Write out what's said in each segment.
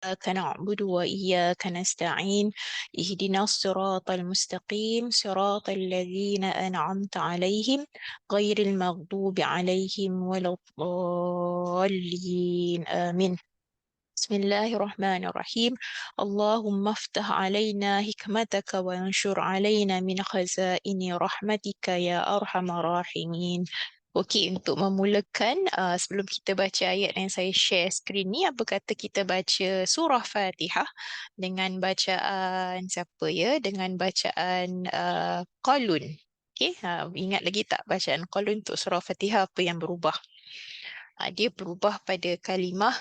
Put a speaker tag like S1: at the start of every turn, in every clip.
S1: إياك نعبد وإياك نستعين اهدنا الصراط المستقيم صراط الذين أنعمت عليهم غير المغضوب عليهم ولا الضالين آمين. بسم الله الرحمن الرحيم. اللهم افتح علينا حكمتك وانشر علينا من خزائن رحمتك يا أرحم الراحمين. Okey, untuk memulakan, sebelum kita baca ayat yang saya share skrin ni, apa kata kita baca surah Fatihah dengan bacaan siapa ya? Dengan bacaan Qalun. Okey, ingat lagi tak bacaan Qalun untuk surah Fatihah apa yang berubah? Dia berubah pada kalimah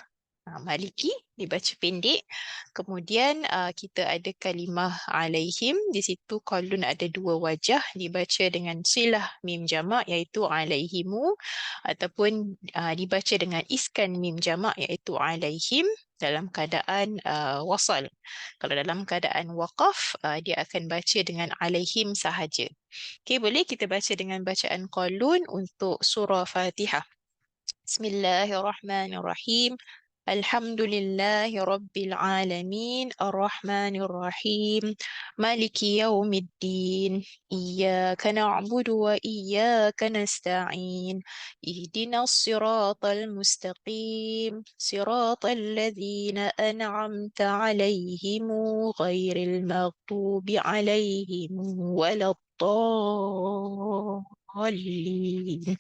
S1: Maliki dibaca pendek. Kemudian kita ada kalimah alaihim. Di situ qalun ada dua wajah dibaca dengan silah mim jamak iaitu alaihimu ataupun dibaca dengan iskan mim jamak iaitu alaihim dalam keadaan wasal. Kalau dalam keadaan waqaf dia akan baca dengan alaihim sahaja. Okey, boleh kita baca dengan bacaan qalun untuk surah Fatihah. Bismillahirrahmanirrahim. Alhamdulillahi Rabbil Alamin. Ar-Rahmanir-Rahim. Maliki Yawmiddin. Iyaka na'budu wa iyaka nasta'in. Ihdinas siratal mustaqim. Siratal ladzina an'amta alaihimu ghairil maghdubi alaihim waladdallin.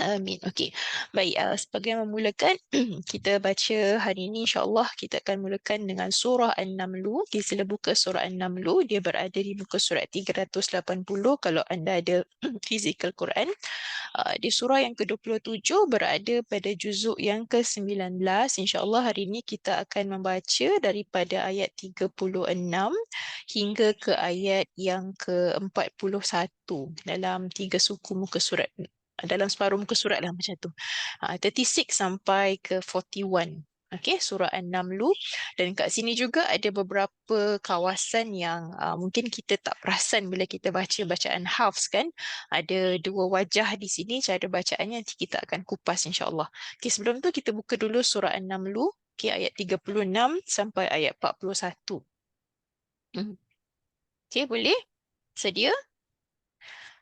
S1: Amin. Okey. Baik, sebagai memulakan kita baca hari ini insya-Allah kita akan mulakan dengan surah An-Naml. Kita sila buka surah An-Naml, dia berada di muka surat 380 kalau anda ada fizikal Quran. Di surah yang ke-27 berada pada juzuk yang ke-19. Insya-Allah hari ini kita akan membaca daripada ayat 36 hingga ke ayat yang ke-41 dalam 3 suku muka surat, dalam separuh muka surat lah macam tu. 36 sampai ke 41. Okey, surah An-Naml. Dan kat sini juga ada beberapa kawasan yang mungkin kita tak perasan bila kita baca bacaan hafz kan. Ada dua wajah di sini, cara bacaannya nanti kita akan kupas insya-Allah. Okey, sebelum tu kita buka dulu surah An-Naml, okey, ayat 36 sampai ayat 41. Okey, boleh? Sedia?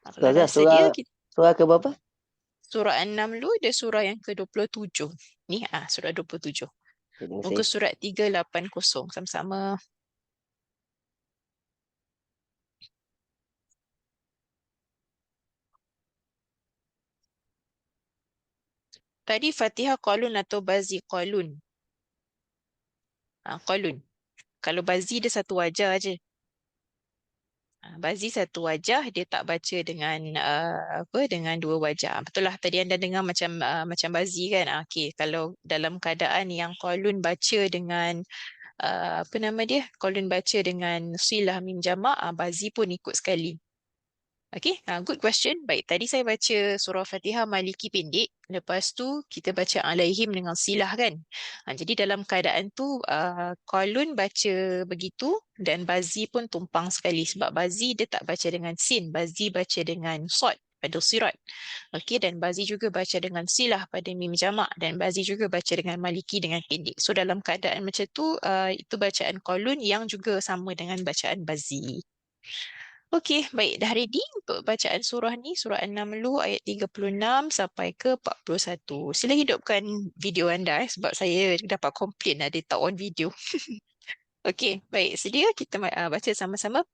S1: Kalau dah
S2: Ustazah,
S1: sedia,
S2: surah ke berapa?
S1: surah An-Naml dia surah yang ke-27. Ni surah 27.
S2: Terima
S1: Muka
S2: kasih.
S1: surat 380 sama-sama. Tadi Fatihah qalun atau bazi qalun? Qalun. Kalau bazi dia satu wajah aje. Bazi satu wajah, dia tak baca dengan dengan dua wajah. Betul lah tadi anda dengar macam bazi kan. Okey, kalau dalam keadaan yang qalun baca dengan apa nama dia? Qalun baca dengan silah mim jamak, bazi pun ikut sekali. Okay, good question. Baik, tadi saya baca surah Fatihah Maliki pendek. Lepas tu kita baca Alaihim dengan silah kan. Jadi dalam keadaan tu Qalun baca begitu dan Bazi pun tumpang sekali. Sebab Bazi dia tak baca dengan sin. Bazi baca dengan sod pada sirat. Okay, dan Bazi juga baca dengan silah pada mim jamak. Dan Bazi juga baca dengan Maliki dengan pendek. So dalam keadaan macam tu, itu bacaan Qalun yang juga sama dengan bacaan Bazi. Okey, baik. Dah ready untuk bacaan surah ni, surah An-Naml ayat 36 sampai ke 41. Sila hidupkan video anda sebab saya dapat komplain ada tak on video. Okey, baik. Sedia kita baca sama-sama.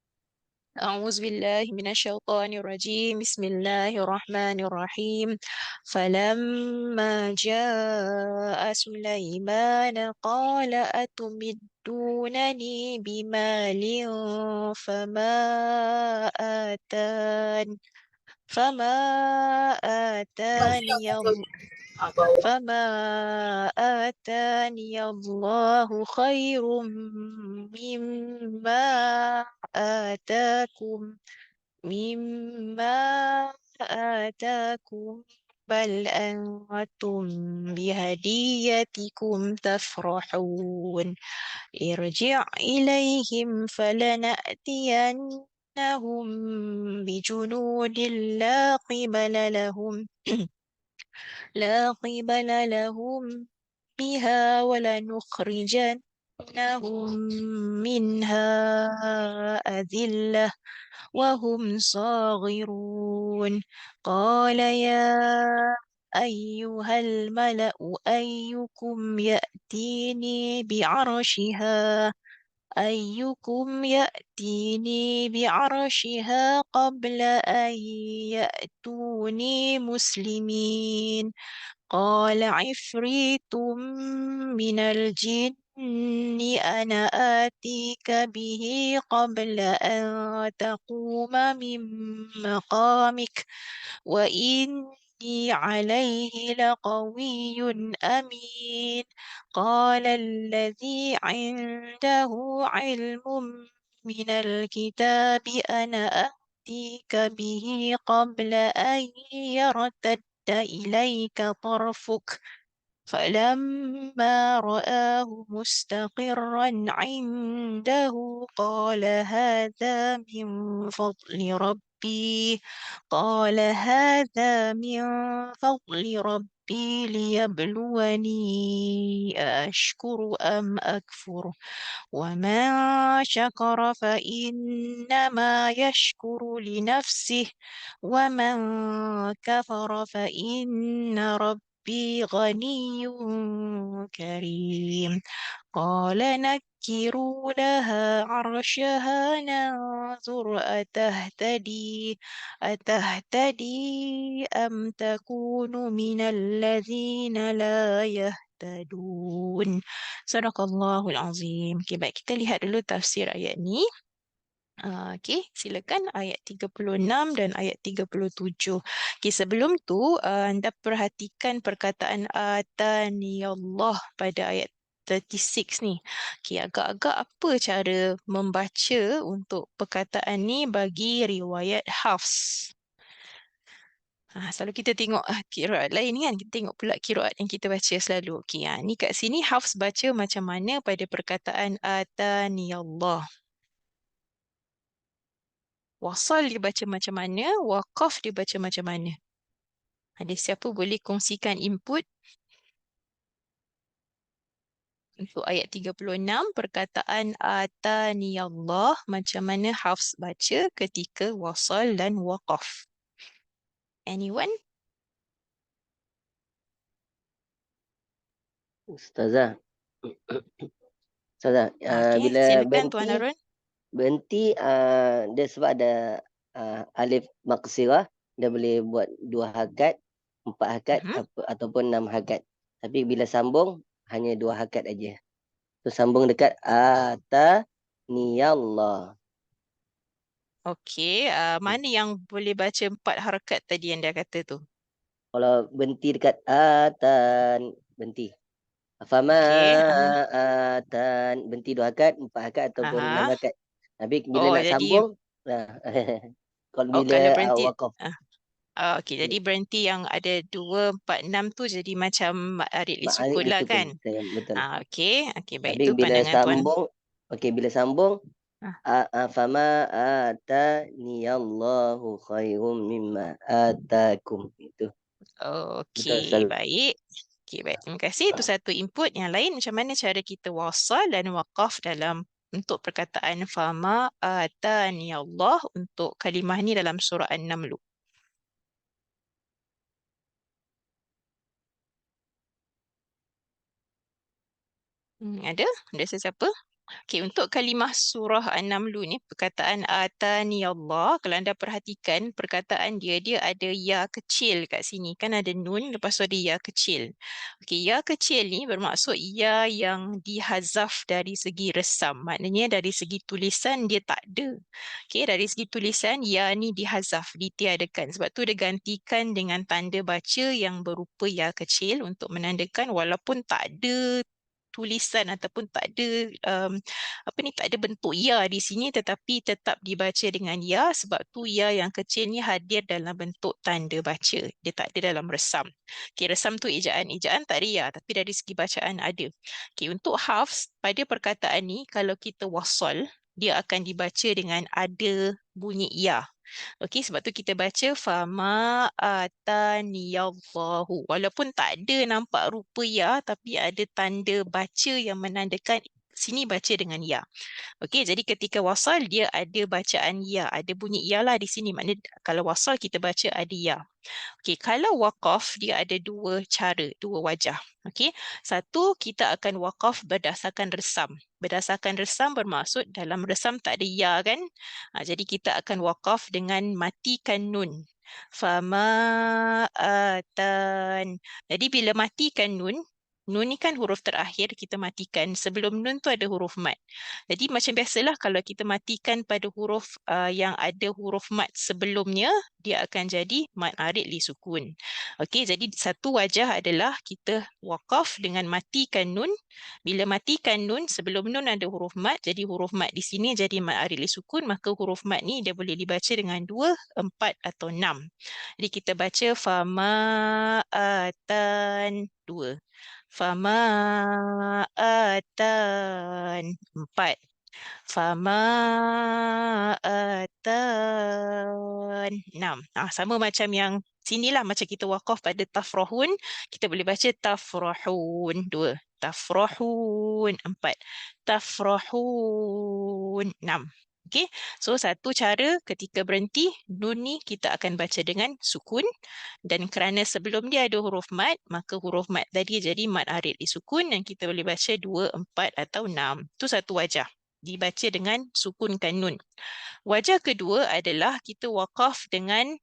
S1: أعوذ بالله من الشيطان الرجيم بسم الله الرحمن الرحيم فلما جاء سليمان قال أتمدونني بمال فما آتان فما آتاني فما آتاني الله خير مما آتاكم مما آتاكم بل أنتم بهديتكم تفرحون ارجع إليهم فلنأتينهم بجنود لا قبل لهم بها ولنخرجنهم منها أذلة وهم صاغرون قال يا أيها الملأ أيكم يأتيني بعرشها قبل أن يأتوني مسلمين قال عفريت من الجن أنا آتيك به قبل أن تقوم من مقامك وإني عليه لقوي أمين قال الذي عنده علم من الكتاب أنا آتيك به قبل أن يرتد إليك طرفك فلما رآه مستقرا عنده قال هذا من فضل ربي ليبلوني أشكر أم أكفر ومن شكر فإنما يشكر لنفسه ومن كفر فإن ربي غني كريم قال نكروا لها عرشها ننظر أتهتدي أم تكون من الذين لا يهتدون. Sadaqallahul Azim. Okay, baik. Kita lihat dulu tafsir ayat ni. Okey, silakan ayat 36 dan ayat 37. Okey, sebelum tu anda perhatikan perkataan atani Allah pada ayat 36 ni. Okey, agak-agak apa cara membaca untuk perkataan ni bagi riwayat Hafs? Selalu kita tengok kiraat lain kan. Kita tengok pula kiraat yang kita baca selalu. Okey, ni kat sini Hafs baca macam mana pada perkataan atani Allah. Wasal dibaca macam mana? Waqaf dibaca macam mana? Ada siapa boleh kongsikan input? Untuk ayat 36, perkataan atani Allah, macam mana Hafs baca ketika wasal dan waqaf? Anyone?
S2: Ustazah. Ustazah,
S1: Okey,
S2: bila
S1: silakan Tuan Harun.
S2: berhenti dia sebab ada alif maksirah, dia boleh buat 2 hakat, 4 hakat ataupun 6 hakat. Tapi bila sambung hanya 2 hakat aja. So sambung dekat ataniyallah.
S1: Okey, mana yang boleh baca 4 harakat tadi yang dia kata tu?
S2: Kalau berhenti dekat berhenti. Fama
S1: Okey,
S2: berhenti 2 hakat, 4 hakat ataupun 6 hakat. Tapi bila nak
S1: jadi
S2: sambung, kalau bila
S1: kalau berhenti
S2: waqaf.
S1: Okey, jadi berhenti yang ada 2, 4, 6 tu jadi macam arid
S2: Ma'arif
S1: sukun lah
S2: disukun.
S1: kan?
S2: Betul.
S1: Okey, baik,
S2: Tapi
S1: itu
S2: bila
S1: pandangan Tuan.
S2: sambung, bila sambung,
S1: Ah,
S2: fama ataniyallahu khairum mimma atakum. Itu. Betul,
S1: Okey,
S2: selalu.
S1: baik. Okey, baik. Terima kasih. Itu satu input. Yang lain, macam mana cara kita wasal dan waqaf dalam untuk perkataan fama atani Allah untuk kalimah ni dalam surah An-Naml. Ada? Ada sesiapa? Okey, untuk kalimah surah An-Naml ni, perkataan atani Allah, kalau anda perhatikan, perkataan dia ada ya kecil kat sini. Kan ada nun, lepas tu ada ya kecil. Okey, ya kecil ni bermaksud ya yang dihazaf dari segi resam. Maknanya dari segi tulisan dia tak ada. Okey, dari segi tulisan ya ni dihazaf, ditiadakan. Sebab tu dia gantikan dengan tanda baca yang berupa ya kecil untuk menandakan walaupun tak ada tulisan ataupun tak ada tak ada bentuk ya di sini tetapi tetap dibaca dengan ya sebab tu ya yang kecil ni hadir dalam bentuk tanda baca. Dia tak ada dalam resam. Okey, resam tu ejaan. Ejaan tak ada ya tapi dari segi bacaan ada. Okey, untuk hafs pada perkataan ni kalau kita wasal dia akan dibaca dengan ada bunyi ya. Okey, sebab tu kita baca fama ataniyallahu. Walaupun tak ada nampak rupa ya, tapi ada tanda baca yang menandakan sini baca dengan ya. Okey, jadi ketika wasal dia ada bacaan ya, ada bunyi ya lah di sini. Maknanya kalau wasal kita baca ada ya. Okey, kalau wakaf dia ada dua cara, dua wajah. Okey, satu kita akan wakaf berdasarkan resam. Berdasarkan resam bermaksud dalam resam tak ada ya kan? Jadi kita akan wakaf dengan matikan nun. Fama atan. Jadi bila matikan nun, nun ni kan huruf terakhir kita matikan. Sebelum nun tu ada huruf mat. Jadi macam biasalah kalau kita matikan pada huruf yang ada huruf mat sebelumnya, dia akan jadi mat arid li sukun. Okey, jadi satu wajah adalah kita wakaf dengan matikan nun. Bila matikan nun, sebelum nun ada huruf mat, jadi huruf mat di sini jadi mat arid li sukun, maka huruf mat ni dia boleh dibaca dengan 2, 4 atau 6. Jadi kita baca fama atan 2. Fama atan 4. Fama atan 6. Sama macam yang sinilah macam kita wakaf pada tafrahun, kita boleh baca tafrahun 2. Tafrahun 4. Tafrahun 6. Okey, so satu cara ketika berhenti, nun ni kita akan baca dengan sukun dan kerana sebelum dia ada huruf mat, maka huruf mat tadi jadi mat arid di sukun dan kita boleh baca 2, 4 atau 6. Itu satu wajah. Dibaca dengan sukunkan nun. Wajah kedua adalah kita wakaf dengan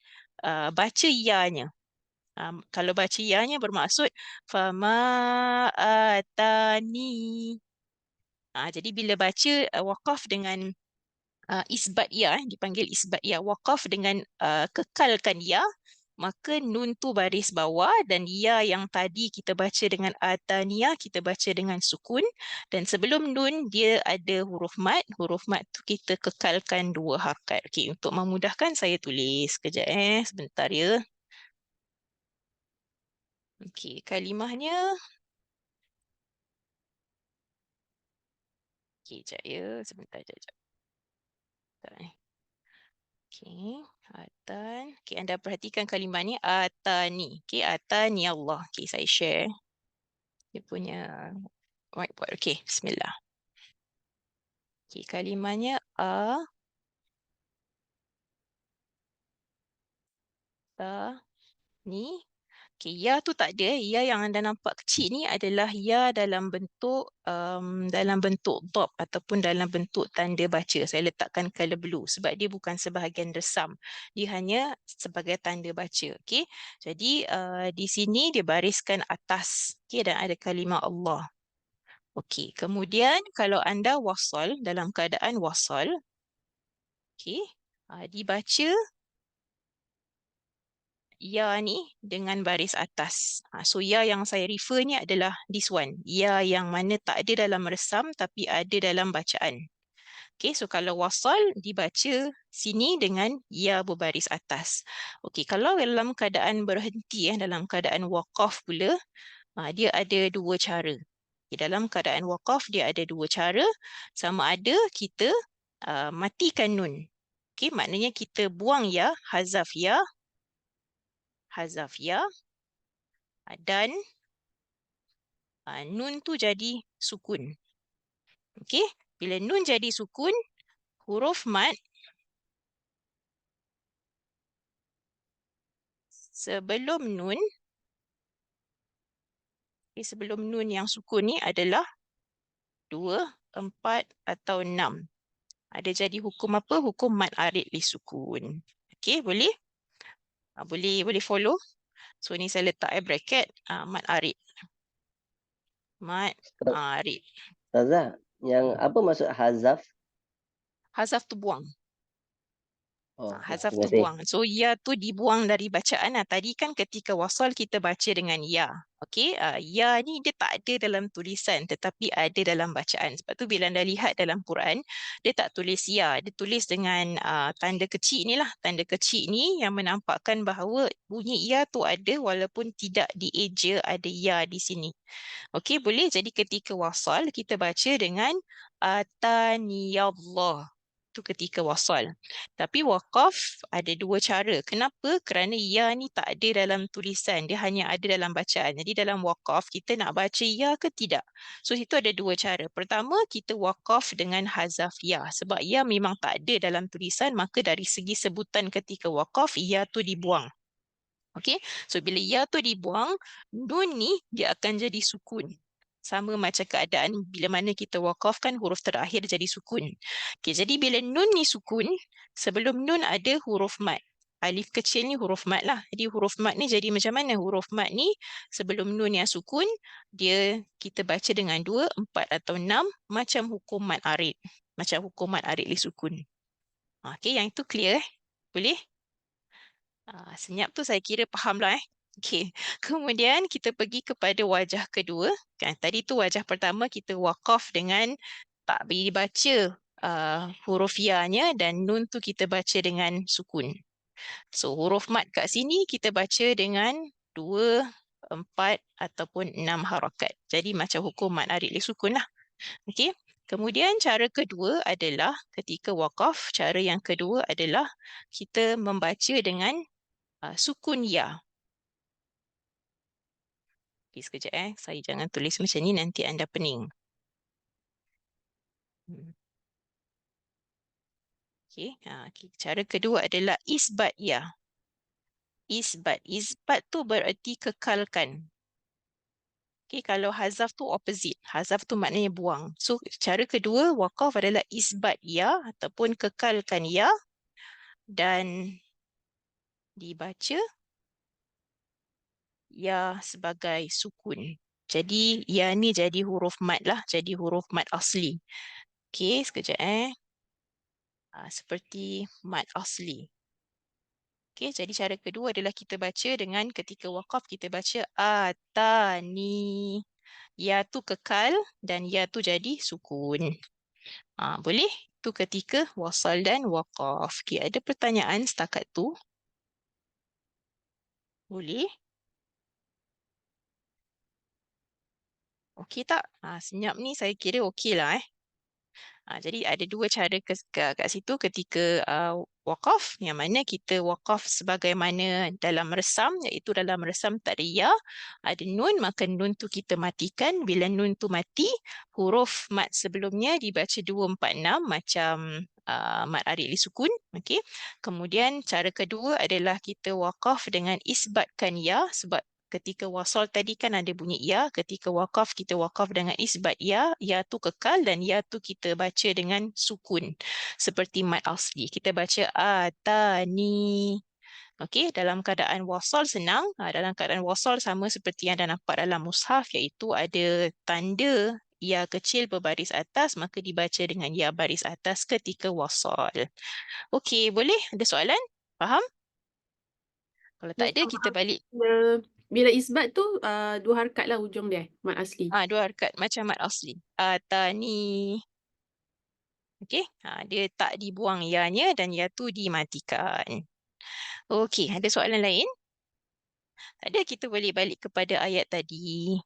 S1: baca ya-nya. Kalau baca ya-nya bermaksud fama atani. Jadi bila baca wakaf dengan isbat ya, dipanggil isbat ya, wakaf dengan kekalkan ya, maka nun tu baris bawah dan ya yang tadi kita baca dengan atania kita baca dengan sukun dan sebelum nun dia ada huruf mat tu kita kekalkan 2 harakat. Okey, untuk memudahkan saya tulis kejap sebentar ya. Okey, kalimahnya. Okey, jap ya, sebentar jap. Okey, atan. Okey, anda perhatikan kalimah ni atani. Okey, atani Allah. Okey, saya share dia punya whiteboard. Okey, bismillah. Okey, kalimahnya ni. Okey, ya tu tak ada. Ya yang anda nampak kecil ni adalah ya dalam bentuk dot ataupun dalam bentuk tanda baca. Saya letakkan color blue sebab dia bukan sebahagian resam. Dia hanya sebagai tanda baca. Okey. Jadi di sini dia bariskan atas. Okey, dan ada kalimah Allah. Okey, kemudian kalau anda wasal dalam keadaan wasal, okey, dibaca ya ni dengan baris atas. So ya yang saya refer ni adalah this one. Ya yang mana tak ada dalam resam tapi ada dalam bacaan. Okay, so kalau wasal dibaca sini dengan ya berbaris atas. Okay, kalau dalam keadaan berhenti, dalam keadaan waqaf pula, dia ada dua cara. Okay, dalam keadaan waqaf dia ada dua cara. Sama ada kita matikan nun. Okay, maknanya kita buang ya, hazaf ya, dan nun tu jadi sukun. Okey, bila nun jadi sukun, huruf mat sebelum nun, sebelum nun yang sukun ni adalah 2, 4 atau 6. Ada jadi hukum apa? Hukum mat arid li sukun. Okey, boleh? Boleh follow. So ni saya letak bracket mat arid. Mat arid.
S2: Ustazah, yang apa maksud hazaf?
S1: Hazaf tu buang. Hazaf
S2: terima
S1: tu
S2: kasih.
S1: buang. So ya tu dibuang dari bacaan. Tadi kan ketika wasal kita baca dengan ya. Okey, ya ni dia tak ada dalam tulisan tetapi ada dalam bacaan. Sebab tu bila anda lihat dalam Quran, dia tak tulis ya, dia tulis dengan tanda kecil ni lah. Tanda kecil ni yang menampakkan bahawa bunyi ya tu ada walaupun tidak dieja ada ya di sini. Okey, boleh. Jadi ketika wasal kita baca dengan ataniyallah. Itu ketika wasal. Tapi waqaf ada dua cara. Kenapa? Kerana ya ni tak ada dalam tulisan. Dia hanya ada dalam bacaan. Jadi dalam waqaf, kita nak baca ya ke tidak? So, itu ada dua cara. Pertama, kita waqaf dengan hazaf ya. Sebab ya memang tak ada dalam tulisan, maka dari segi sebutan ketika waqaf, ya tu dibuang. Okey, so bila ya tu dibuang, nun ni dia akan jadi sukun. Sama macam keadaan bila mana kita wakafkan huruf terakhir jadi sukun. Okey, jadi bila nun ni sukun, sebelum nun ada huruf mat. Alif kecil ni huruf mat lah. Jadi huruf mat ni jadi macam mana? Huruf mat ni sebelum nun yang sukun, dia kita baca dengan 2, 4 atau 6 macam hukum mat arid. Macam hukum mat arid li sukun. Okey, yang itu clear Boleh? Senyap tu saya kira faham lah Okey. Kemudian kita pergi kepada wajah kedua. Kan tadi tu wajah pertama kita wakaf dengan tak beri baca huruf ya-nya dan nun tu kita baca dengan sukun. So huruf mat kat sini kita baca dengan 2, 4 ataupun 6 harakat. Jadi macam hukum mat arid li sukun lah. Okey. Kemudian cara kedua adalah ketika wakaf, cara yang kedua adalah kita membaca dengan sukun ya. Okay, sekejap Saya jangan tulis macam ni nanti anda pening. Okay. Cara kedua adalah isbat ya. Isbat. Isbat tu bererti kekalkan. Okay, kalau hazaf tu opposite. Hazaf tu maknanya buang. So, cara kedua wakaf adalah isbat ya ataupun kekalkan ya dan dibaca ya sebagai sukun. Jadi, ya ni jadi huruf mat lah. Jadi huruf mat asli. Okey, sekejap seperti mat asli. Okey, jadi cara kedua adalah kita baca dengan ketika waqaf kita baca atani. Ya tu kekal dan ya tu jadi sukun. Boleh? Tu ketika wasal dan waqaf. Okey, ada pertanyaan setakat tu? Boleh? Okey tak? Senyap ni saya kira okey lah jadi ada dua cara kat situ ketika wakaf, yang mana kita wakaf sebagaimana dalam resam, iaitu dalam resam tak ada ya, ada nun, maka nun tu kita matikan. Bila nun tu mati, huruf mat sebelumnya dibaca 2, 4, 6 macam mat arid li sukun. Okay. Kemudian cara kedua adalah kita wakaf dengan isbatkan ya, sebab ketika wasal tadi kan ada bunyi ya, ketika wakaf kita wakaf dengan isbat ya, ya tu kekal dan ya tu kita baca dengan sukun. Seperti mat asli. Kita baca atani. Okey, dalam keadaan wasal senang. Dalam keadaan wasal sama seperti yang anda nampak dalam mushaf, iaitu ada tanda ya kecil berbaris atas, maka dibaca dengan ya baris atas ketika wasal. Okey, boleh? Ada soalan? Faham? Kalau tak ada, kita balik.
S3: Bila isbat tu 2 harakat lah ujung dia, mat asli.
S1: 2 harakat macam mat asli. Atani. Okey, dia tak dibuang ya-nya dan ya tu dimatikan. Okey, ada soalan lain? Tak ada, kita boleh balik kepada ayat tadi.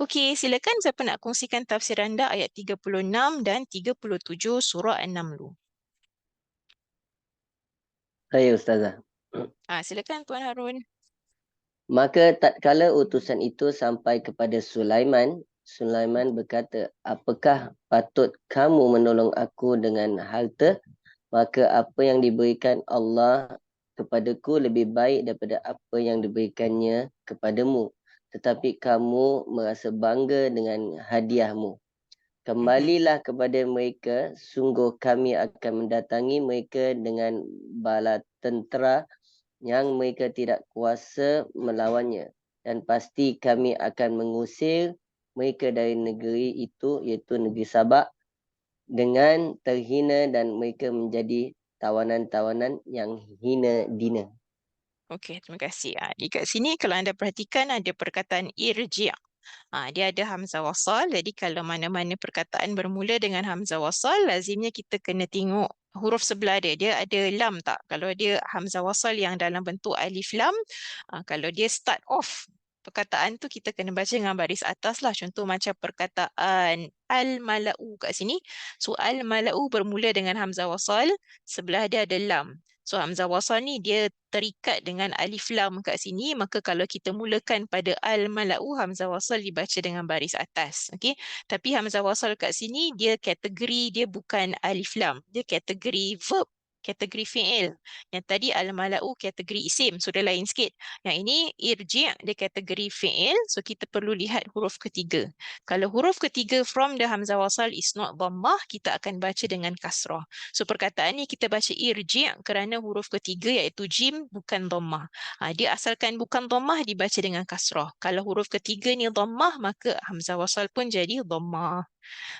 S1: Okey, silakan siapa nak kongsikan tafsir anda ayat 36 dan 37 surah An-Naml.
S2: Saya Ustazah.
S1: Silakan Tuan Harun.
S2: Maka tatkala utusan itu sampai kepada Sulaiman, Sulaiman berkata, apakah patut kamu menolong aku dengan harta? Maka apa yang diberikan Allah kepadaku lebih baik daripada apa yang diberikannya kepadamu. Tetapi kamu merasa bangga dengan hadiahmu. Kembalilah kepada mereka, sungguh kami akan mendatangi mereka dengan bala tentera yang mereka tidak kuasa melawannya. Dan pasti kami akan mengusir mereka dari negeri itu, iaitu negeri Sabak, dengan terhina dan mereka menjadi tawanan-tawanan yang hina dina.
S1: Okey, terima kasih. Di kat sini kalau anda perhatikan ada perkataan irji'. Dia ada hamzah wasal. Jadi kalau mana-mana perkataan bermula dengan hamzah wasal, lazimnya kita kena tengok huruf sebelah dia. Dia ada lam tak? Kalau dia hamzah wasal yang dalam bentuk alif lam, kalau dia start off perkataan tu kita kena baca dengan baris atas lah. Contoh macam perkataan al-mala'u kat sini. So al-mala'u bermula dengan hamzah wasal, sebelah dia ada lam. So hamzah wasal ni dia terikat dengan alif lam kat sini, maka kalau kita mulakan pada al-mala'u, hamzah wasal dibaca dengan baris atas. Okey. Tapi hamzah wasal kat sini dia kategori dia bukan alif lam, dia kategori verb, kategori fi'il. Yang tadi al-mala'u kategori isim, so dia lain sikit. Yang ini irji' dia kategori fi'il, so kita perlu lihat huruf ketiga. Kalau huruf ketiga from the hamzah wasal is not dhammah, kita akan baca dengan kasrah. So perkataan ni kita baca irji' kerana huruf ketiga iaitu jim bukan dhammah. Dia asalkan bukan dhammah dibaca dengan kasrah. Kalau huruf ketiga ni dhammah, maka hamzah wasal pun jadi dhammah.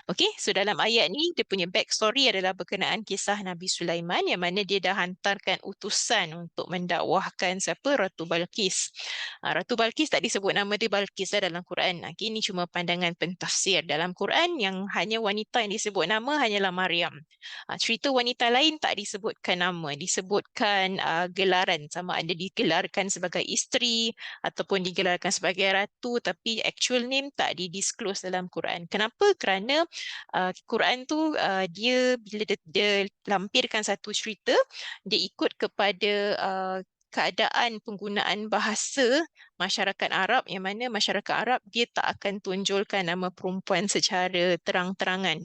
S1: Okey, so dalam ayat ni dia punya backstory adalah berkenaan kisah Nabi Sulaiman yang mana dia dah hantarkan utusan untuk mendakwahkan siapa? Ratu Balqis. Ratu Balqis tak disebut nama dia Balqis lah dalam Quran. Okey, ini cuma pandangan pentafsir. Dalam Quran yang hanya wanita yang disebut nama hanyalah Maryam. Cerita wanita lain tak disebutkan nama, disebutkan gelaran, sama ada digelarkan sebagai isteri ataupun digelarkan sebagai ratu, tapi actual name tak di-disclose dalam Quran. Kenapa? Kerana Quran tu dia bila dia lampirkan satu cerita, dia ikut kepada keadaan penggunaan bahasa masyarakat Arab, yang mana masyarakat Arab dia tak akan tunjulkan nama perempuan secara terang-terangan.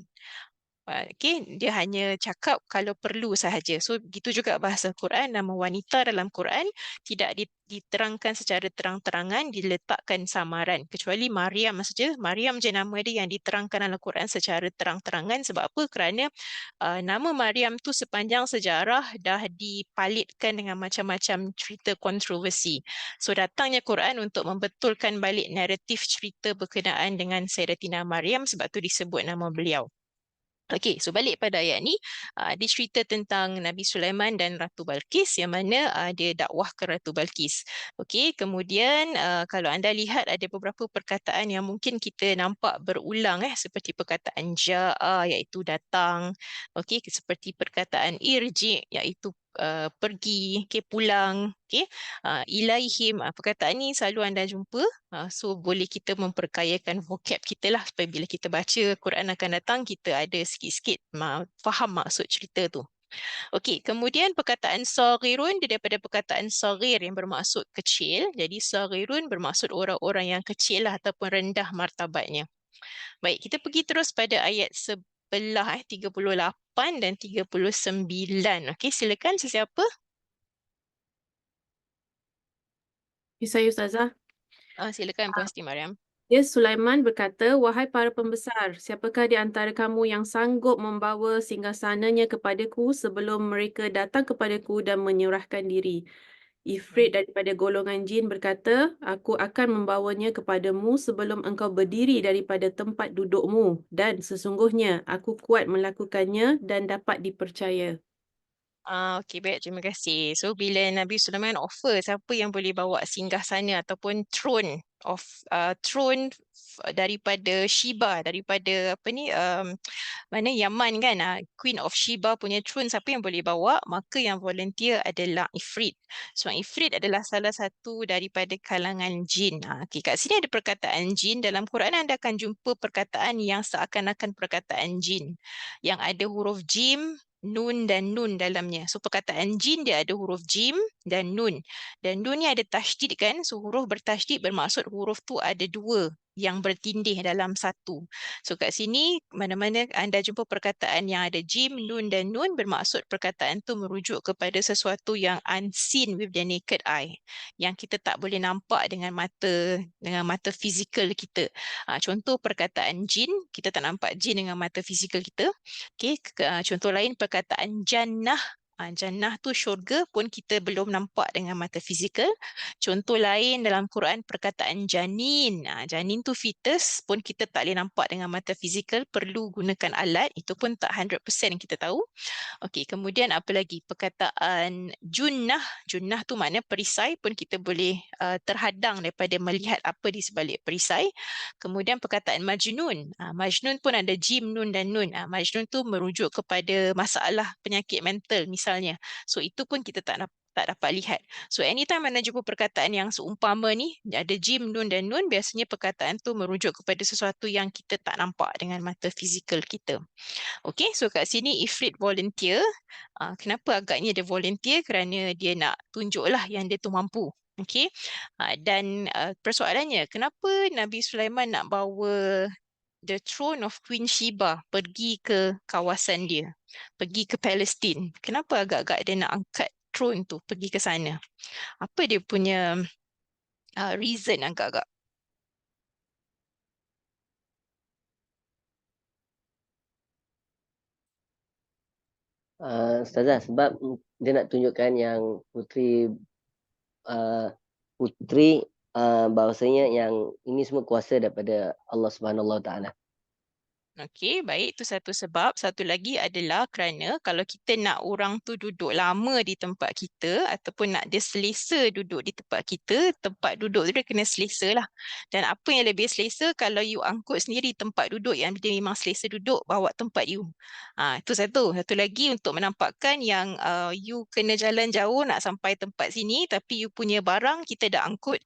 S1: Okey, dia hanya cakap kalau perlu sahaja. So, begitu juga bahasa Quran, nama wanita dalam Quran tidak diterangkan secara terang-terangan, diletakkan samaran. Kecuali Maryam saja. Maryam je nama dia yang diterangkan dalam Quran secara terang-terangan. Sebab apa? Kerana nama Maryam tu sepanjang sejarah dah dipalitkan dengan macam-macam cerita kontroversi. So, datangnya Quran untuk membetulkan balik naratif cerita berkenaan dengan Sayyidatina Maryam, sebab tu disebut nama beliau. Okey, so balik pada ayat ni, dia cerita tentang Nabi Sulaiman dan Ratu Balqis, yang mana dia dakwah ke Ratu Balqis. Okey, kemudian kalau anda lihat ada beberapa perkataan yang mungkin kita nampak berulang, seperti perkataan ja'a iaitu datang. Okey, seperti perkataan irji iaitu pergi, pulang. Okey, ilaihim, perkataan ni selalu anda jumpa. So boleh kita memperkayakan vocab kita lah, supaya bila kita baca Quran akan datang, kita ada sikit-sikit faham maksud cerita tu. Okey, kemudian perkataan saghirun dia daripada perkataan saghir yang bermaksud kecil. Jadi saghirun bermaksud orang-orang yang kecil lah ataupun rendah martabatnya. Baik, kita pergi terus pada ayat sebelah 38 dan 39. Okey, silakan sesiapa?
S3: Saya Ustazah.
S1: Silakan Puan Siti Mariam.
S3: Ya, Sulaiman berkata, "Wahai para pembesar, siapakah di antara kamu yang sanggup membawa singgasananya kepadaku sebelum mereka datang kepadaku dan menyerahkan diri?" Ifrit daripada golongan jin berkata, "Aku akan membawanya kepadamu sebelum engkau berdiri daripada tempat dudukmu, dan sesungguhnya aku kuat melakukannya dan dapat dipercaya."
S1: Okey, baik, terima kasih. So, bila Nabi Sulaiman offer siapa yang boleh bawa singgahsana ataupun throne daripada Sheba, daripada apa ni, mana Yaman kan, Queen of Sheba punya throne, siapa yang boleh bawa, maka yang volunteer adalah Ifrit. So, Ifrit adalah salah satu daripada kalangan jin. Okey, kat sini ada perkataan jin. Dalam Quran anda akan jumpa perkataan yang seakan-akan perkataan jin, yang ada huruf jim, nun dan nun dalamnya. So perkataan jin dia ada huruf jim dan nun. Dan nun ni ada tasydid kan. So huruf bertasydid bermaksud huruf tu ada dua yang bertindih dalam satu. So kat sini mana-mana anda jumpa perkataan yang ada jim, nun dan nun, bermaksud perkataan tu merujuk kepada sesuatu yang unseen with the naked eye, yang kita tak boleh nampak dengan mata fizikal kita. Contoh perkataan jin, kita tak nampak jin dengan mata fizikal kita. Okay, contoh lain perkataan jannah. Jannah tu syurga pun kita belum nampak dengan mata fizikal. Contoh lain dalam Quran perkataan janin. Janin tu fetus pun kita tak boleh nampak dengan mata fizikal, perlu gunakan alat. Itu pun tak 100% kita tahu. Okey, kemudian apa lagi? Perkataan junnah. Junnah tu makna perisai pun kita boleh terhadang daripada melihat apa di sebalik perisai. Kemudian perkataan majnun. Majnun pun ada jim, nun dan nun. Majnun tu merujuk kepada masalah penyakit mental misalnya. So itu pun kita tak tak dapat lihat. So anytime mana jumpa perkataan yang seumpama ni, ada jim, nun dan nun, biasanya perkataan tu merujuk kepada sesuatu yang kita tak nampak dengan mata fizikal kita. Okay, so kat sini Ifrit volunteer. Kenapa agaknya dia volunteer? Kerana dia nak tunjuklah yang dia tu mampu. Okay, dan persoalannya, kenapa Nabi Sulaiman nak bawa the throne of Queen Sheba pergi ke kawasan dia, pergi ke Palestine? Kenapa agak-agak dia nak angkat throne tu pergi ke sana? Apa dia punya reason agak-agak?
S2: Ustazah, sebab dia nak tunjukkan yang putri bahawasanya yang ini semua kuasa daripada Allah Subhanahu Wa Taala.
S1: Okey, baik. Itu satu sebab. Satu lagi adalah kerana kalau kita nak orang tu duduk lama di tempat kita ataupun nak dia selesa duduk di tempat kita, tempat duduk tu dia kena selesa lah. Dan apa yang lebih selesa kalau you angkut sendiri tempat duduk yang dia memang selesa duduk, bawa tempat you. Itu satu. Satu lagi untuk menampakkan yang you kena jalan jauh nak sampai tempat sini tapi you punya barang kita dah angkut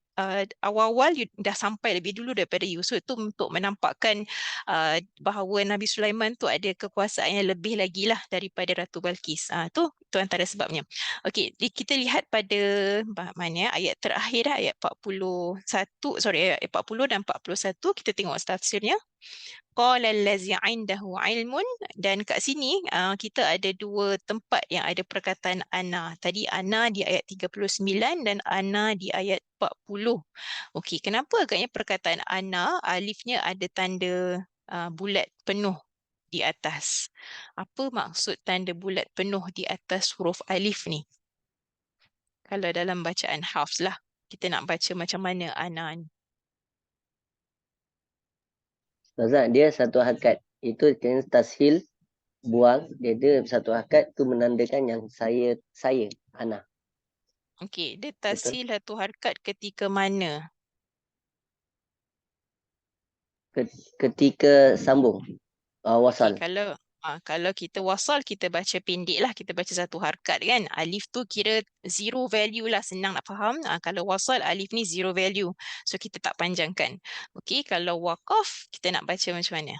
S1: awal-awal you dah sampai lebih dulu daripada you. So itu untuk menampakkan bahawa Nabi Sulaiman tu ada kekuasaan yang lebih lagi lah daripada Ratu Balkis. Tu antara sebabnya. Okey, kita lihat pada mana ayat terakhir ayat 41, ayat 40 dan 41, kita tengok tafsirnya. Qala allazi 'indahu 'ilmun, dan kat sini kita ada dua tempat yang ada perkataan ana. Tadi ana di ayat 39 dan ana di ayat 40. Okey, kenapa agaknya perkataan ana alifnya ada tanda bulat penuh di atas? Apa maksud tanda bulat penuh di atas huruf alif ni? Kalau dalam bacaan Hafs lah, kita nak baca macam mana ana ni?
S2: Ustazah, dia satu hakat. Itu kena tashil, buang. Dia ada satu hakat tu menandakan yang saya, ana.
S1: Okey, dia
S2: Betul?
S1: tasil satu harakat ketika mana?
S2: Ketika sambung, wasal.
S1: Okey, kalau kita wasal, kita baca pendek lah, kita baca satu harakat kan. Alif tu kira zero value lah, senang nak faham. Kalau wasal, alif ni zero value. So kita tak panjangkan. Okey, kalau waqaf, kita nak baca macam mana?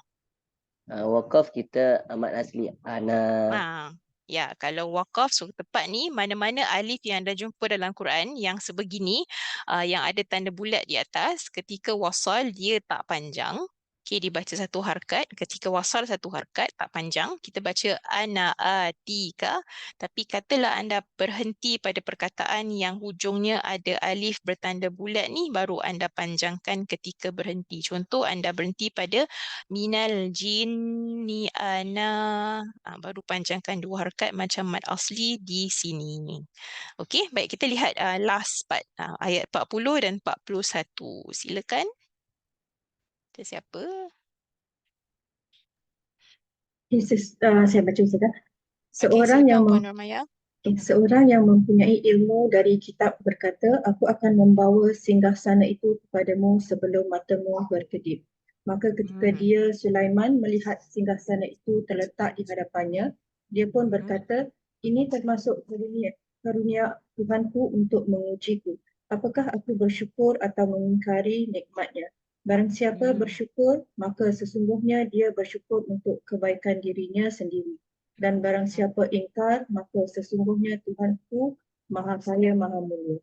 S2: Waqaf kita amat asli, ana.
S1: Ya, kalau waqaf, so tepat ni, mana-mana alif yang anda jumpa dalam Quran yang sebegini, yang ada tanda bulat di atas, ketika wasal dia tak panjang. Okey, dibaca satu harakat. Ketika wasal satu harakat, tak panjang. Kita baca ana atika. Tapi katalah anda berhenti pada perkataan yang hujungnya ada alif bertanda bulat ni, baru anda panjangkan ketika berhenti. Contoh, anda berhenti pada minal jinni ana. Baru panjangkan dua harakat macam mad asli di sini. Okey, baik, kita lihat last part, ayat 40 dan 41. Silakan. Siapa?
S4: Saya baca Ustazah.
S1: Seorang yang Puan Nurmaya.
S4: Seorang yang mempunyai ilmu dari kitab berkata, aku akan membawa singgasana itu kepadamu sebelum matamu berkedip. Maka ketika dia Sulaiman melihat singgasana itu terletak di hadapannya, dia pun berkata, ini termasuk karunia Tuhanku untuk mengujiku. Apakah aku bersyukur atau mengingkari nikmatnya? Barang siapa bersyukur, maka sesungguhnya dia bersyukur untuk kebaikan dirinya sendiri. Dan barang siapa ingkar, maka sesungguhnya Tuhanku Maha Kaya, Maha Mulia.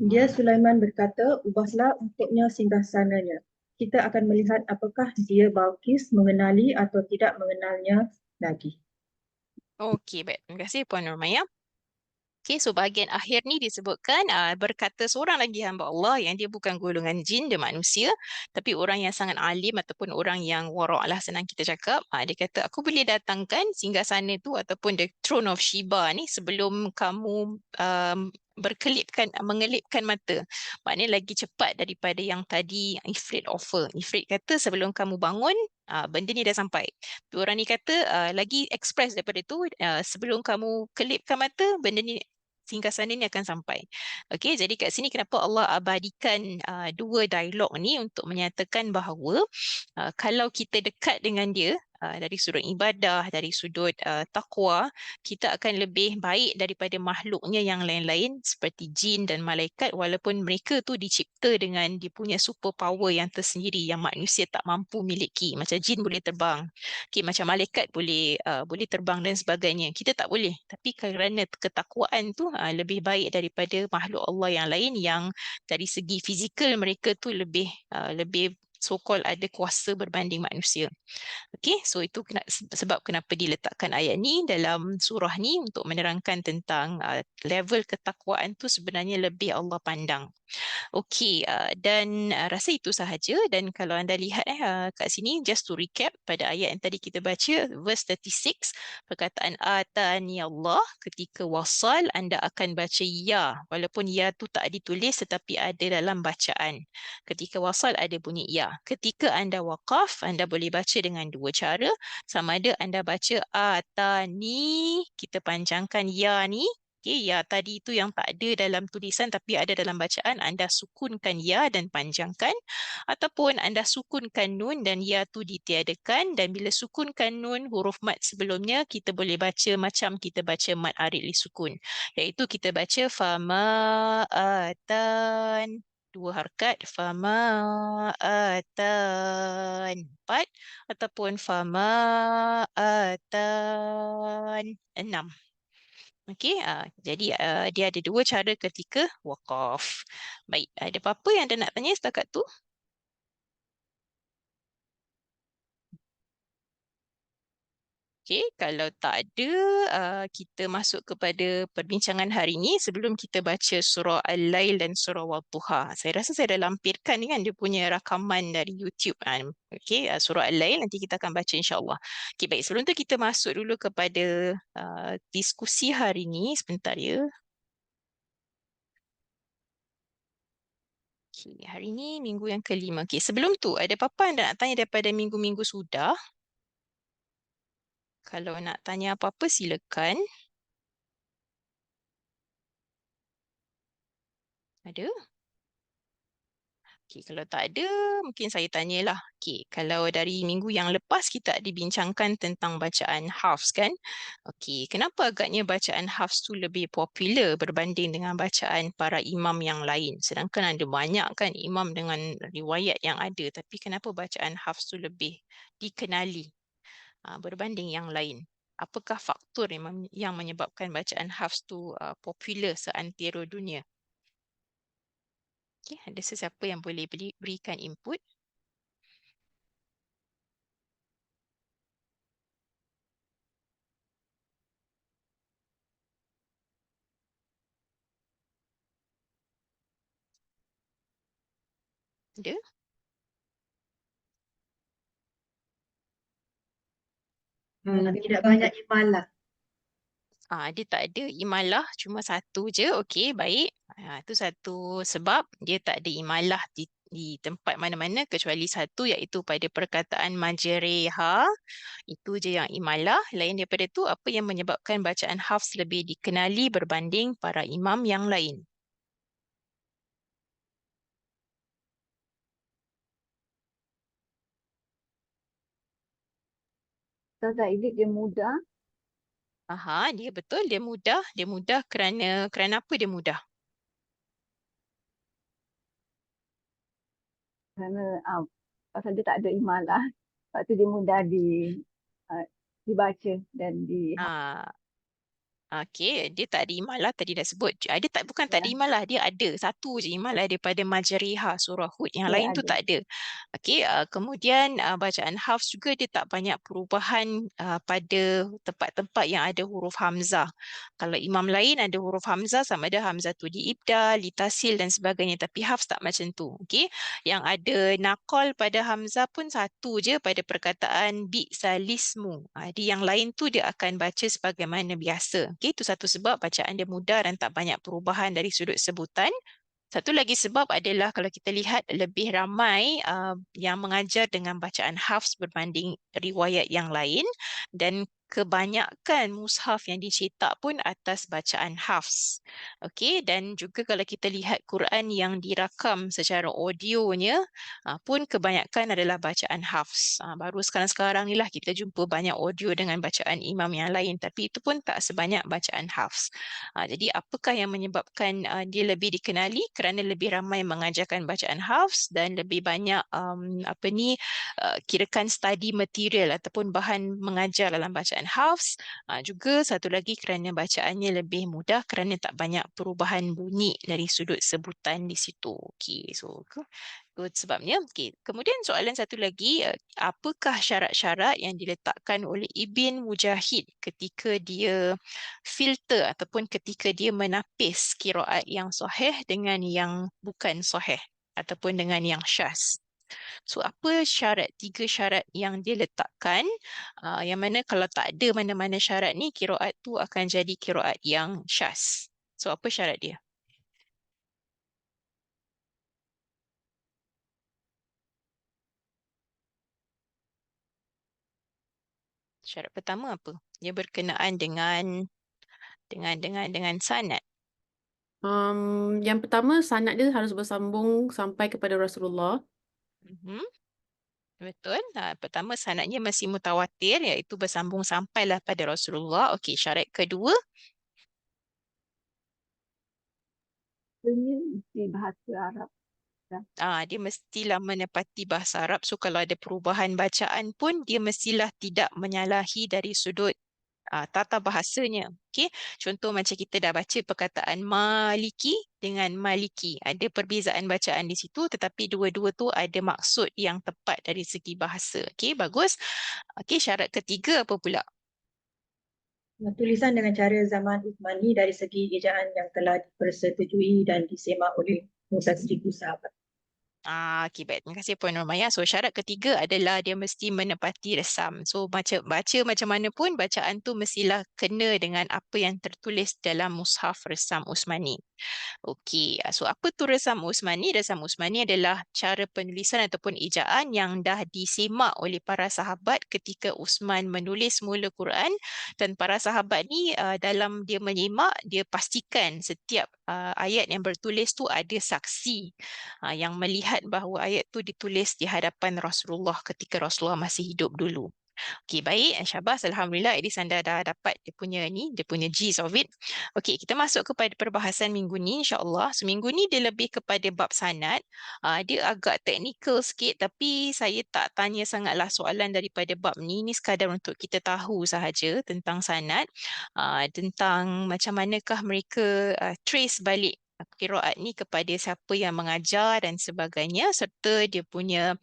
S4: Dia Sulaiman berkata, ubahlah untuknya singgasananya. Kita akan melihat apakah dia Balkis mengenali atau tidak mengenalnya lagi.
S1: Okey, baik. Terima kasih Puan Nurmaya. Okay, so bahagian akhir ni disebutkan berkata seorang lagi hamba Allah yang dia bukan golongan jin, dia manusia, tapi orang yang sangat alim ataupun orang yang wara' lah, senang kita cakap. Dia kata, aku boleh datangkan singgasana tu ataupun the throne of Sheba ni sebelum kamu mengelipkan mata. Maknanya lagi cepat daripada yang tadi yang Ifrit offer. Ifrit kata sebelum kamu bangun, benda ni dah sampai. Tapi orang ni kata lagi express daripada tu, sebelum kamu kelipkan mata, benda ni, singgasana ni akan sampai. Okey, jadi kat sini kenapa Allah abadikan dua dialog ni untuk menyatakan bahawa kalau kita dekat dengan dia, dari sudut ibadah, dari sudut taqwa, kita akan lebih baik daripada makhluknya yang lain-lain seperti jin dan malaikat, walaupun mereka tu dicipta dengan dia punya superpower yang tersendiri yang manusia tak mampu miliki. Macam jin boleh terbang, macam malaikat boleh terbang dan sebagainya. Kita tak boleh. Tapi kerana ketakwaan tu lebih baik daripada makhluk Allah yang lain yang dari segi fizikal mereka tu lebih so-called ada kuasa berbanding manusia. Okey, so itu sebab kenapa diletakkan ayat ni dalam surah ni untuk menerangkan tentang level ketakwaan tu sebenarnya lebih Allah pandang. Okey, dan rasa itu sahaja. Dan kalau anda lihat kat sini, just to recap pada ayat yang tadi kita baca, verse 36, perkataan atani Allah, ketika wasal anda akan baca ya, walaupun ya tu tak ditulis tetapi ada dalam bacaan. Ketika wasal ada bunyi ya. Ketika anda waqaf, anda boleh baca dengan dua cara. Sama ada anda baca atani, kita panjangkan ya ni. Okay, ya tadi itu yang tak ada dalam tulisan tapi ada dalam bacaan, anda sukunkan ya dan panjangkan, ataupun anda sukunkan nun dan ya tu ditiadakan, dan bila sukunkan nun huruf mat sebelumnya kita boleh baca macam kita baca mat arid li sukun, iaitu kita baca fama atan dua harkat, fama atan empat, ataupun fama atan enam. Okey, jadi dia ada dua cara ketika wakaf. Baik, ada apa-apa yang anda nak tanya setakat tu? Okey, kalau tak ada, kita masuk kepada perbincangan hari ini sebelum kita baca surah Al-Lail dan surah Wadduha. Saya rasa saya dah lampirkan kan dia punya rakaman dari YouTube kan. Okey, surah Al-Lail nanti kita akan baca insya-Allah. Okey, baik, sebelum tu kita masuk dulu kepada diskusi hari ini sebentar ya. Okay, hari ini minggu yang kelima. Okay, sebelum tu ada apa-apa anda nak tanya daripada minggu-minggu sudah? Kalau nak tanya apa-apa silakan. Ada? Okay, kalau tak ada mungkin saya tanyalah. Okay, kalau dari minggu yang lepas kita dibincangkan tentang bacaan hafz kan? Okay, kenapa agaknya bacaan hafz tu lebih popular berbanding dengan bacaan para imam yang lain? Sedangkan ada banyak kan imam dengan riwayat yang ada, tapi kenapa bacaan hafz tu lebih dikenali berbanding yang lain? Apakah faktor yang menyebabkan bacaan hafz tu popular seantero dunia? Okay, ada sesiapa yang boleh berikan input? Ada?
S4: Tidak banyak imalah.
S1: Dia tak ada imalah, cuma satu je. Okey, baik. Itu satu sebab dia tak ada imalah di tempat mana-mana kecuali satu, iaitu pada perkataan majreha. Itu je yang imalah. Lain daripada tu, apa yang menyebabkan bacaan hafz lebih dikenali berbanding para imam yang lain?
S5: Ustazah Idit dia mudah
S1: Dia betul, dia mudah. Dia mudah kerana apa dia mudah?
S5: kerana pasal dia tak ada imalah. Sebab tu dia mudah dibaca dan
S1: Ah, Okey, dia tak ada imalah tadi dah sebut. Bukan tak ada imalah, dia ada satu je imalah daripada Majriha surah Hud. Yang lain tu
S5: ada.
S1: tak ada. Okey, kemudian bacaan hafz juga dia tak banyak perubahan pada tempat-tempat yang ada huruf hamzah. Kalau imam lain ada huruf hamzah, sama ada hamzah tu diibdal, litasil dan sebagainya, tapi hafz tak macam tu. Okey, yang ada naqal pada hamzah pun satu je pada perkataan bi'salismu. Di yang lain tu dia akan baca sebagaimana biasa. Okay, itu satu sebab bacaan dia mudah dan tak banyak perubahan dari sudut sebutan. Satu lagi sebab adalah kalau kita lihat lebih ramai yang mengajar dengan bacaan hafz berbanding riwayat yang lain, dan kebanyakan mushaf yang dicetak pun atas bacaan hafs. Okey, dan juga kalau kita lihat Quran yang dirakam secara audionya pun kebanyakan adalah bacaan hafs. Baru sekarang-sekarang ni lah kita jumpa banyak audio dengan bacaan imam yang lain, tapi itu pun tak sebanyak bacaan hafs. Jadi apakah yang menyebabkan dia lebih dikenali? Kerana lebih ramai mengajarkan bacaan hafs dan lebih banyak kirakan study material ataupun bahan mengajar dalam bacaan hafs. Juga satu lagi kerana bacaannya lebih mudah kerana tak banyak perubahan bunyi dari sudut sebutan di situ. Okey, so good sebabnya. Okey, kemudian soalan satu lagi, apakah syarat-syarat yang diletakkan oleh Ibn Mujahid ketika dia filter ataupun ketika dia menapis qiraat yang sahih dengan yang bukan sahih ataupun dengan yang syaz? So, apa tiga syarat yang dia letakkan, yang mana kalau tak ada mana-mana syarat ni, qiraat tu akan jadi qiraat yang syaz. So, apa syarat dia? Syarat pertama apa? Dia berkenaan dengan sanad.
S3: Yang pertama, sanad dia harus bersambung sampai kepada Rasulullah.
S1: Mhm. Betul. Pertama sanadnya masih mutawatir iaitu bersambung sampailah pada Rasulullah. Okey, syarat kedua,
S5: Ini mesti bahasa Arab.
S1: dia mestilah menepati bahasa Arab. So kalau ada perubahan bacaan pun dia mestilah tidak menyalahi dari sudut tata bahasanya. Okey, contoh macam kita dah baca perkataan maliki dengan maliki. Ada perbezaan bacaan di situ tetapi dua-dua tu ada maksud yang tepat dari segi bahasa. Okey, bagus. Okey, syarat ketiga apa pula?
S4: Tulisan dengan cara zaman Uthmani dari segi ejaan yang telah dipersetujui dan disemak oleh Musa Seribu Sahabat.
S1: Okey, baik. Terima kasih Puan Nurmaya. So, syarat ketiga adalah dia mesti menepati resam. So, baca macam mana pun bacaan tu mestilah kena dengan apa yang tertulis dalam mushaf resam Usmani. Okey, so apa tu resam Usmani? Resam Usmani adalah cara penulisan ataupun ejaan yang dah disemak oleh para sahabat ketika Usman menulis mula Quran, dan para sahabat ni dalam dia menyemak, dia pastikan setiap ayat yang bertulis tu ada saksi yang melihat bahawa ayat tu ditulis di hadapan Rasulullah ketika Rasulullah masih hidup dulu. Okey, baik. Syabas. Alhamdulillah, Edis anda dah dapat dia punya gist of it. Okey, kita masuk kepada perbahasan minggu ni, insyaAllah. So, minggu ni dia lebih kepada bab sanad. Dia agak teknikal sikit, tapi saya tak tanya sangatlah soalan daripada bab ni. Ini sekadar untuk kita tahu sahaja tentang sanad. Tentang macam manakah mereka trace balik qiraat ni kepada siapa yang mengajar dan sebagainya, serta dia punya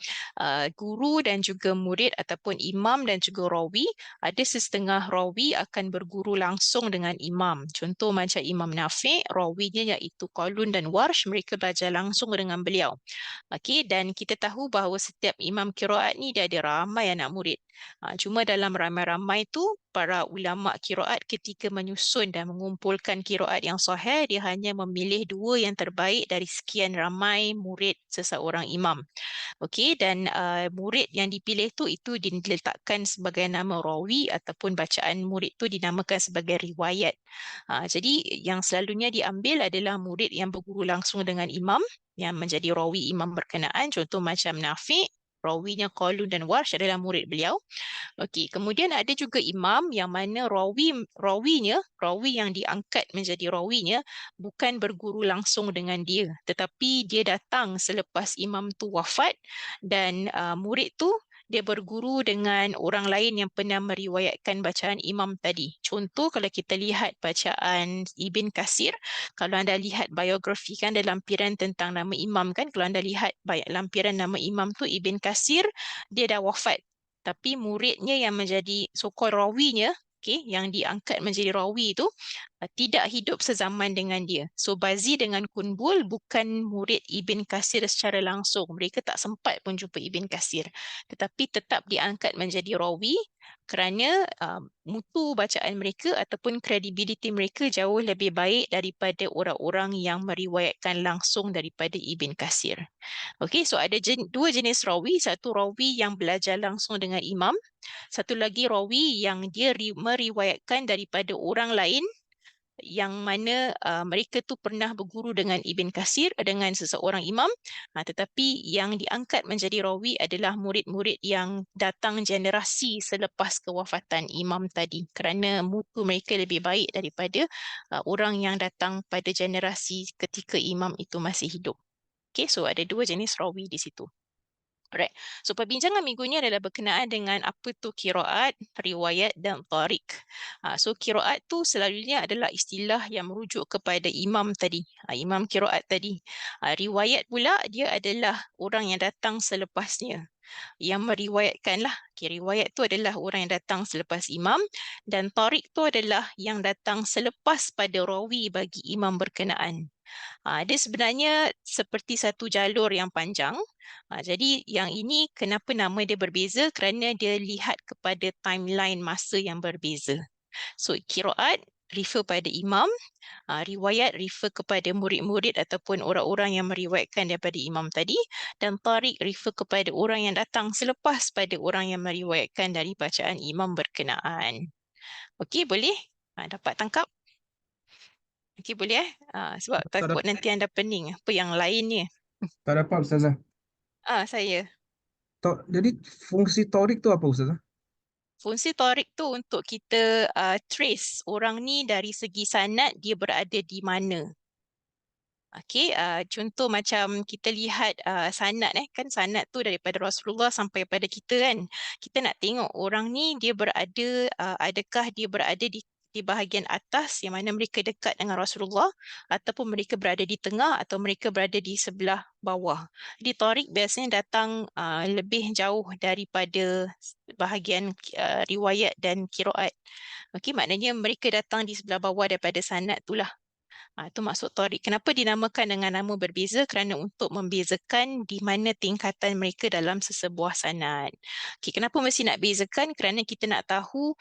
S1: guru dan juga murid ataupun imam dan juga rawi. Ada setengah rawi akan berguru langsung dengan imam. Contoh macam Imam Nafi', rawinya iaitu Qalun dan Warsh, mereka belajar langsung dengan beliau. Okey, dan kita tahu bahawa setiap imam qiraat ni dia ada ramai anak murid. Cuma dalam ramai-ramai tu, para ulama qiraat ketika menyusun dan mengumpulkan qiraat yang sahih, dia hanya memilih dua yang terbaik dari sekian ramai murid seseorang imam. Okey, dan murid yang dipilih tu itu diletakkan sebagai nama rawi ataupun bacaan murid tu dinamakan sebagai riwayat. Jadi yang selalunya diambil adalah murid yang berguru langsung dengan imam yang menjadi rawi imam berkenaan. Contoh macam Nafi', rawinya Qalun dan Warsh adalah murid beliau. Okey, kemudian ada juga imam yang mana rawi yang diangkat menjadi rawinya bukan berguru langsung dengan dia, tetapi dia datang selepas imam tu wafat dan murid tu dia berguru dengan orang lain yang pernah meriwayatkan bacaan imam tadi. Contoh kalau kita lihat bacaan Ibn Katsir, kalau anda lihat biografi kan ada lampiran tentang nama imam kan, kalau anda lihat lampiran nama imam tu Ibn Katsir, dia dah wafat. Tapi muridnya yang menjadi so-called rawinya, yang diangkat menjadi rawi itu, tidak hidup sezaman dengan dia. So Bazi dengan Kunbul bukan murid Ibn Katsir secara langsung. Mereka tak sempat pun jumpa Ibn Katsir. Tetapi tetap diangkat menjadi rawi kerana mutu bacaan mereka ataupun kredibiliti mereka jauh lebih baik daripada orang-orang yang meriwayatkan langsung daripada Ibn Katsir. Okey, so ada dua jenis rawi. Satu rawi yang belajar langsung dengan imam. Satu lagi rawi yang dia meriwayatkan daripada orang lain yang mana mereka tu pernah berguru dengan Ibn Katsir, dengan seseorang imam, tetapi yang diangkat menjadi rawi adalah murid-murid yang datang generasi selepas kewafatan imam tadi kerana mutu mereka lebih baik daripada orang yang datang pada generasi ketika imam itu masih hidup. Okay, so ada dua jenis rawi di situ. Alright, so perbincangan minggu ni adalah berkenaan dengan apa tu qiraat, riwayat dan tariq. So qiraat tu selalunya adalah istilah yang merujuk kepada imam tadi, imam qiraat tadi. Riwayat pula dia adalah orang yang datang selepasnya, yang meriwayatkan lah. Okay, riwayat tu adalah orang yang datang selepas imam dan tariq tu adalah yang datang selepas pada rawi bagi imam berkenaan. Dia sebenarnya seperti satu jalur yang panjang. Jadi yang ini kenapa nama dia berbeza? Kerana dia lihat kepada timeline masa yang berbeza. So qiraat refer pada imam, riwayat refer kepada murid-murid ataupun orang-orang yang meriwayatkan daripada imam tadi, dan tariq refer kepada orang yang datang selepas pada orang yang meriwayatkan dari bacaan imam berkenaan. Okey, boleh? Dapat tangkap? Okey, boleh sebab
S6: Tak
S1: takut
S6: dapat.
S1: nanti anda pening apa yang lainnya.
S6: Tak dapat Ustazah.
S1: Saya.
S6: Jadi fungsi torik tu apa Ustazah?
S1: Fungsi tariq tu untuk kita trace orang ni dari segi sanad dia berada di mana. Okey, contoh macam kita lihat sanad kan sanad tu daripada Rasulullah sampai pada kita kan. Kita nak tengok orang ni dia berada adakah dia berada di bahagian atas yang mana mereka dekat dengan Rasulullah ataupun mereka berada di tengah atau mereka berada di sebelah bawah. Jadi tariq biasanya datang lebih jauh daripada bahagian riwayat dan qiraat. Okey, maknanya mereka datang di sebelah bawah daripada sanad itulah. Itu maksud tariq. Kenapa dinamakan dengan nama berbeza? Kerana untuk membezakan di mana tingkatan mereka dalam sesebuah sanad. Okay, kenapa mesti nak bezakan? Kerana kita nak tahu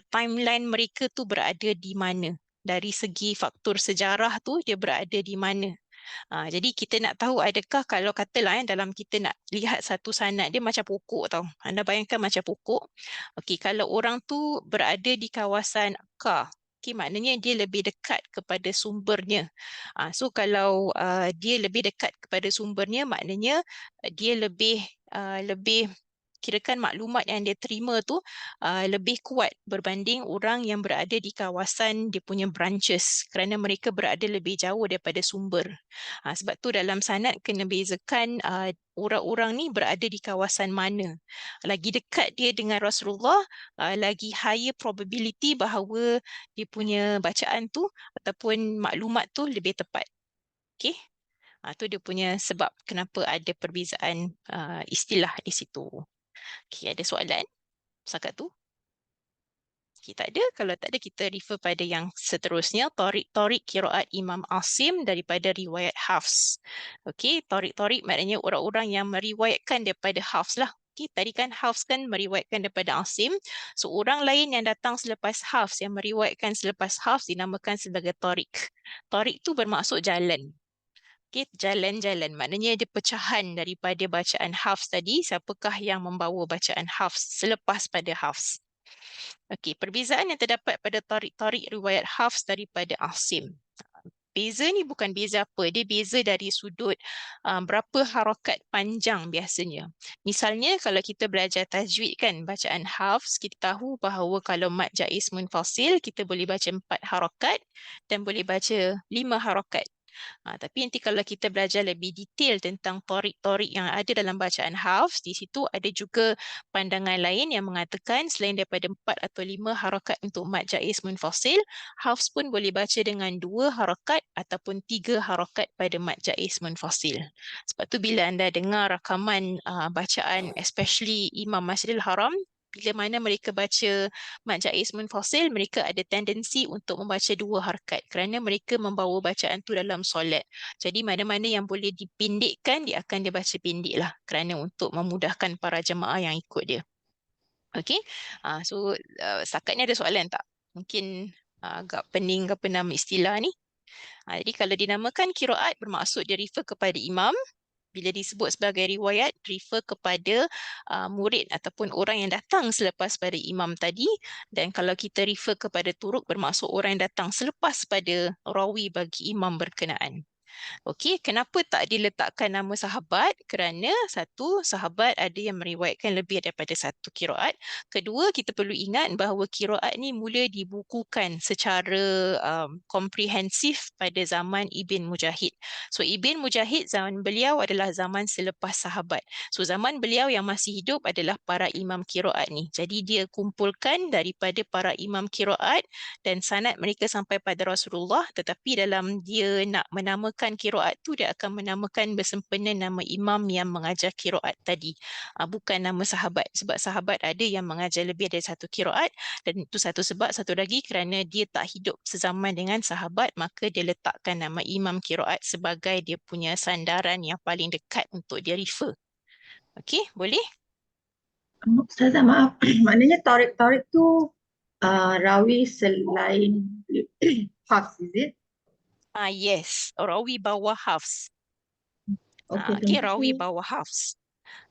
S1: timeline mereka tu berada di mana. Dari segi faktor sejarah tu dia berada di mana. Jadi kita nak tahu adakah kalau katalah dalam kita nak lihat satu sanad dia macam pokok tau. Anda bayangkan macam pokok. Okey, kalau orang tu berada di kawasan akar, okay, maknanya dia lebih dekat kepada sumbernya. So kalau dia lebih dekat kepada sumbernya, maknanya dia lebih kirakan maklumat yang dia terima tu lebih kuat berbanding orang yang berada di kawasan dia punya branches kerana mereka berada lebih jauh daripada sumber. Sebab tu dalam sanad kena bezakan orang-orang ni berada di kawasan mana. Lagi dekat dia dengan Rasulullah, lagi higher probability bahawa dia punya bacaan tu ataupun maklumat tu lebih tepat. Okay? Tu dia punya sebab kenapa ada perbezaan istilah di situ. Okay, ada soalan? Setakat tu? Okay, tak ada. Kalau tak ada, kita refer pada yang seterusnya. Tariq qiraat Imam Asim daripada riwayat Hafs. Okay, tariq maknanya orang-orang yang meriwayatkan daripada Hafs lah. Okay, tadi kan Hafs kan meriwayatkan daripada Asim. So, orang lain yang datang selepas Hafs, yang meriwayatkan selepas Hafs dinamakan sebagai tariq. Tariq tu bermaksud jalan. Okay, jalan-jalan. Maknanya dia pecahan daripada bacaan Hafs tadi. Siapakah yang membawa bacaan Hafs selepas pada Hafs. Okey, perbezaan yang terdapat pada tariq riwayat Hafs daripada Asim. Beza ni bukan beza apa. Dia beza dari sudut berapa harakat panjang biasanya. Misalnya kalau kita belajar tajwid kan, bacaan Hafs, kita tahu bahawa kalau mad jaiz munfasil, kita boleh baca 4 harakat dan boleh baca 5 harakat. Tapi nanti kalau kita belajar lebih detail tentang tariq-tariq yang ada dalam bacaan Hafs, di situ ada juga pandangan lain yang mengatakan selain daripada 4 atau 5 harakat untuk mad jaiz munfasil, Hafs pun boleh baca dengan 2 harakat ataupun 3 harakat pada mad jaiz munfasil. Sebab tu bila anda dengar rakaman bacaan especially Imam Masjidil Haram, bila mana mereka baca Mat Jaiz Munfasil, mereka ada tendensi untuk membaca 2 harkat kerana mereka membawa bacaan tu dalam solat. Jadi mana-mana yang boleh dipendekkan, dia akan dibaca pendek lah kerana untuk memudahkan para jemaah yang ikut dia. Okey, so setakat ni ada soalan tak? Mungkin agak pening ke apa nama istilah ni. Jadi kalau dinamakan qiraat bermaksud dia refer kepada imam. Bila disebut sebagai riwayat, refer kepada murid ataupun orang yang datang selepas pada imam tadi. Dan kalau kita refer kepada turuk, bermaksud orang yang datang selepas pada rawi bagi imam berkenaan. Okey, kenapa tak diletakkan nama sahabat? Kerana satu, sahabat ada yang meriwayatkan lebih daripada satu qiraat. Kedua, kita perlu ingat bahawa qiraat ni mula dibukukan secara komprehensif pada zaman Ibn Mujahid. So Ibn Mujahid zaman beliau adalah zaman selepas sahabat. So zaman beliau yang masih hidup adalah para imam qiraat ni. Jadi dia kumpulkan daripada para imam qiraat dan sanad mereka sampai pada Rasulullah, tetapi dalam dia nak menamakan qiraat tu, dia akan menamakan bersempena nama imam yang mengajar qiraat tadi, bukan nama sahabat, sebab sahabat ada yang mengajar lebih dari satu qiraat, dan itu satu sebab. Satu lagi kerana dia tak hidup sezaman dengan sahabat, maka dia letakkan nama imam qiraat sebagai dia punya sandaran yang paling dekat untuk dia refer. Okey, boleh?
S4: Ustazah maaf, maknanya Tariq tu rawi selain Hafs, is it?
S1: Yes, rawi bawah Hafs.
S4: Okay,
S1: Okey,
S4: thank
S1: rawi
S4: you.
S1: bawah Hafs.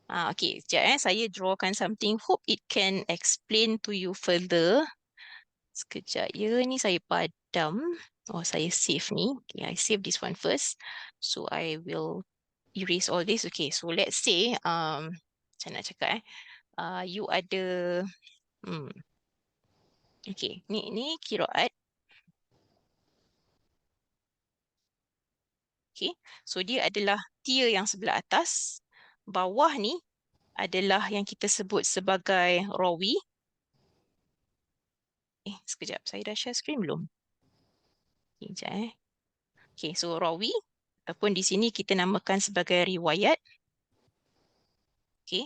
S1: Okey, sekejap saya drawkan something. Hope it can explain to you further. Sekejap ya, ni saya padam. Oh, saya save ni. Okay, I save this one first. So, I will erase all this. Okay, so let's say, macam nak cakap you ada, okay, ni qiraat. Okay, so dia adalah tier yang sebelah atas. Bawah ni adalah yang kita sebut sebagai rawi. Sekejap, saya dah share screen belum? Okay, sekejap Okay, so rawi ataupun di sini kita namakan sebagai riwayat. Okay,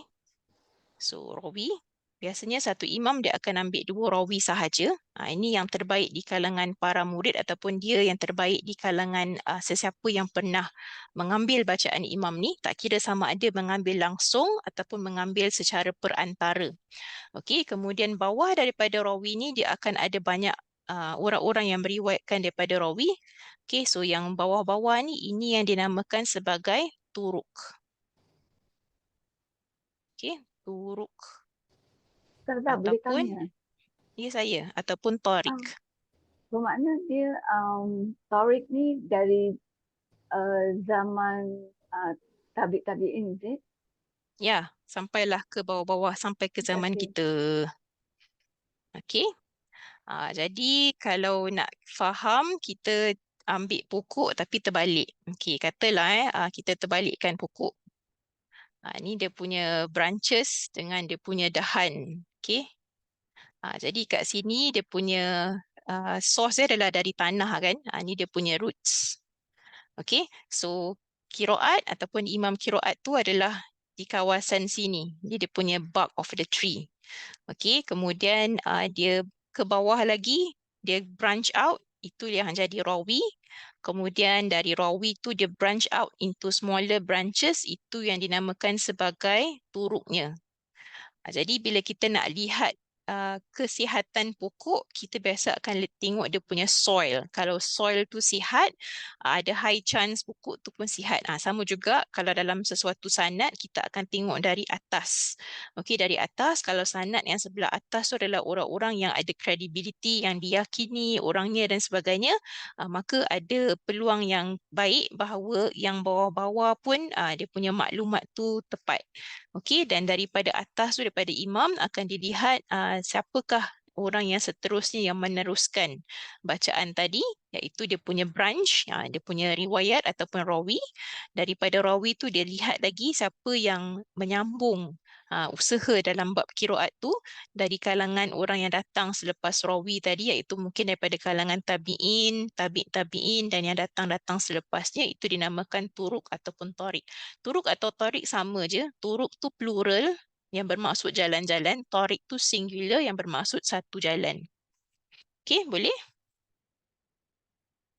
S1: so rawi. Biasanya satu imam dia akan ambil 2 rawi sahaja. Ini yang terbaik di kalangan para murid ataupun dia yang terbaik di kalangan sesiapa yang pernah mengambil bacaan imam ni. Tak kira sama ada mengambil langsung ataupun mengambil secara perantara. Okey, kemudian bawah daripada rawi ni dia akan ada banyak orang-orang yang meriwayatkan daripada rawi. Okey, so yang bawah-bawah ni ini yang dinamakan sebagai turuk. Okey, turuk.
S5: Ustazah boleh
S1: Ataupun
S5: tanya.
S1: ya saya ataupun tarik.
S5: Bermakna dia Tariq ni dari zaman tabi'in, is it?
S1: Ya, sampailah ke bawah-bawah sampai ke zaman
S5: Okay.
S1: kita. Okey. Jadi kalau nak faham, kita ambil pokok tapi terbalik. Okey, katalah kita terbalikkan pokok. Ni dia punya branches dengan dia punya dahan. Okey. Jadi kat sini dia punya source dia adalah dari tanah kan. Ni dia punya roots. Okey. So qiraat ataupun imam qiraat tu adalah di kawasan sini. Dia punya bark of the tree. Okey, kemudian dia ke bawah lagi, dia branch out, itu yang jadi rawi. Kemudian dari rawi tu dia branch out into smaller branches, itu yang dinamakan sebagai turuknya. Jadi bila kita nak lihat kesihatan pokok, kita biasa akan tengok dia punya soil. Kalau soil tu sihat, ada high chance pokok tu pun sihat. Sama juga kalau dalam sesuatu sanad, kita akan tengok dari atas. Okey, dari atas, kalau sanad yang sebelah atas tu adalah orang-orang yang ada credibility, yang diyakini orangnya dan sebagainya, maka ada peluang yang baik bahawa yang bawah-bawah pun dia punya maklumat tu tepat. Okey, dan daripada atas tu, daripada imam akan dilihat siapakah orang yang seterusnya yang meneruskan bacaan tadi, iaitu dia punya branch, dia punya riwayat ataupun rawi. Daripada rawi tu dia lihat lagi siapa yang menyambung usaha dalam bab qiraat tu dari kalangan orang yang datang selepas rawi tadi, iaitu mungkin daripada kalangan tabi'in, tabi'in dan yang datang-datang selepasnya, itu dinamakan turuk ataupun tarik. Turuk atau tarik sama je. Turuk tu plural, yang bermaksud jalan-jalan. Tariq tu singular yang bermaksud satu jalan. Okey, boleh?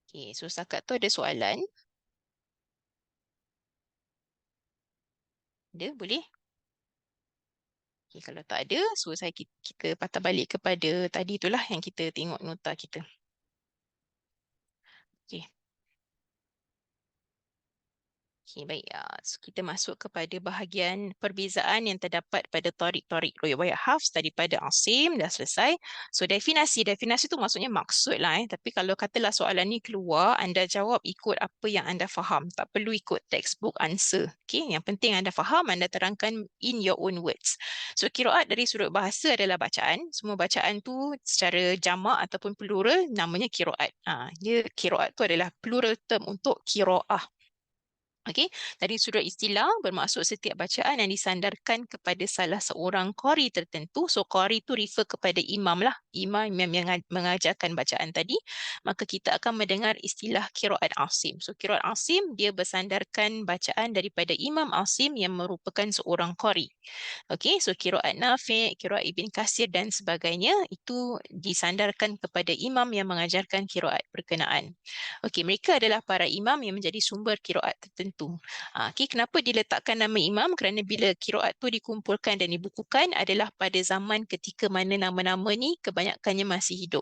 S1: Okey, so setakat tu ada soalan? Ada, boleh? Okay, kalau tak ada, so kita patah balik kepada tadi itulah yang kita tengok nota kita. Okay. Okay, baik. So kita masuk kepada bahagian perbezaan yang terdapat pada tariq-tariq riwayat Hafs daripada Asim. Dah selesai. So definasi tu maksudnya maksud lah. Tapi kalau katalah soalan ni keluar, anda jawab ikut apa yang anda faham. Tak perlu ikut textbook answer. Okay, yang penting anda faham, anda terangkan in your own words. So qiraat dari sudut bahasa adalah bacaan. Semua bacaan tu secara jamak ataupun plural namanya qiraat. Qiraat tu adalah plural term untuk qiraah. Okey, dari sudut istilah bermaksud setiap bacaan yang disandarkan kepada salah seorang qari tertentu. So qari tu refer kepada imam lah, imam yang mengajarkan bacaan tadi. Maka kita akan mendengar istilah qiraat Asim. So qiraat Asim dia bersandarkan bacaan daripada Imam Asim yang merupakan seorang qari. Okey, so qiraat Nafi', qiraat Ibn Katsir dan sebagainya itu disandarkan kepada imam yang mengajarkan qiraat berkenaan. Okey, mereka adalah para imam yang menjadi sumber qiraat tertentu. Okey, kenapa diletakkan nama imam? Kerana bila qiraat tu dikumpulkan dan dibukukan adalah pada zaman ketika mana nama-nama ni kebanyakannya masih hidup.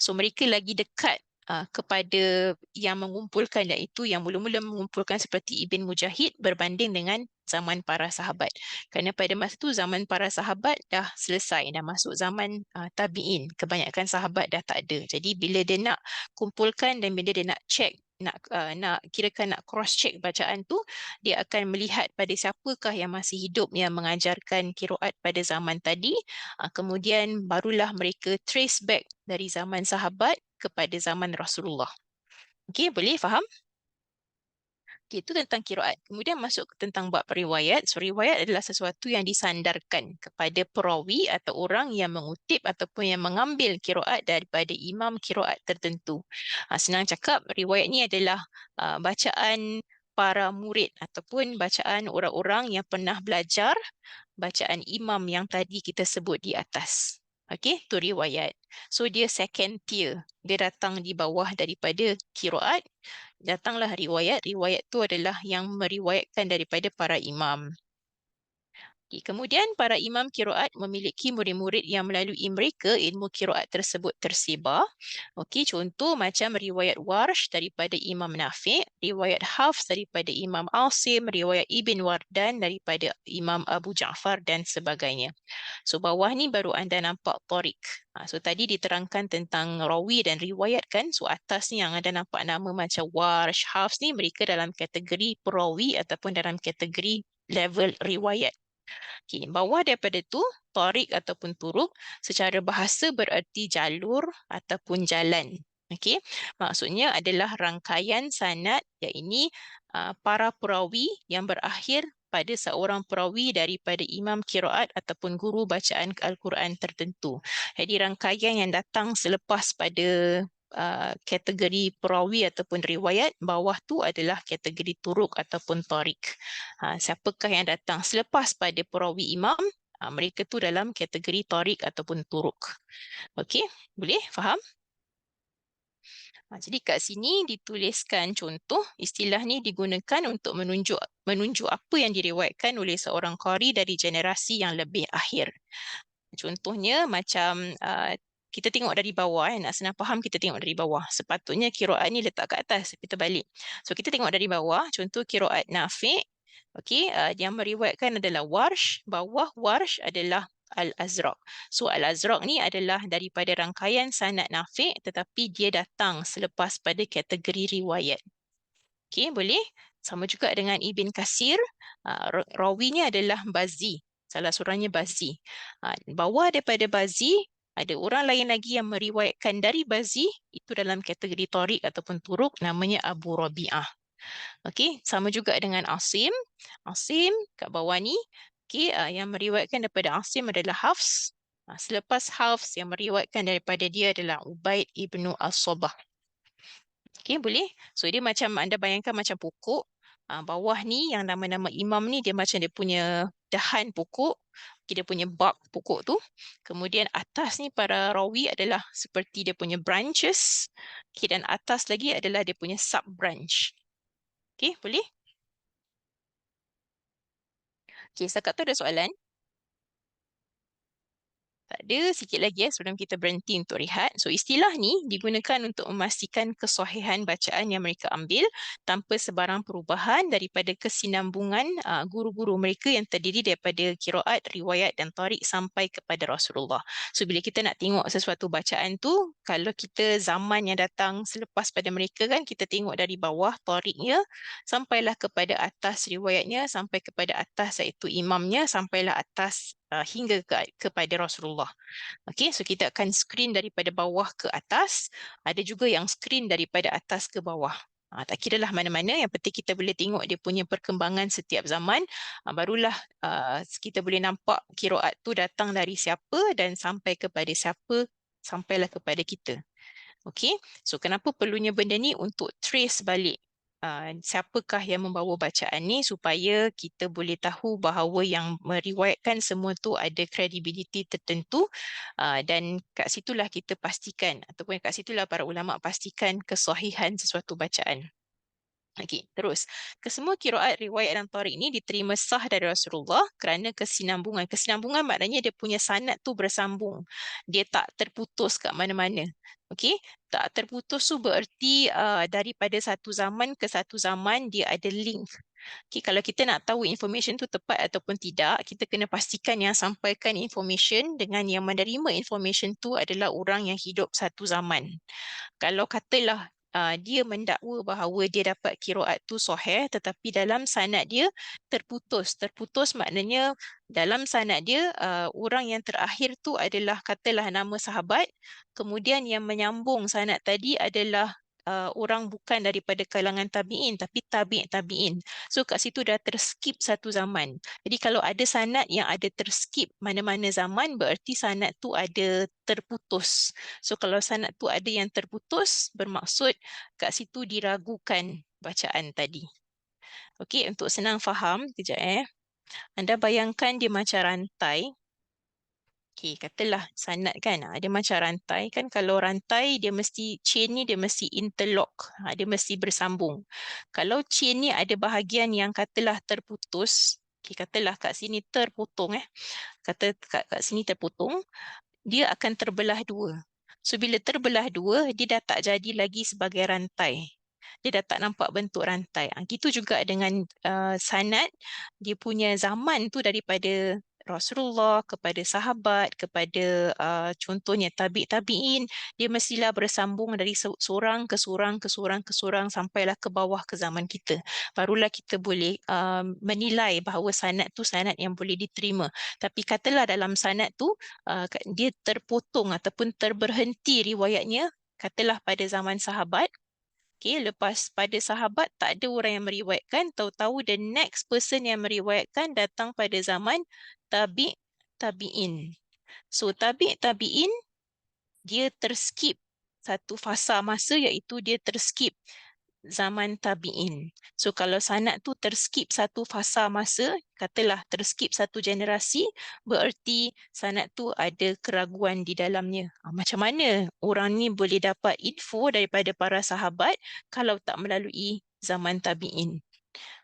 S1: So mereka lagi dekat kepada yang mengumpulkan, iaitu yang mula-mula mengumpulkan seperti Ibn Mujahid berbanding dengan zaman para sahabat. Kerana pada masa tu zaman para sahabat dah selesai, dah masuk zaman tabi'in. Kebanyakan sahabat dah tak ada. Jadi bila dia nak kumpulkan dan bila dia nak check, nak kirakan nak cross check bacaan tu, dia akan melihat pada siapakah yang masih hidup yang mengajarkan qiraat pada zaman tadi. Kemudian barulah mereka trace back dari zaman sahabat kepada zaman Rasulullah. Okey, boleh faham? Okay, itu tentang qiraat. Kemudian masuk tentang bab riwayat. So riwayat adalah sesuatu yang disandarkan kepada perawi atau orang yang mengutip ataupun yang mengambil qiraat daripada imam qiraat tertentu. Senang cakap, riwayat ni adalah bacaan para murid ataupun bacaan orang-orang yang pernah belajar bacaan imam yang tadi kita sebut di atas. Okey, tu riwayat. So dia second tier. Dia datang di bawah daripada qiraat. Datanglah riwayat. Riwayat tu adalah yang meriwayatkan daripada para imam. Kemudian para imam qiraat memiliki murid-murid yang melalui mereka ilmu qiraat tersebut tersebar. Okey, contoh macam riwayat Warsh daripada Imam Nafi', riwayat Hafs daripada Imam Asim, riwayat Ibn Wardan daripada Imam Abu Ja'far dan sebagainya. So bawah ni baru anda nampak tariq. So tadi diterangkan tentang rawi dan riwayat kan. So atas ni yang anda nampak nama macam Warsh, Hafs ni mereka dalam kategori perawi ataupun dalam kategori level riwayat. Okay, bawah daripada tu, tariq ataupun turuk secara bahasa bererti jalur ataupun jalan. Okay, maksudnya adalah rangkaian sanad, iaitu para perawi yang berakhir pada seorang perawi daripada imam qiraat ataupun guru bacaan Al-Quran tertentu. Jadi rangkaian yang datang selepas pada kategori perawi ataupun riwayat, bawah tu adalah kategori turuk ataupun tariq. Siapakah yang datang selepas pada perawi imam, mereka tu dalam kategori tariq ataupun turuk. Okey, boleh faham? Jadi kat sini dituliskan contoh, istilah ni digunakan untuk menunjuk apa yang diriwayatkan oleh seorang qari dari generasi yang lebih akhir. Contohnya macam kita tengok dari bawah, nak senang faham kita tengok dari bawah. Sepatutnya qiraat ni letak kat atas, tapi terbalik. So kita tengok dari bawah, contoh qiraat Nafi'. Okey, yang meriwayatkan adalah Warsh, bawah Warsh adalah Al-Azraq. So Al-Azraq ni adalah daripada rangkaian sanad Nafi', tetapi dia datang selepas pada kategori riwayat. Okey, boleh? Sama juga dengan Ibn Katsir, rawinya adalah Bazzi. Salah seorangnya Bazzi. Bawah daripada Bazzi, ada orang lain lagi yang meriwayatkan dari Bazzi, itu dalam kategori tariq ataupun turuk, namanya Abu Rabi'ah. Okey, sama juga dengan Asim. Asim kat bawah ni, okey, yang meriwayatkan daripada Asim adalah Hafs. Selepas Hafs, yang meriwayatkan daripada dia adalah Ubaid ibnu As-Sabah. Okey, boleh? So dia macam anda bayangkan macam pokok. Bawah ni yang nama-nama imam ni dia macam dia punya dahan pokok. Dia punya bark pokok tu. Kemudian atas ni para rawi adalah seperti dia punya branches. Okay, dan atas lagi adalah dia punya sub branch. Okay, boleh? Okay, setakat tu ada soalan? Tak ada, sikit lagi sebelum kita berhenti untuk rehat. So istilah ni digunakan untuk memastikan kesahihan bacaan yang mereka ambil tanpa sebarang perubahan daripada kesinambungan guru-guru mereka yang terdiri daripada qiraat, riwayat dan tarik sampai kepada Rasulullah. So bila kita nak tengok sesuatu bacaan tu, kalau kita zaman yang datang selepas pada mereka kan, kita tengok dari bawah tariknya sampailah kepada atas riwayatnya, sampai kepada atas iaitu imamnya, sampailah atas hingga kepada Rasulullah. Okey, so kita akan screen daripada bawah ke atas. Ada juga yang screen daripada atas ke bawah. Tak kiralah mana-mana, yang penting kita boleh tengok dia punya perkembangan setiap zaman. Barulah kita boleh nampak qiraat tu datang dari siapa dan sampai kepada siapa, sampailah kepada kita. Okey, so kenapa perlunya benda ni? Untuk trace balik siapakah yang membawa bacaan ni supaya kita boleh tahu bahawa yang meriwayatkan semua tu ada credibility tertentu, dan kat situlah kita pastikan ataupun kat situlah para ulama pastikan kesahihan sesuatu bacaan. Okey, terus. Kesemua qiraat, riwayat dan tarik ni diterima sah dari Rasulullah kerana kesinambungan. Kesinambungan maknanya dia punya sanad tu bersambung. Dia tak terputus kat mana-mana. Okey, tak terputus tu bererti daripada satu zaman ke satu zaman dia ada link. Okay, kalau kita nak tahu information tu tepat ataupun tidak, kita kena pastikan yang sampaikan information dengan yang menerima information tu adalah orang yang hidup satu zaman. Kalau katalah dia mendakwa bahawa dia dapat qiraat tu sahih tetapi dalam sanad dia terputus. Terputus maknanya dalam sanad dia orang yang terakhir tu adalah katalah nama sahabat, kemudian yang menyambung sanad tadi adalah orang bukan daripada kalangan tabi'in tapi tabi'in. So kat situ dah terskip satu zaman. Jadi kalau ada sanad yang ada terskip mana-mana zaman, bererti sanad tu ada terputus. So kalau sanad tu ada yang terputus, bermaksud kat situ diragukan bacaan tadi. Okey, untuk senang faham, kejap Anda bayangkan dia macam rantai. Okey, katalah sanad kan, dia macam rantai kan, kalau rantai dia mesti, chain ni dia mesti interlock, dia mesti bersambung. Kalau chain ni ada bahagian yang katalah terputus, okey, katalah kat sini terpotong kata kat sini terpotong, dia akan terbelah dua. So bila terbelah dua, dia dah tak jadi lagi sebagai rantai. Dia dah tak nampak bentuk rantai. Gitu juga dengan sanad, dia punya zaman tu daripada Rasulullah kepada sahabat, kepada contohnya tabi'in, dia mestilah bersambung dari seorang ke seorang ke seorang ke seorang sampailah ke bawah ke zaman kita. Barulah kita boleh menilai bahawa sanad tu sanad yang boleh diterima. Tapi katalah dalam sanad tu dia terpotong ataupun terberhenti riwayatnya, katalah pada zaman sahabat. Okay, lepas pada sahabat tak ada orang yang meriwayatkan, tahu-tahu the next person yang meriwayatkan datang pada zaman tabi'in. So tabi'in dia terskip satu fasa masa, iaitu dia terskip zaman tabi'in. So kalau sanad tu terskip satu fasa masa, katalah terskip satu generasi, bererti sanad tu ada keraguan di dalamnya. Macam mana orang ni boleh dapat info daripada para sahabat kalau tak melalui zaman tabi'in?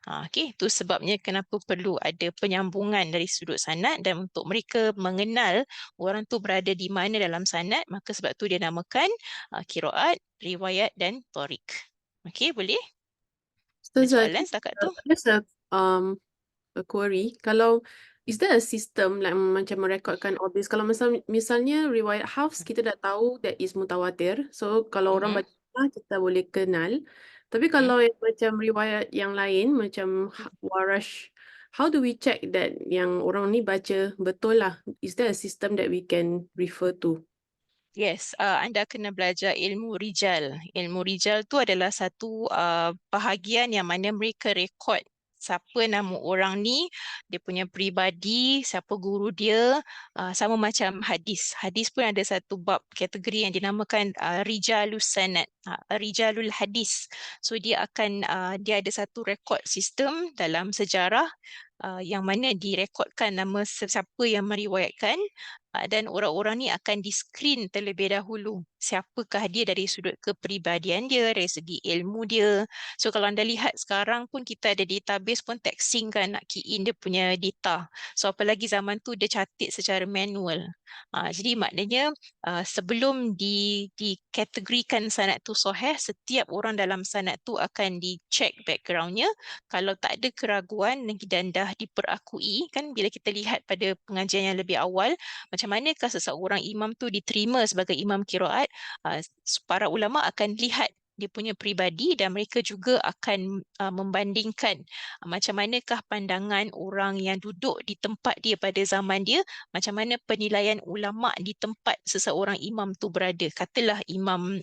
S1: Okey, itu sebabnya kenapa perlu ada penyambungan dari sudut sanad, dan untuk mereka mengenal orang tu berada di mana dalam sanad, maka sebab tu dia namakan qiraat, riwayat dan tarik. Okey, boleh? Ada
S3: Ustazah,
S1: soalan setakat tu?
S3: just a query. Kalau is there a system like macam merekodkan all this? Kalau misalnya riwayat Hafs kita dah tahu that is mutawatir. So kalau orang baca kita boleh kenal. Tapi kalau yang macam riwayat yang lain macam Warash, how do we check that yang orang ni baca betul lah? Is there a system that we can refer to?
S1: Yes, anda kena belajar ilmu rijal. Ilmu rijal tu adalah satu bahagian yang mana mereka rekod siapa nama orang ni, dia punya peribadi, siapa guru dia, sama macam hadis. Hadis pun ada satu bab kategori yang dinamakan rijalus sanad, rijalul hadis. So dia akan dia ada satu rekod sistem dalam sejarah yang mana direkodkan nama sesiapa yang meriwayatkan, dan orang-orang ni akan di-screen terlebih dahulu. Siapakah dia dari sudut kepribadian dia, dari segi ilmu dia. So kalau anda lihat sekarang pun kita ada database pun texting kan nak key in dia punya data. So apalagi zaman tu dia catat secara manual. Jadi maknanya sebelum dikategorikan sanad tu sahih, setiap orang dalam sanad tu akan dicek backgroundnya. Kalau tak ada keraguan dan dah diperakui, kan bila kita lihat pada pengajian yang lebih awal, macam manakah seseorang imam tu diterima sebagai imam qiraat, para ulama akan lihat dia punya peribadi dan mereka juga akan membandingkan macam manakah pandangan orang yang duduk di tempat dia pada zaman dia, macam mana penilaian ulama di tempat seseorang imam tu berada. Katalah Imam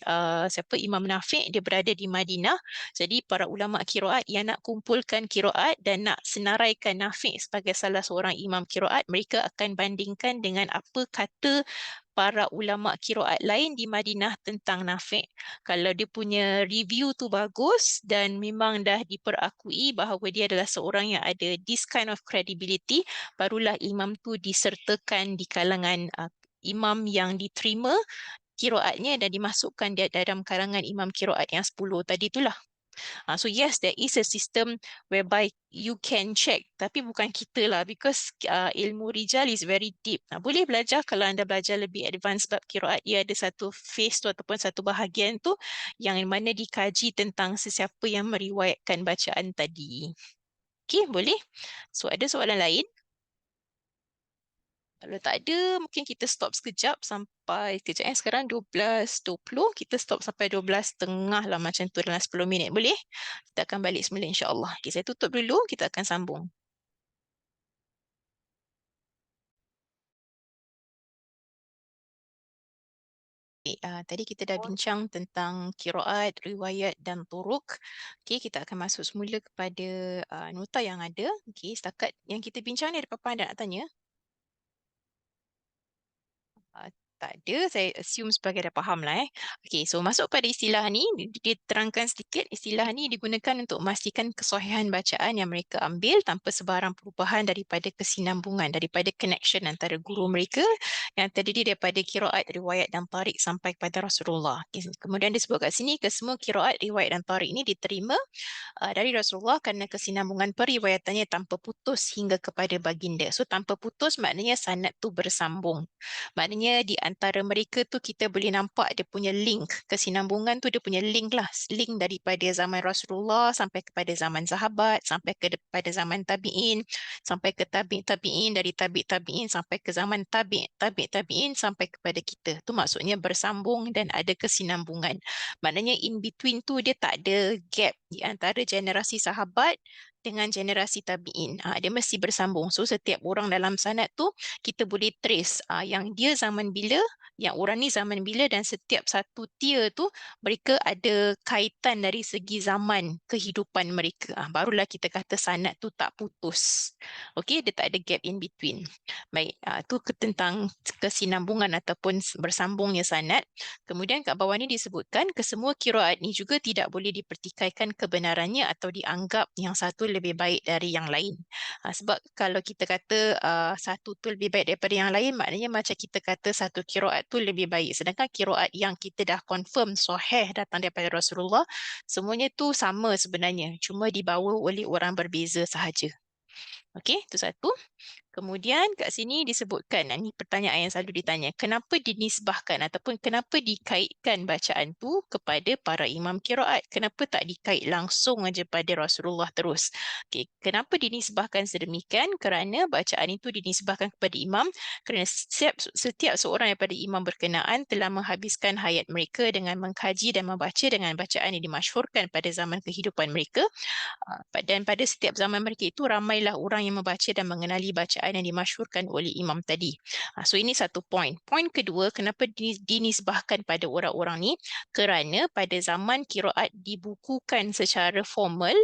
S1: Imam Nafi' dia berada di Madinah, jadi para ulama qiraat yang nak kumpulkan qiraat dan nak senaraikan Nafi' sebagai salah seorang imam qiraat, mereka akan bandingkan dengan apa kata para ulama qiraat lain di Madinah tentang Nafi'. Kalau dia punya review tu bagus dan memang dah diperakui bahawa dia adalah seorang yang ada this kind of credibility, barulah imam tu disertakan di kalangan imam yang diterima qiraatnya dan dimasukkan dia dalam kalangan imam qiraat yang 10 tadi itulah. So yes, there is a system whereby you can check, tapi bukan kita lah, because ilmu rijal is very deep. Boleh belajar kalau anda belajar lebih advance bab qiraat, ia ada satu phase tu ataupun satu bahagian tu yang mana dikaji tentang sesiapa yang meriwayatkan bacaan tadi. Okay, boleh? So ada soalan lain? Kalau tak ada, mungkin kita stop sekejap sampai, sekarang 12.20, kita stop sampai 12.30 lah macam tu dalam 10 minit. Boleh? Kita akan balik semula insyaAllah. Okay, saya tutup dulu, kita akan sambung. Okay, tadi kita dah bincang tentang qiraat, riwayat dan turuk. Okay, kita akan masuk semula kepada nota yang ada. Okay, setakat yang kita bincang ni ada apa-apa anda nak tanya? Tak ada, saya assume sebagai dah faham lah. Okay, so masuk pada istilah ni, diterangkan sedikit, istilah ni digunakan untuk memastikan kesahihan bacaan yang mereka ambil tanpa sebarang perubahan daripada kesinambungan, daripada connection antara guru mereka yang terdiri daripada qiraat, riwayat dan tarik sampai kepada Rasulullah. Okay, kemudian disebut kat sini, kesemua qiraat, riwayat dan tarik ini diterima dari Rasulullah kerana kesinambungan periwayatannya tanpa putus hingga kepada baginda. So tanpa putus maknanya sanad tu bersambung. Maknanya di antara mereka tu kita boleh nampak dia punya link, kesinambungan tu dia punya link lah, link daripada zaman Rasulullah sampai kepada zaman sahabat, sampai kepada zaman tabi'in, sampai ke tabi'in, dari tabi'in sampai ke zaman tabi'in sampai kepada kita. Tu maksudnya bersambung dan ada kesinambungan. Maknanya in between tu dia tak ada gap di antara generasi sahabat dengan generasi tabi'in. Dia mesti bersambung. So setiap orang dalam sanad tu kita boleh trace yang dia zaman bila, yang orang ni zaman bila, dan setiap satu tier tu mereka ada kaitan dari segi zaman kehidupan mereka. Barulah kita kata sanad tu tak putus. Okey, dia tak ada gap in between. Baik, tu tentang kesinambungan ataupun bersambungnya sanad. Kemudian kat bawah ni disebutkan kesemua qiraat ni juga tidak boleh dipertikaikan kebenarannya atau dianggap yang satu lebih baik dari yang lain. Sebab kalau kita kata satu tu lebih baik daripada yang lain, maknanya macam kita kata satu qiraat tu lebih baik. Sedangkan qiraat yang kita dah confirm sahih datang daripada Rasulullah, semuanya tu sama sebenarnya. Cuma dibawa oleh orang berbeza sahaja. Okey, itu satu. Kemudian kat sini disebutkan, ini pertanyaan yang selalu ditanya, kenapa dinisbahkan ataupun kenapa dikaitkan bacaan tu kepada para imam qiraat? Kenapa tak dikait langsung aja pada Rasulullah terus? Okay, kenapa dinisbahkan sedemikian? Kerana bacaan itu dinisbahkan kepada imam kerana setiap seorang daripada imam berkenaan telah menghabiskan hayat mereka dengan mengkaji dan membaca dengan bacaan yang dimasyhurkan pada zaman kehidupan mereka. Dan pada setiap zaman mereka itu ramailah orang yang membaca dan mengenali bacaan yang dimasyhurkan oleh imam tadi. So ini satu poin. Poin kedua, kenapa dinisbahkan pada orang-orang ni? Kerana pada zaman qiraat dibukukan secara formal,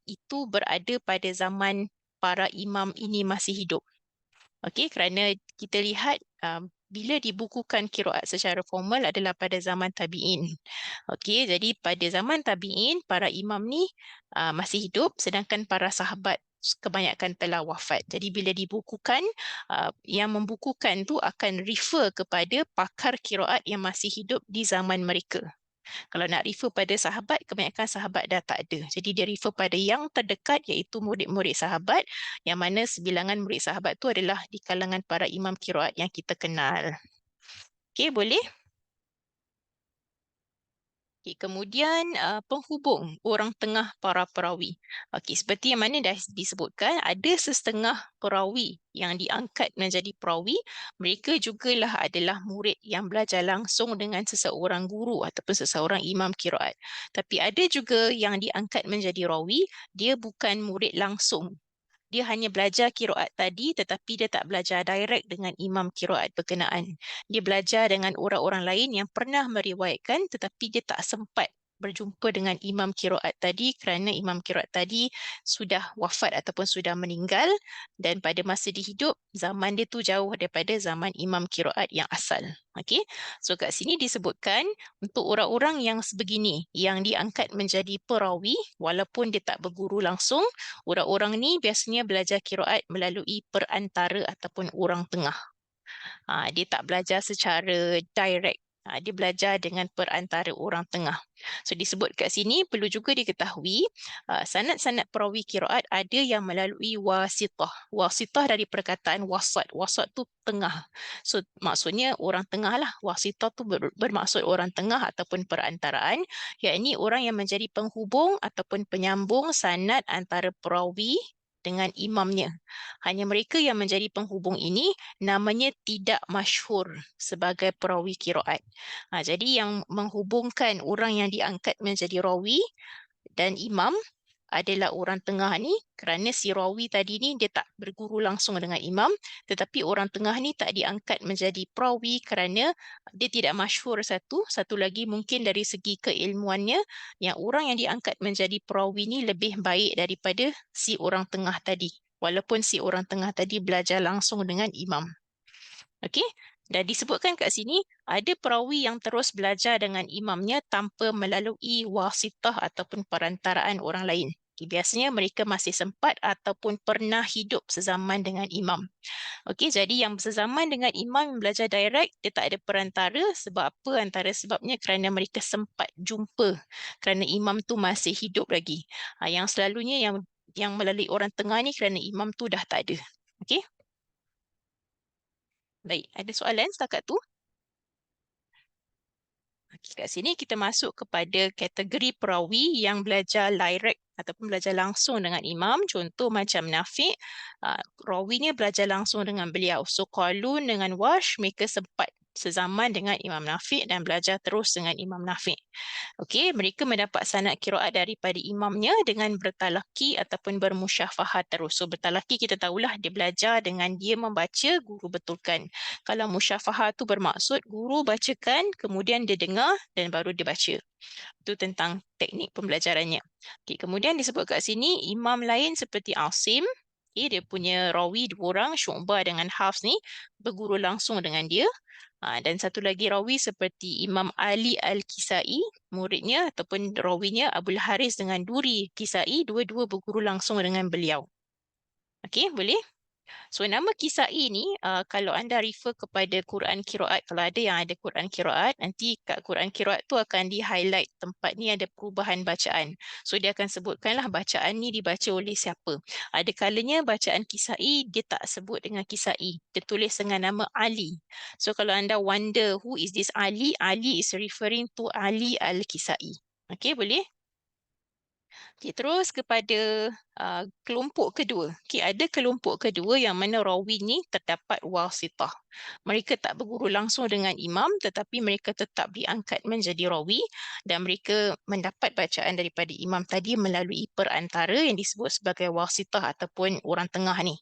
S1: itu berada pada zaman para imam ini masih hidup. Okey, kerana kita lihat bila dibukukan qiraat secara formal adalah pada zaman tabi'in. Okey, jadi pada zaman tabi'in para imam ni masih hidup, sedangkan para sahabat kebanyakan telah wafat. Jadi bila dibukukan, yang membukukan tu akan refer kepada pakar qiraat yang masih hidup di zaman mereka. Kalau nak refer pada sahabat, kebanyakan sahabat dah tak ada. Jadi dia refer pada yang terdekat, iaitu murid-murid sahabat, yang mana sebilangan murid sahabat tu adalah di kalangan para imam qiraat yang kita kenal. Okey, boleh? Okay, kemudian penghubung orang tengah para perawi. Okey, seperti yang mana dah disebutkan, ada setengah perawi yang diangkat menjadi perawi. Mereka jugalah adalah murid yang belajar langsung dengan seseorang guru ataupun seseorang imam qiraat. Tapi ada juga yang diangkat menjadi rawi, dia bukan murid langsung. Dia hanya belajar qiraat tadi tetapi dia tak belajar direct dengan imam qiraat berkenaan. Dia belajar dengan orang-orang lain yang pernah meriwayatkan tetapi dia tak sempat berjumpa dengan imam qiraat tadi kerana imam qiraat tadi sudah wafat ataupun sudah meninggal, dan pada masa dia hidup, zaman dia tu jauh daripada zaman imam qiraat yang asal. Okey. So kat sini disebutkan untuk orang-orang yang sebegini yang diangkat menjadi perawi walaupun dia tak berguru langsung, orang-orang ni biasanya belajar qiraat melalui perantara ataupun orang tengah. Dia tak belajar secara direct. Dia belajar dengan perantara orang tengah. So disebut kat sini perlu juga diketahui sanad-sanad perawi qiraat ada yang melalui wasitah. Wasitah dari perkataan wasat. Wasat tu tengah. So maksudnya orang tengah lah. Wasitah tu bermaksud orang tengah ataupun perantaraan, yakni orang yang menjadi penghubung ataupun penyambung sanad antara perawi dengan imamnya. Hanya mereka yang menjadi penghubung ini namanya tidak masyhur sebagai perawi qiraat. Jadi yang menghubungkan orang yang diangkat menjadi rawi dan imam adalah orang tengah ni, kerana si rawi tadi ni dia tak berguru langsung dengan imam, tetapi orang tengah ni tak diangkat menjadi perawi kerana dia tidak masyhur satu lagi mungkin dari segi keilmuannya, yang orang yang diangkat menjadi perawi ni lebih baik daripada si orang tengah tadi, walaupun si orang tengah tadi belajar langsung dengan imam. Okey, dan disebutkan kat sini ada perawi yang terus belajar dengan imamnya tanpa melalui wasitah ataupun perantaraan orang lain. Biasanya mereka masih sempat ataupun pernah hidup sezaman dengan imam. Okey, jadi yang sezaman dengan imam yang belajar direct, dia tak ada perantara. Sebab apa? Antara sebabnya kerana mereka sempat jumpa kerana imam tu masih hidup lagi. Yang selalunya yang melalui orang tengah ni kerana imam tu dah tak ada. Okey? Baik, ada soalan setakat tu? Okay, kat sini kita masuk kepada kategori perawi yang belajar direct ataupun belajar langsung dengan imam. Contoh macam Nafi', rawinya belajar langsung dengan beliau. So Qalun dengan Warsh, mereka sempat sezaman dengan Imam Nafi' dan belajar terus dengan Imam Nafi'. Okey, mereka mendapat sanad qiraat daripada imamnya dengan bertalaki ataupun bermusyafahat terus. So bertalaki kita tahulah dia belajar dengan dia membaca, guru betulkan. Kalau musyafahat tu bermaksud guru bacakan, kemudian dia dengar dan baru dia baca. Itu tentang teknik pembelajarannya. Okey, kemudian disebut kat sini imam lain seperti Asim, dia punya rawi 2 orang, Syu'bah dengan Hafs ni berguru langsung dengan dia. Dan satu lagi rawi seperti Imam Ali Al-Kisai, muridnya ataupun rawinya Abdul Haris dengan Duri Kisai, dua-dua berguru langsung dengan beliau. Okey, boleh? So nama Kisai ni kalau anda refer kepada Quran Qiraat, kalau ada yang ada Quran Qiraat, nanti kat Quran Qiraat tu akan di-highlight tempat ni ada perubahan bacaan. So dia akan sebutkanlah bacaan ni dibaca oleh siapa. Ada kalanya bacaan Kisai dia tak sebut dengan Kisai, dia tulis dengan nama Ali. So kalau anda wonder who is this Ali, Ali is referring to Ali Al-Kisai. Okey, boleh? Okay, terus kepada kelompok kedua. Okay, ada kelompok kedua yang mana rawi ni terdapat wasitah. Mereka tak berguru langsung dengan imam tetapi mereka tetap diangkat menjadi rawi dan mereka mendapat bacaan daripada imam tadi melalui perantara yang disebut sebagai wasitah ataupun orang tengah ni.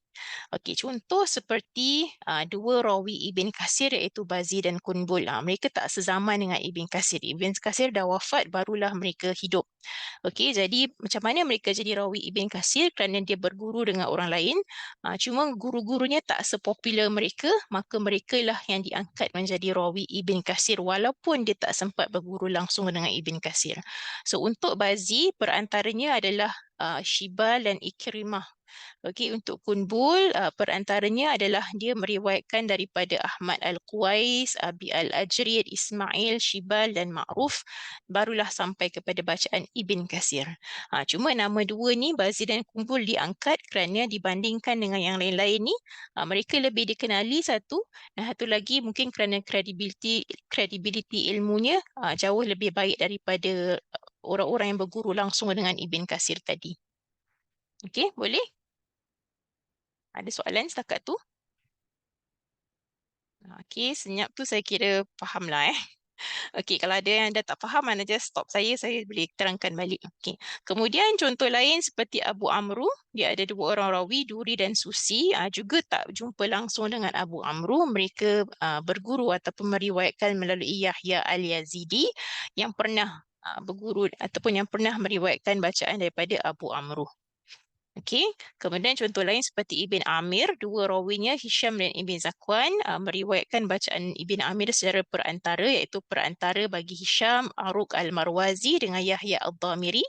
S1: Okey, contoh seperti dua rawi Ibn Katsir iaitu Bazi dan Qunbul. Mereka tak sezaman dengan Ibn Katsir. Ibn Katsir dah wafat, barulah mereka hidup. Okey, jadi macam mana mereka jadi rawi Ibn Katsir? Kerana dia berguru dengan orang lain. Cuma guru-gurunya tak sepopular mereka, maka mereka lah yang diangkat menjadi rawi Ibn Katsir walaupun dia tak sempat berguru langsung dengan Ibn Katsir. So untuk Bazi, perantaranya adalah Shibal dan Ikrimah. Okey, untuk Kunbul perantaranya adalah dia meriwayatkan daripada Ahmad Al-Quwais, Abi Al-Ajrid, Ismail, Shibal dan Ma'ruf, barulah sampai kepada bacaan Ibn Katsir. Cuma nama dua ni, Bazir dan Kunbul, diangkat kerana dibandingkan dengan yang lain-lain ni, mereka lebih dikenali satu, dan satu lagi mungkin kerana kredibiliti ilmunya jauh lebih baik daripada orang-orang yang berguru langsung dengan Ibn Katsir tadi. Okey, boleh? Ada soalan setakat tu? Okey, senyap tu saya kira faham lah Okey, kalau ada yang dah tak faham, mana just stop saya boleh terangkan balik. Okey. Kemudian contoh lain seperti Abu Amru, dia ada dua orang rawi, Duri dan Susi, juga tak jumpa langsung dengan Abu Amru. Mereka berguru ataupun meriwayatkan melalui Yahya Al-Yazidi yang pernah berguru ataupun yang pernah meriwayatkan bacaan daripada Abu Amru. Okey, kemudian contoh lain seperti Ibn Amir, dua rawinya Hisham dan Ibn Zakwan meriwayatkan bacaan Ibn Amir secara perantara, iaitu perantara bagi Hisham, Aruq Al-Marwazi dengan Yahya Al-Dhamiri,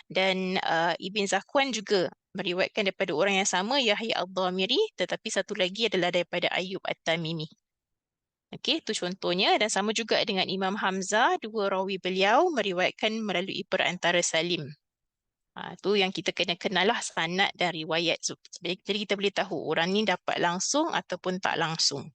S1: dan Ibn Zakwan juga meriwayatkan daripada orang yang sama, Yahya Al-Dhamiri, tetapi satu lagi adalah daripada Ayub At-Tamimi. Okey, itu contohnya, dan sama juga dengan Imam Hamzah, dua rawi beliau meriwayatkan melalui perantara Salim. Tu yang kita kena kenal lah sanad dan riwayat. Jadi kita boleh tahu orang ni dapat langsung ataupun tak langsung.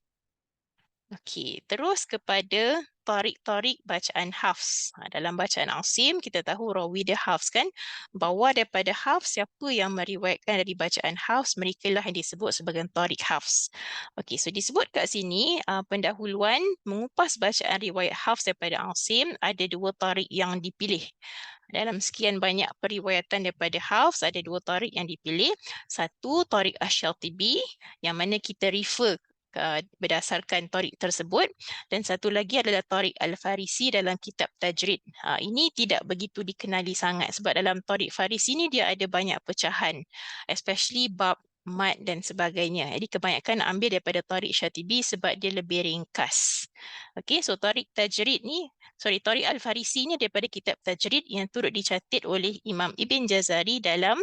S1: Okey, terus kepada tarik-tarik bacaan Hafs. Dalam bacaan Asim, kita tahu rawi dia Hafs kan. Bawah daripada Hafs, siapa yang meriwayatkan dari bacaan Hafs, mereka lah yang disebut sebagai tarik Hafs. Okey, so disebut kat sini, pendahuluan mengupas bacaan riwayat Hafs daripada Asim, ada dua tarik yang dipilih. Dalam sekian banyak periwayatan daripada Hafs, ada dua tarik yang dipilih. Satu, tarik Asy-Syatibi, yang mana kita refer berdasarkan tarik tersebut, dan satu lagi adalah tarik Al-Farisi dalam kitab Tajrid. Ini tidak begitu dikenali sangat sebab dalam tarik Farisi ni dia ada banyak pecahan, especially bab, mat dan sebagainya. Jadi kebanyakan ambil daripada tarik Syatibi sebab dia lebih ringkas. Okey, so tarik Tajrid ni, tarik Al-Farisi ni daripada kitab Tajrid yang turut dicatat oleh Imam Ibn Jazari dalam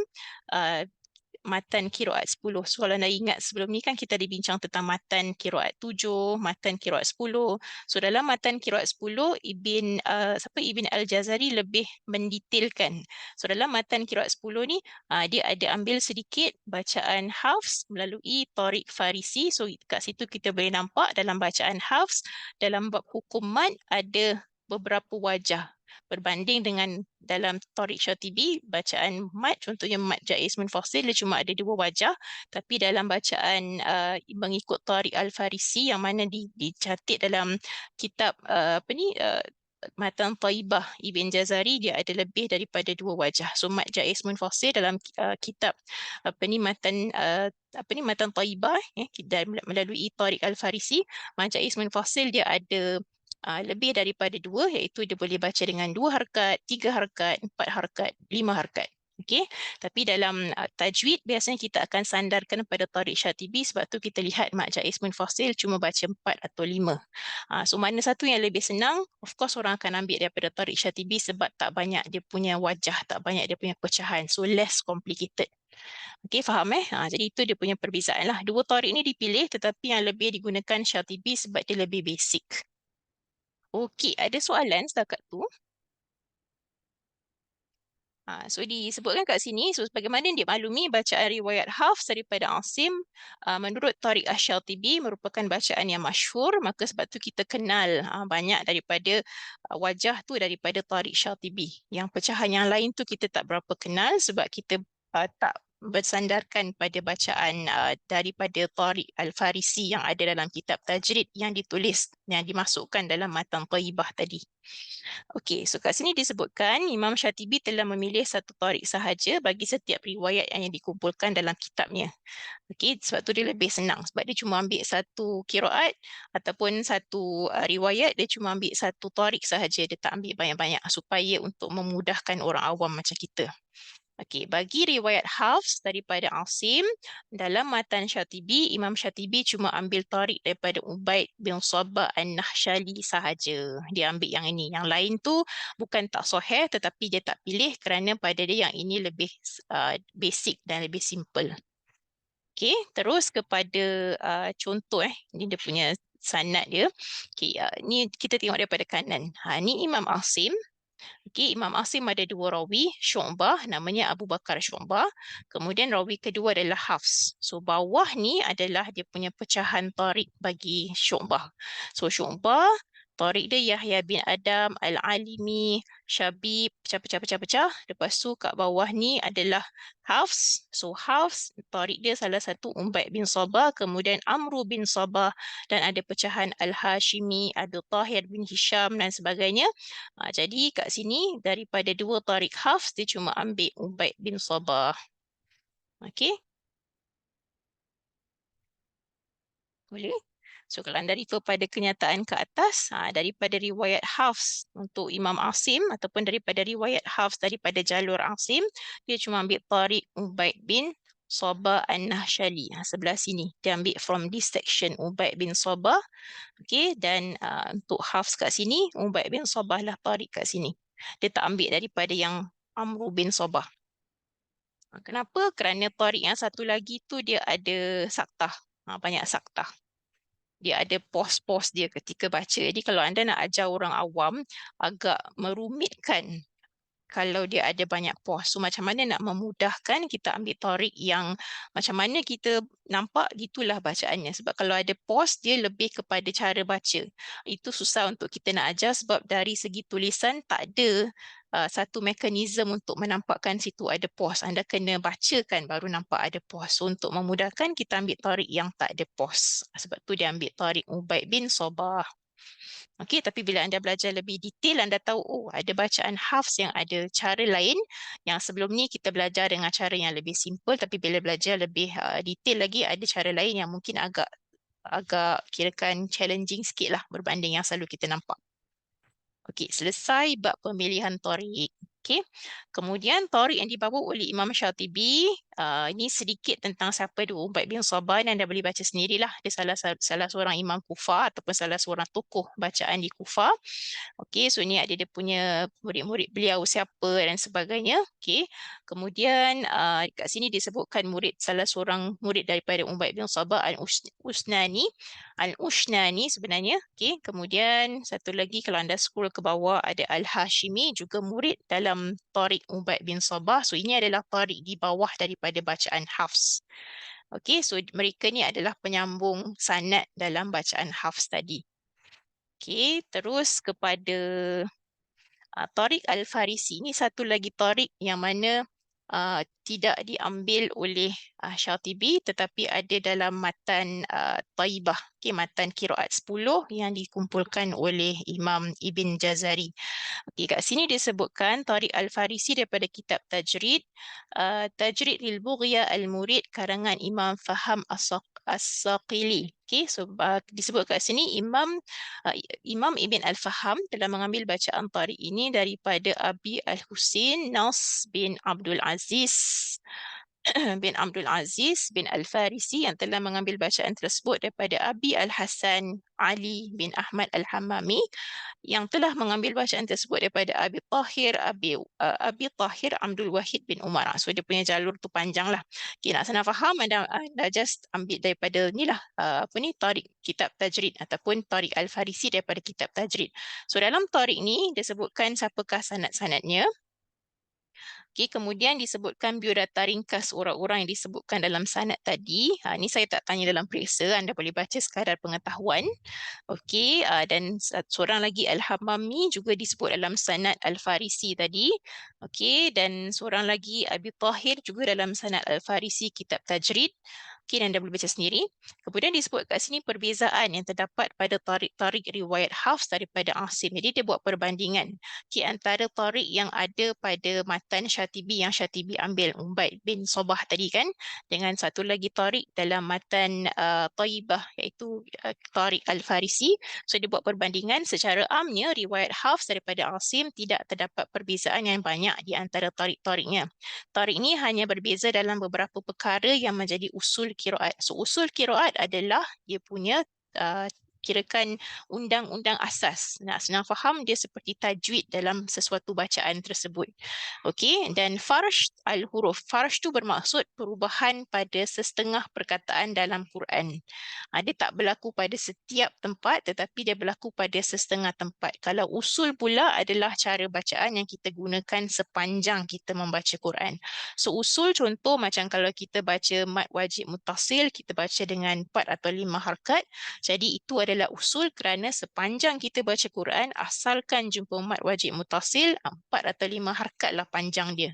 S1: matan Qiraat 10. So kalau anda ingat sebelum ni kan kita dibincang tentang matan Qiraat 7, matan Qiraat 10. So dalam matan Qiraat 10, Ibn Al-Jazari lebih mendetailkan. So dalam matan Qiraat 10 ni, dia ada ambil sedikit bacaan Hafs melalui tarik Farisi. So kat situ kita boleh nampak dalam bacaan Hafs, dalam bab hukum mat ada beberapa wajah. Berbanding dengan dalam tarik Syatibi, bacaan mat, contohnya mat jaiz munfasil, dia cuma ada dua wajah, tapi dalam bacaan mengikut tarik Al-Farisi yang mana dicatat dalam kitab Matan Thaibah Ibn Jazari, dia ada lebih daripada dua wajah. So mat jaiz munfasil dalam kitab Matan Thaibah melalui tarik Al-Farisi, mat jaiz munfasil dia ada lebih daripada dua, iaitu dia boleh baca dengan 2 harakat, 3 harakat, 4 harakat, 5 harakat. Okey, tapi dalam tajwid biasanya kita akan sandarkan pada tarik Syatibi, sebab tu kita lihat mat jaiz munfasil cuma baca 4 atau 5. So mana satu yang lebih senang? Of course orang akan ambil daripada tarik Syatibi sebab tak banyak dia punya wajah, tak banyak dia punya pecahan, so less complicated. Okey, faham Jadi itu dia punya perbezaan lah. Dua tarik ni dipilih, tetapi yang lebih digunakan Syatibi sebab dia lebih basic. Okey, ada soalan setakat tu? So disebutkan kat sini, so sebagaimana dimaklumi bacaan riwayat Hafs daripada Asim, menurut tarik Asy-Syatibi merupakan bacaan yang masyhur, maka sebab tu kita kenal banyak daripada wajah tu daripada tarik Syatibi. Yang pecahan yang lain tu kita tak berapa kenal sebab kita tak bersandarkan pada bacaan daripada tarik Al-Farisi yang ada dalam kitab Tajrid yang ditulis, yang dimasukkan dalam matan Thaibah tadi. Okey, so kat sini disebutkan Imam Syatibi telah memilih satu tarik sahaja bagi setiap riwayat yang dikumpulkan dalam kitabnya. Okey, sebab tu dia lebih senang sebab dia cuma ambil satu qiraat ataupun satu riwayat, dia cuma ambil satu tarik sahaja, dia tak ambil banyak-banyak supaya untuk memudahkan orang awam macam kita. Okey, bagi riwayat Hafs daripada Asim, dalam matan Syatibi, Imam Syatibi cuma ambil tarik daripada Ubaid bin Sabah An-Nahsyali sahaja. Dia ambil yang ini. Yang lain tu bukan tak sahih tetapi dia tak pilih kerana pada dia yang ini lebih basic dan lebih simple. Okey, terus kepada contoh ini dia punya sanad dia. Okey, ni kita tengok daripada kanan. Ni Imam Asim. Okey, Imam Asim ada dua rawi, Syu'bah namanya Abu Bakar Syu'bah. Kemudian rawi kedua adalah Hafs. So bawah ni adalah dia punya pecahan tarik bagi Syu'bah. So Syu'bah, tarik dia Yahya bin Adam, Al-Alimi, Syabib, pecah-pecah-pecah-pecah. Lepas tu kat bawah ni adalah Hafs. So Hafs, tarik dia salah satu Ubaid bin Sabah, kemudian Amru bin Sabah dan ada pecahan Al-Hashimi, Abu Tahir bin Hisham dan sebagainya. Jadi kat sini daripada dua tarik Hafs dia cuma ambil Ubaid bin Sabah. Okey. Boleh? So kalau anda refer pada kenyataan ke atas, daripada riwayat Hafs untuk Imam Asim ataupun daripada riwayat Hafs daripada jalur Asim, dia cuma ambil tarik Ubaid bin Sabah An-Nahsyali. Sebelah sini. Dia ambil from this section Ubaid bin Sabah. Okey, dan untuk Hafs kat sini, Ubaid bin Sabah lah tarik kat sini. Dia tak ambil daripada yang Amru bin Sabah. Kenapa? Kerana tarik yang satu lagi tu dia ada saktah. Banyak saktah. Dia ada pos-pos dia ketika baca. Jadi kalau anda nak ajar orang awam, agak merumitkan kalau dia ada banyak pos. So macam mana nak memudahkan, kita ambil tarik yang macam mana kita nampak gitulah bacaannya. Sebab kalau ada pos, dia lebih kepada cara baca. Itu susah untuk kita nak ajar sebab dari segi tulisan tak ada satu mekanisme untuk menampakkan situ ada pos. Anda kena bacakan baru nampak ada pos. So untuk memudahkan, kita ambil tarik yang tak ada pos. Sebab tu dia ambil tarik Ubaid bin Sabah. Okey, tapi bila anda belajar lebih detail, anda tahu, oh, ada bacaan Hafs yang ada cara lain yang sebelum ni kita belajar dengan cara yang lebih simple, tapi bila belajar lebih detail lagi, ada cara lain yang mungkin agak kirakan challenging sikit lah berbanding yang selalu kita nampak. Okey, selesai bab pemilihan tarik. Okey. Kemudian tarik yang dibawa oleh Imam Syatibi, ini sedikit tentang siapa dia Ubaid bin Sabah dan anda boleh baca sendirilah. Dia salah seorang imam Kufah ataupun salah seorang tokoh bacaan di Kufah. Okey, so ni ada dia punya murid-murid beliau siapa dan sebagainya. Okey. Kemudian kat sini disebutkan salah seorang murid daripada Ubaid bin Sabah Al-Usnani. Al-Usnani sebenarnya. Okey, kemudian satu lagi kalau anda scroll ke bawah ada Al-Hashimi juga murid dalam tarik Ubaid bin Sabah. So ini adalah tarik di bawah daripada bacaan Hafs. Okey, so mereka ni adalah penyambung sanad dalam bacaan Hafs tadi. Okey, terus kepada tarik Al-Farisi. Ini satu lagi tarik yang mana tidak diambil oleh Syatibi tetapi ada dalam matan Taibah, matan Qiraat 10 yang dikumpulkan oleh Imam Ibn Jazari. Kat sini disebutkan tarik Al-Farisi daripada kitab Tajrid, Tajrid Lil-Bughya Al-Murid karangan Imam Faham As-Saqili. So disebut kat sini Imam Ibn Al-Faham telah mengambil bacaan tarik ini daripada Abi Al-Husin Nas bin Abdul Aziz bin Abdul Aziz bin Al-Farisi yang telah mengambil bacaan tersebut daripada Abi Al-Hasan Ali bin Ahmad Al-Hammami yang telah mengambil bacaan tersebut daripada Abi Tahir Abdul Wahid bin Umar. So dia punya jalur tu panjang lah. Okay, nak senang faham, anda just ambil daripada ni lah, tarik kitab Tajrid ataupun tarik Al-Farisi daripada kitab Tajrid. So dalam tarik ni disebutkan siapakah sanad-sanadnya. Okay, kemudian disebutkan biodata ringkas orang-orang yang disebutkan dalam sanad tadi. Ini saya tak tanya dalam periksa, anda boleh baca sekadar pengetahuan. Okey, dan seorang lagi Al-Hammami juga disebut dalam sanad Al-Farisi tadi. Okey, dan seorang lagi Abi Tahir juga dalam sanad Al-Farisi kitab Tajrid. Okey, dan anda boleh baca sendiri. Kemudian disebut kat sini perbezaan yang terdapat pada tarik riwayat Hafs daripada Asim. Jadi dia buat perbandingan antara tarik yang ada pada matan Syatibi yang Syatibi ambil Ubaid bin Sabah tadi kan, dengan satu lagi tarik dalam matan Thayyibah iaitu tarik Al-Farisi. So dia buat perbandingan. Secara amnya riwayat Hafs daripada Asim tidak terdapat perbezaan yang banyak di antara tarik-tariknya. Tarik ini hanya berbeza dalam beberapa perkara yang menjadi usul qiraat. So usul qiraat adalah dia punya kirakan undang-undang asas. Nak senang faham, dia seperti tajwid dalam sesuatu bacaan tersebut. Okey, dan farsh al-huruf. Farsh tu bermaksud perubahan pada setengah perkataan dalam Quran. Dia tak berlaku pada setiap tempat tetapi dia berlaku pada setengah tempat. Kalau usul pula adalah cara bacaan yang kita gunakan sepanjang kita membaca Quran. So usul contoh macam kalau kita baca mad wajib muttasil, kita baca dengan 4 atau 5 harkat. Jadi itu adalah usul kerana sepanjang kita baca Quran, asalkan jumpa mad wajib muttasil, 4 atau 5 harkatlah panjang dia.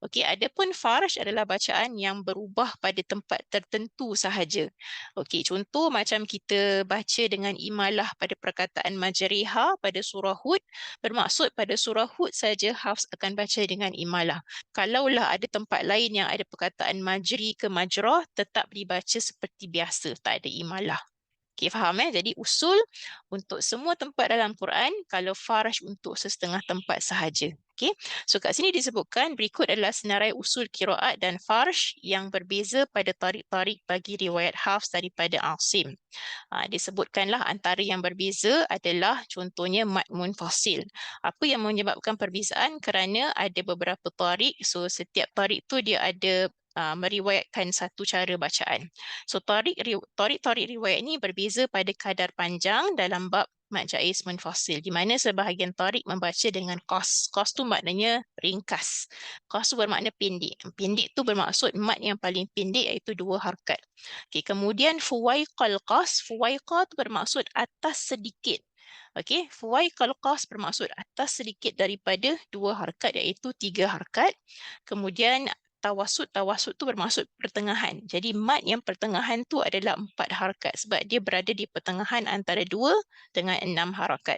S1: Okey, adapun farsh adalah bacaan yang berubah pada tempat tertentu sahaja. Okey, contoh macam kita baca dengan imalah pada perkataan majriha pada surah Hud, bermaksud pada surah Hud saja Hafs akan baca dengan imalah. Kalaulah ada tempat lain yang ada perkataan majri ke majrah, tetap dibaca seperti biasa, tak ada imalah. Okey, faham Jadi usul untuk semua tempat dalam Quran, kalau farsh untuk setengah tempat sahaja. Okey. So kat sini disebutkan berikut adalah senarai usul qiraat dan farsh yang berbeza pada tarik-tarik bagi riwayat Hafs daripada Asim. Disebutkanlah antara yang berbeza adalah contohnya mad munfasil. Apa yang menyebabkan perbezaan? Kerana ada beberapa tarik, so setiap tarik tu dia ada meriwayatkan satu cara bacaan. So tarik riwayat ini berbeza pada kadar panjang dalam bab mad jaiz munfasil, di mana sebahagian tarik membaca dengan qas. Qas tu maknanya ringkas. Qas tu bermakna pendek. Pendek tu bermaksud mad yang paling pendek iaitu 2 harkat. Okey, kemudian fuwaiqal qas, fuwaiqa tu bermaksud atas sedikit. Okey, fuwaiqal qas bermaksud atas sedikit daripada 2 harkat iaitu 3 harkat. Kemudian tawasud tu bermaksud pertengahan. Jadi mad yang pertengahan tu adalah 4 harkat sebab dia berada di pertengahan antara 2 dengan 6 harakat.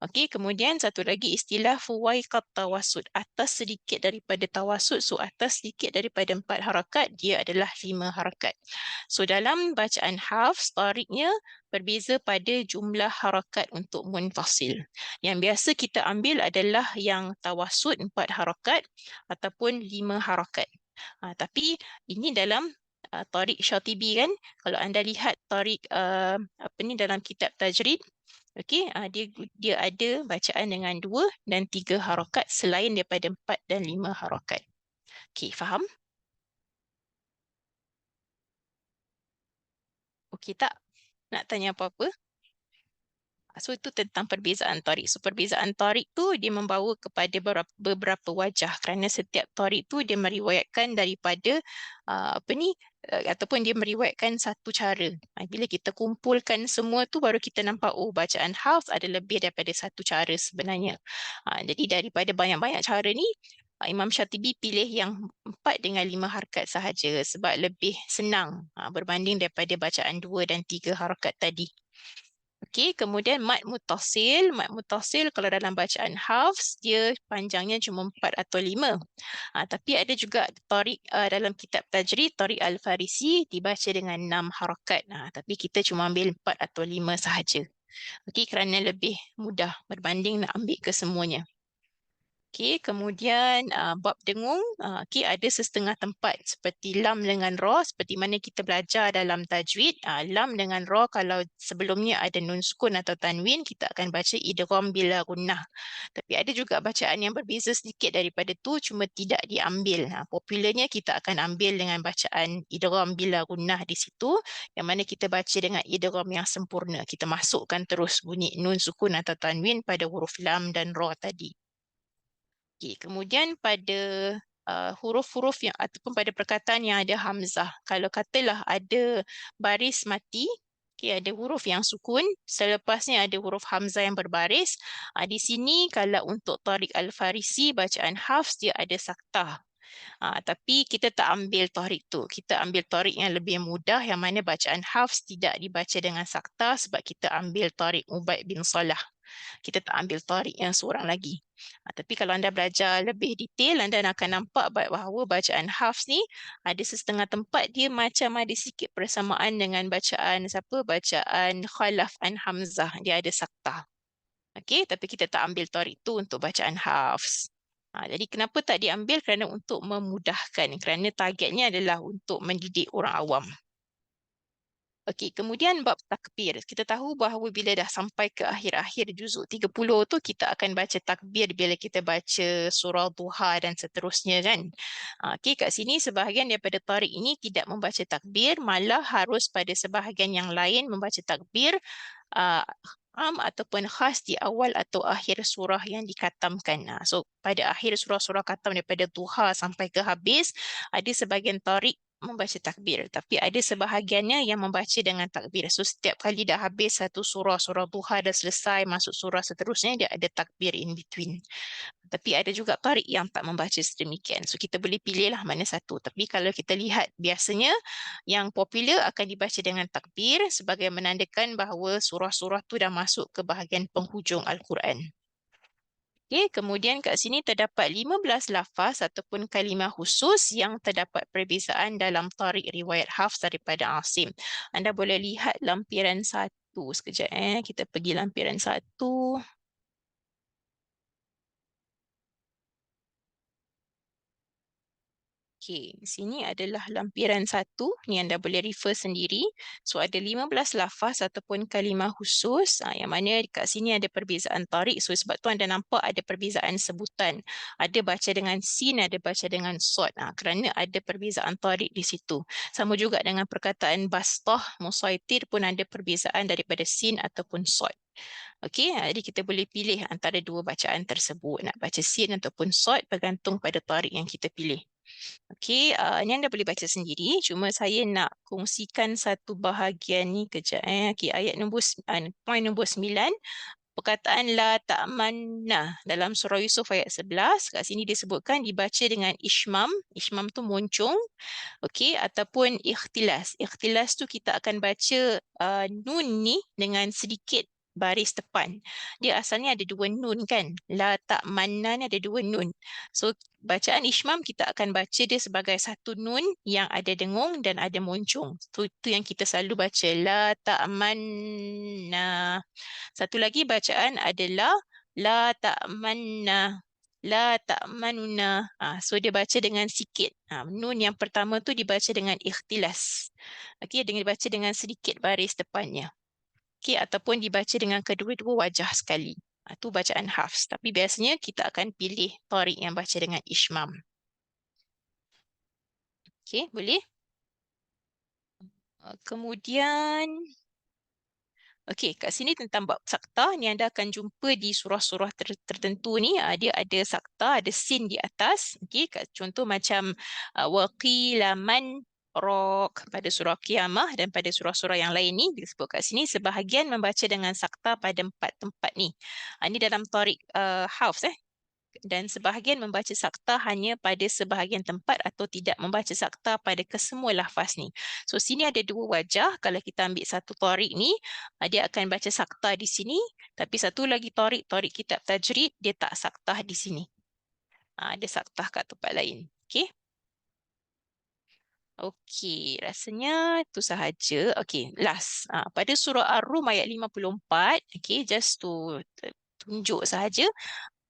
S1: Okey, kemudian satu lagi istilah fuwaiqat tawasud, atas sedikit daripada tawasud, so atas sedikit daripada 4 harakat, dia adalah 5 harakat. So dalam bacaan Hafs, tariknya berbeza pada jumlah harakat untuk munfasil. Yang biasa kita ambil adalah yang tawasud 4 harakat ataupun 5 harakat. Tapi ini dalam tarik Syatibi kan, kalau anda lihat tarik dalam kitab tajrid, okey, dia ada bacaan dengan 2 dan 3 harakat selain daripada 4 dan 5 harakat. Okey, faham? Okey tak? Nak tanya apa-apa? So itu tentang perbezaan tarik. So perbezaan tarik tu dia membawa kepada beberapa wajah kerana setiap tarik tu dia meriwayatkan daripada ataupun dia meriwayatkan satu cara. Bila kita kumpulkan semua tu baru kita nampak bacaan Hafs ada lebih daripada satu cara sebenarnya. Jadi daripada banyak-banyak cara ni Imam Syatibi pilih yang 4 dengan 5 harkat sahaja sebab lebih senang berbanding daripada bacaan 2 dan 3 harkat tadi. Okey, kemudian mad muttasil. Mad muttasil kalau dalam bacaan Hafs, dia panjangnya cuma 4 atau 5. Tapi ada juga tarik dalam kitab tajrid, tarik Al-Farisi dibaca dengan 6 harakat. Tapi kita cuma ambil 4 atau 5 sahaja. Okey, kerana lebih mudah berbanding nak ambil kesemuanya. Okey, kemudian bab dengung, okey, ada setengah tempat seperti lam dengan ra, seperti mana kita belajar dalam tajwid. Lam dengan ra kalau sebelumnya ada nun sukun atau tanwin, kita akan baca idgham bila gunnah. Tapi ada juga bacaan yang berbeza sedikit daripada tu, cuma tidak diambil. Popularnya kita akan ambil dengan bacaan idgham bila gunnah di situ, yang mana kita baca dengan idgham yang sempurna. Kita masukkan terus bunyi nun sukun atau tanwin pada huruf lam dan ra tadi. Okay, kemudian pada huruf-huruf yang ataupun pada perkataan yang ada hamzah, kalau katalah ada baris mati, ada huruf yang sukun, selepasnya ada huruf hamzah yang berbaris. Di sini kalau untuk tarik Al-Farisi bacaan Hafs dia ada saktah. Tapi kita tak ambil torik tu. Kita ambil torik yang lebih mudah yang mana bacaan Hafs tidak dibaca dengan sakta sebab kita ambil torik Ubaid bin Salah. Kita tak ambil torik yang seorang lagi. Tapi kalau anda belajar lebih detail, anda akan nampak bahawa bacaan Hafs ni ada setengah tempat dia macam ada sikit persamaan dengan bacaan siapa? Bacaan Khalaf an Hamzah. Dia ada sakta. Okey, tapi kita tak ambil torik tu untuk bacaan Hafs. Jadi kenapa tak diambil? Kerana untuk memudahkan. Kerana targetnya adalah untuk mendidik orang awam. Okey, kemudian bab takbir. Kita tahu bahawa bila dah sampai ke akhir-akhir juzuk 30 tu, kita akan baca takbir bila kita baca surah Duha dan seterusnya kan. Okey, kat sini sebahagian daripada tarik ini tidak membaca takbir, malah harus pada sebahagian yang lain membaca takbir am ataupun khas di awal atau akhir surah yang dikatamkan. So pada akhir surah-surah katam daripada Duha sampai ke habis, ada sebahagian tarik membaca takbir, tapi ada sebahagiannya yang membaca dengan takbir. So setiap kali dah habis satu surah Duha dah selesai, masuk surah seterusnya, dia ada takbir in between. Tapi ada juga tarik yang tak membaca sedemikian. So kita boleh pilihlah mana satu. Tapi kalau kita lihat biasanya yang popular akan dibaca dengan takbir sebagai menandakan bahawa surah-surah tu dah masuk ke bahagian penghujung Al-Quran. Okay, kemudian kat sini terdapat 15 lafaz ataupun kalimah khusus yang terdapat perbezaan dalam tarik riwayat Hafs daripada Asim. Anda boleh lihat lampiran 1. Sekejap kita pergi lampiran 1. Okey, sini adalah lampiran 1. Ni anda boleh refer sendiri. So ada 15 lafaz ataupun kalimah khusus yang mana kat sini ada perbezaan tarik. So sebab tu anda nampak ada perbezaan sebutan. Ada baca dengan sin, ada baca dengan sod. Kerana ada perbezaan tarik di situ. Sama juga dengan perkataan bastah, musaitir pun ada perbezaan daripada sin ataupun sod. Okey, jadi kita boleh pilih antara dua bacaan tersebut. Nak baca sin ataupun sod bergantung pada tarik yang kita pilih. Okey, ni anda boleh baca sendiri. Cuma saya nak kongsikan satu bahagian ni kejap. Okey, ayat nombor, point nombor 9. Perkataan la ta'manna dalam surah Yusuf ayat 11. Kat sini disebutkan dibaca dengan ishmam. Ishmam tu moncong. Okey, ataupun ikhtilas. Ikhtilas tu kita akan baca nun ni dengan sedikit baris depan. Dia asalnya ada 2 nun kan. La ta'manna ni ada 2 nun. So bacaan ishmam kita akan baca dia sebagai satu nun yang ada dengung dan ada moncong. So itu yang kita selalu baca. La ta'manna. Satu lagi bacaan adalah la ta'manna. La ta'manuna. So dia baca dengan sikit. Nun yang pertama tu dibaca dengan ikhtilas. Okey, dibaca dengan sedikit baris depannya. Okey, ataupun dibaca dengan kedua-dua wajah sekali. Itu bacaan Hafs. Tapi biasanya kita akan pilih tarik yang baca dengan ishmam. Okey, boleh? Kemudian okey, kat sini tentang bab sakta ni anda akan jumpa di surah-surah tertentu ni dia ada sakta, ada sin di atas. Okey, contoh macam waqila man raq pada surah Qiyamah dan pada surah-surah yang lain ni disebut kat sini sebahagian membaca dengan sakta pada 4 tempat ni. Ini dalam tarik Hafs dan sebahagian membaca sakta hanya pada sebahagian tempat atau tidak membaca sakta pada kesemua lafaz ni. So sini ada 2 wajah. Kalau kita ambil satu tarik ni, dia akan baca sakta di sini. Tapi satu lagi tarik kitab tajrid, dia tak sakta di sini. Dia sakta kat tempat lain. Okey. Okey, rasanya itu sahaja. Okey, last. Pada surah Ar-Rum ayat 54, okey, just to tunjuk sahaja.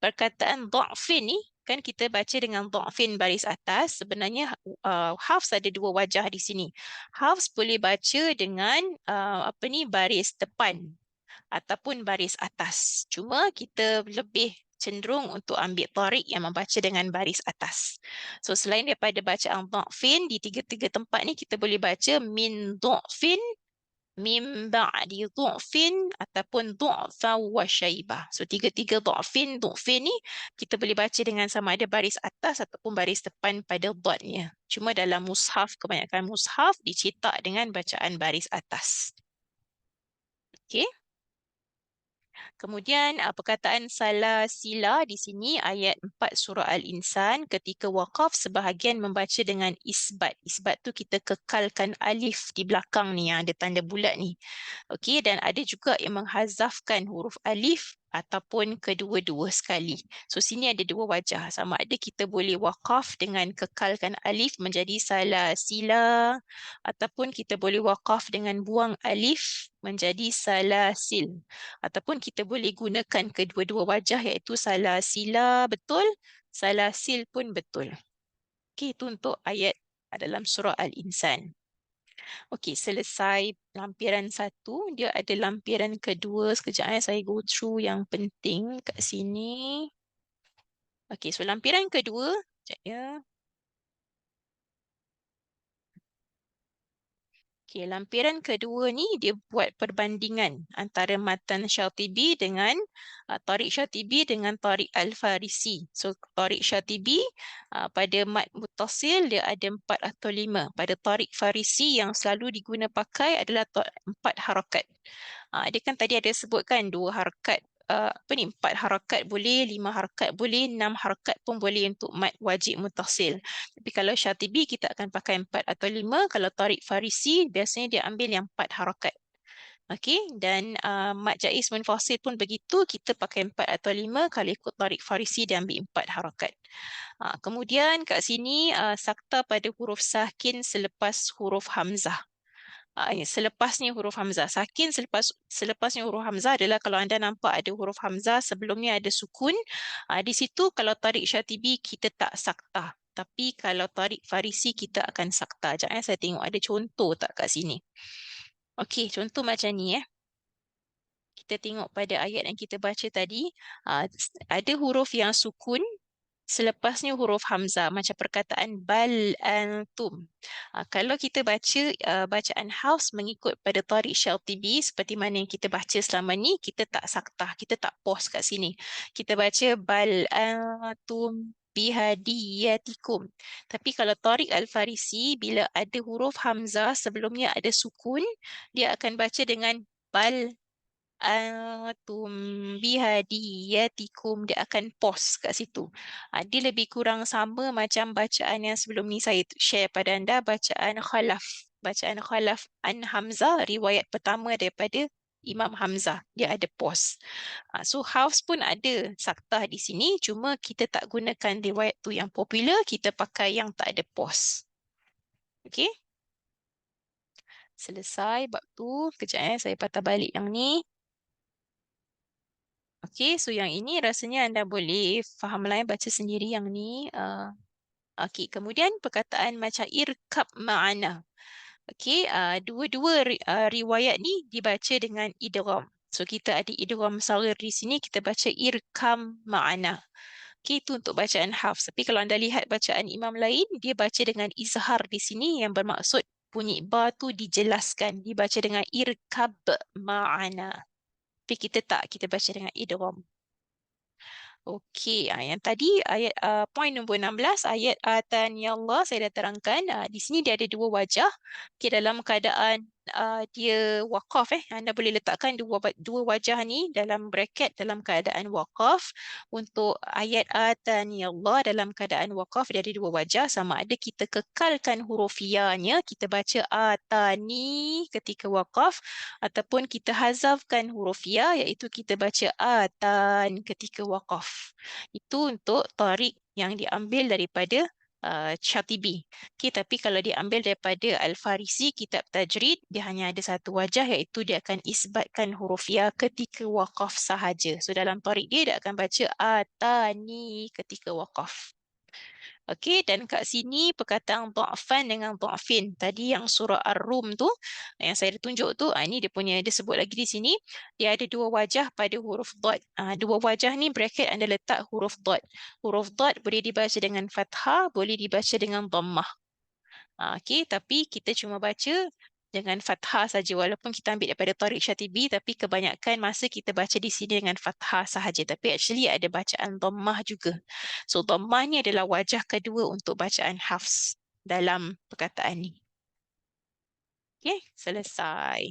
S1: Perkataan dha'fin ni kan kita baca dengan dha'fin baris atas. Sebenarnya Hafs ada 2 wajah di sini. Hafs boleh baca dengan baris depan ataupun baris atas. Cuma kita lebih cenderung untuk ambil tarik yang membaca dengan baris atas. So selain daripada bacaan dha'fin di 3 tempat ni kita boleh baca min dha'fin, min ba'di dhu'fin ataupun dhu'fa wa syaibah. So 3 dhu'fin ni kita boleh baca dengan sama ada baris atas ataupun baris depan pada dhatnya. Cuma dalam mushaf, kebanyakan mushaf dicetak dengan bacaan baris atas. Okey. Kemudian perkataan salah sila di sini ayat 4 surah Al-Insan, ketika waqaf sebahagian membaca dengan isbat. Isbat tu kita kekalkan alif di belakang ni yang ada tanda bulat ni. Okey, dan ada juga yang menghazafkan huruf alif ataupun kedua-dua sekali. So sini ada dua wajah, sama ada kita boleh waqaf dengan kekalkan alif menjadi salah sila, ataupun kita boleh waqaf dengan buang alif menjadi salah sil. Ataupun kita boleh gunakan kedua-dua wajah iaitu salah sila betul, salah sil pun betul. Okey, itu untuk ayat dalam surah Al-Insan. Okey, selesai lampiran 1. Dia ada lampiran kedua. Sekejap saya go through yang penting kat sini. Okey, so lampiran kedua, sekejap ya. Okey, lampiran kedua ni dia buat perbandingan antara matan Syatibi dengan Tariq Syatibi dengan Tariq Al-Farisi. So Tariq Syatibi pada mat muttasil dia ada 4 atau 5. Pada Tariq Farisi yang selalu diguna pakai adalah 4 harakat. Dia kan tadi ada sebutkan 2 harakat, 4 harakat boleh, 5 harakat boleh, 6 harakat pun boleh untuk mat wajib muttasil. Tapi kalau Syatibi kita akan pakai 4 atau 5. Kalau Tariq Farisi biasanya dia ambil yang 4 harakat. Okey, dan mat jaiz munfasil pun begitu, kita pakai 4 atau 5. Kalau ikut Tariq Farisi dia ambil 4 harakat. Kemudian kat sini sakta pada huruf sakin selepas huruf hamzah. Selepasnya huruf hamzah. Sakin selepasnya huruf hamzah adalah kalau anda nampak ada huruf hamzah sebelumnya ada sukun. Di situ kalau Tariq Syatibi kita tak sakta. Tapi kalau Tariq Farisi kita akan sakta. Sekejap saya tengok ada contoh tak kat sini. Okey, contoh macam ni Kita tengok pada ayat yang kita baca tadi. Ada huruf yang sukun. Selepasnya huruf hamzah macam perkataan bal antum. Kalau kita baca bacaan Hafs mengikut pada Tariq Syatibi seperti mana yang kita baca selama ni, kita tak saktah, kita tak pause kat sini. Kita baca bal antum bihadiyatikum. Tapi kalau Tariq Al-Farisi bila ada huruf hamzah sebelumnya ada sukun, dia akan baca dengan bal antum bihadiyatikum, dia akan pause kat situ. Dia lebih kurang sama macam bacaan yang sebelum ni saya share pada anda, bacaan Khalaf. Bacaan Khalaf an Hamzah, riwayat pertama daripada Imam Hamzah, dia ada pause. So Hafs pun ada saktah di sini, cuma kita tak gunakan riwayat tu yang popular, kita pakai yang tak ada pause. Okey? Selesai bab tu. Kejap saya patah balik yang ni. Okey, so yang ini rasanya anda boleh faham lah baca sendiri yang ni. Okey, kemudian perkataan macam irkab ma'ana. Okey, dua-dua riwayat ni dibaca dengan idgham. So kita ada idgham saghir di sini, kita baca irkam ma'ana. Okey, itu untuk bacaan Hafs. Tapi kalau anda lihat bacaan imam lain, dia baca dengan izhar di sini yang bermaksud bunyi ba tu dijelaskan, dibaca dengan irkab ma'ana. Tapi kita tak, kita baca dengan idgham. Okey, yang tadi ayat poin nombor 16, ayat atani Allah saya dah terangkan. Di sini dia ada dua wajah. Okey, dalam keadaan dia waqaf anda boleh letakkan dua wajah ni dalam bracket dalam keadaan waqaf. Untuk ayat atani Allah dalam keadaan waqaf dia ada dua wajah, sama ada kita kekalkan huruf ya-nya, kita baca atani ketika waqaf, ataupun kita hazafkan huruf ya iaitu kita baca atan ketika waqaf. Itu untuk Tariq yang diambil daripada Syatibi. Okay, tapi kalau diambil daripada Al-Farisi, kitab tajrid, dia hanya ada satu wajah iaitu dia akan isbatkan huruf ya ketika waqaf sahaja. So dalam Tariq dia akan baca atani ketika waqaf. Okey, dan kat sini perkataan dha'fan dengan dha'fin. Tadi yang surah Ar-Rum tu, yang saya tunjuk tu, ini dia sebut lagi di sini, dia ada dua wajah pada huruf dhad. Dua wajah ni bracket anda letak huruf dhad. Huruf dhad boleh dibaca dengan fathah, boleh dibaca dengan dhammah. Okey, tapi kita cuma baca dengan fathah saja, walaupun kita ambil daripada Tariq Syatibi, tapi kebanyakan masa kita baca di sini dengan fathah sahaja, tapi actually ada bacaan dhammah juga. So dhammah ni adalah wajah kedua untuk bacaan Hafs dalam perkataan ni. Okey, selesai.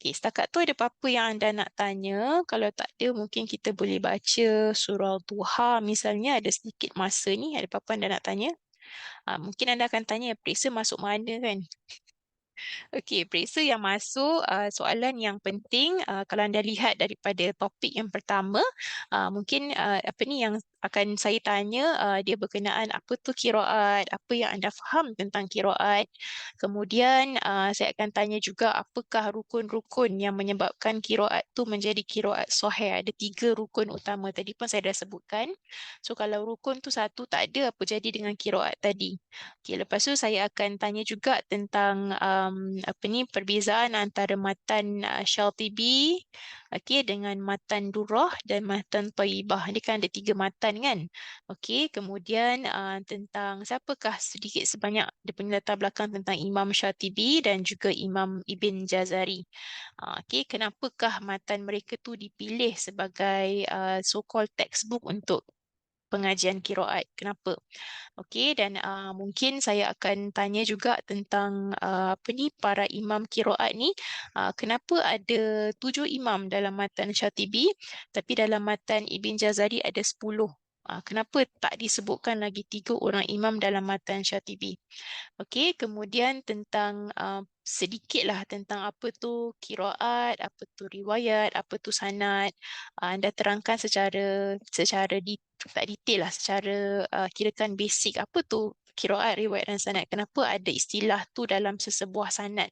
S1: Okey, setakat tu ada apa-apa yang anda nak tanya? Kalau tak ada, mungkin kita boleh baca surah Duha misalnya. Ada sedikit masa ni. Ada apa-apa anda nak tanya? Mungkin anda akan tanya, periksa masuk mana kan? Okey, periksa yang masuk soalan yang penting kalau anda lihat daripada topik yang pertama mungkin apa ni yang akan saya tanya dia berkenaan apa tu qiraat, apa yang anda faham tentang qiraat. Kemudian saya akan tanya juga apakah rukun-rukun yang menyebabkan qiraat tu menjadi qiraat sahih. Ada 3 rukun utama tadi pun saya dah sebutkan. So kalau rukun tu satu tak ada, apa jadi dengan qiraat tadi? Okey, lepas tu saya akan tanya juga tentang apa ni perbezaan antara matan Syatibi okey dengan matan Durrah dan matan Thayyibah. Dia kan ada 3 matan kan. Okey, kemudian tentang siapakah sedikit sebanyak dia punya latar belakang tentang Imam Syatibi dan juga Imam Ibn Jazari. Okey, kenapakah matan mereka tu dipilih sebagai so-called textbook untuk pengajian qiraat? Kenapa? Okey, dan mungkin saya akan tanya juga tentang apa ni para imam qiraat ni kenapa ada 7 imam dalam matan Syatibi tapi dalam matan Ibn Jazari ada 10. Kenapa tak disebutkan lagi 3 orang imam dalam matan Syatibi? Okey, kemudian tentang sedikitlah tentang apa tu qiraat, apa tu riwayat, apa tu sanad. Anda terangkan secara tak detail lah, secara kirakan basic apa tu qiraat, riwayat dan sanad. Kenapa ada istilah tu dalam sesebuah sanad?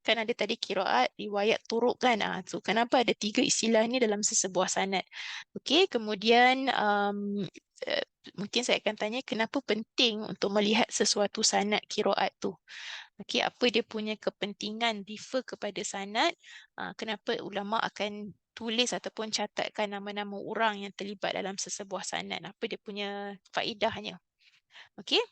S1: Kan ada tadi qiraat, riwayat, turuk kan. So kenapa ada 3 istilah ni dalam sesebuah sanad? Okey, kemudian uh, mungkin saya akan tanya kenapa penting untuk melihat sesuatu sanad qiraat tu. Okey, apa dia punya kepentingan refer kepada sanad? Kenapa ulama akan tulis ataupun catatkan nama-nama orang yang terlibat dalam sesebuah sanad? Apa dia punya faedahnya? Okey.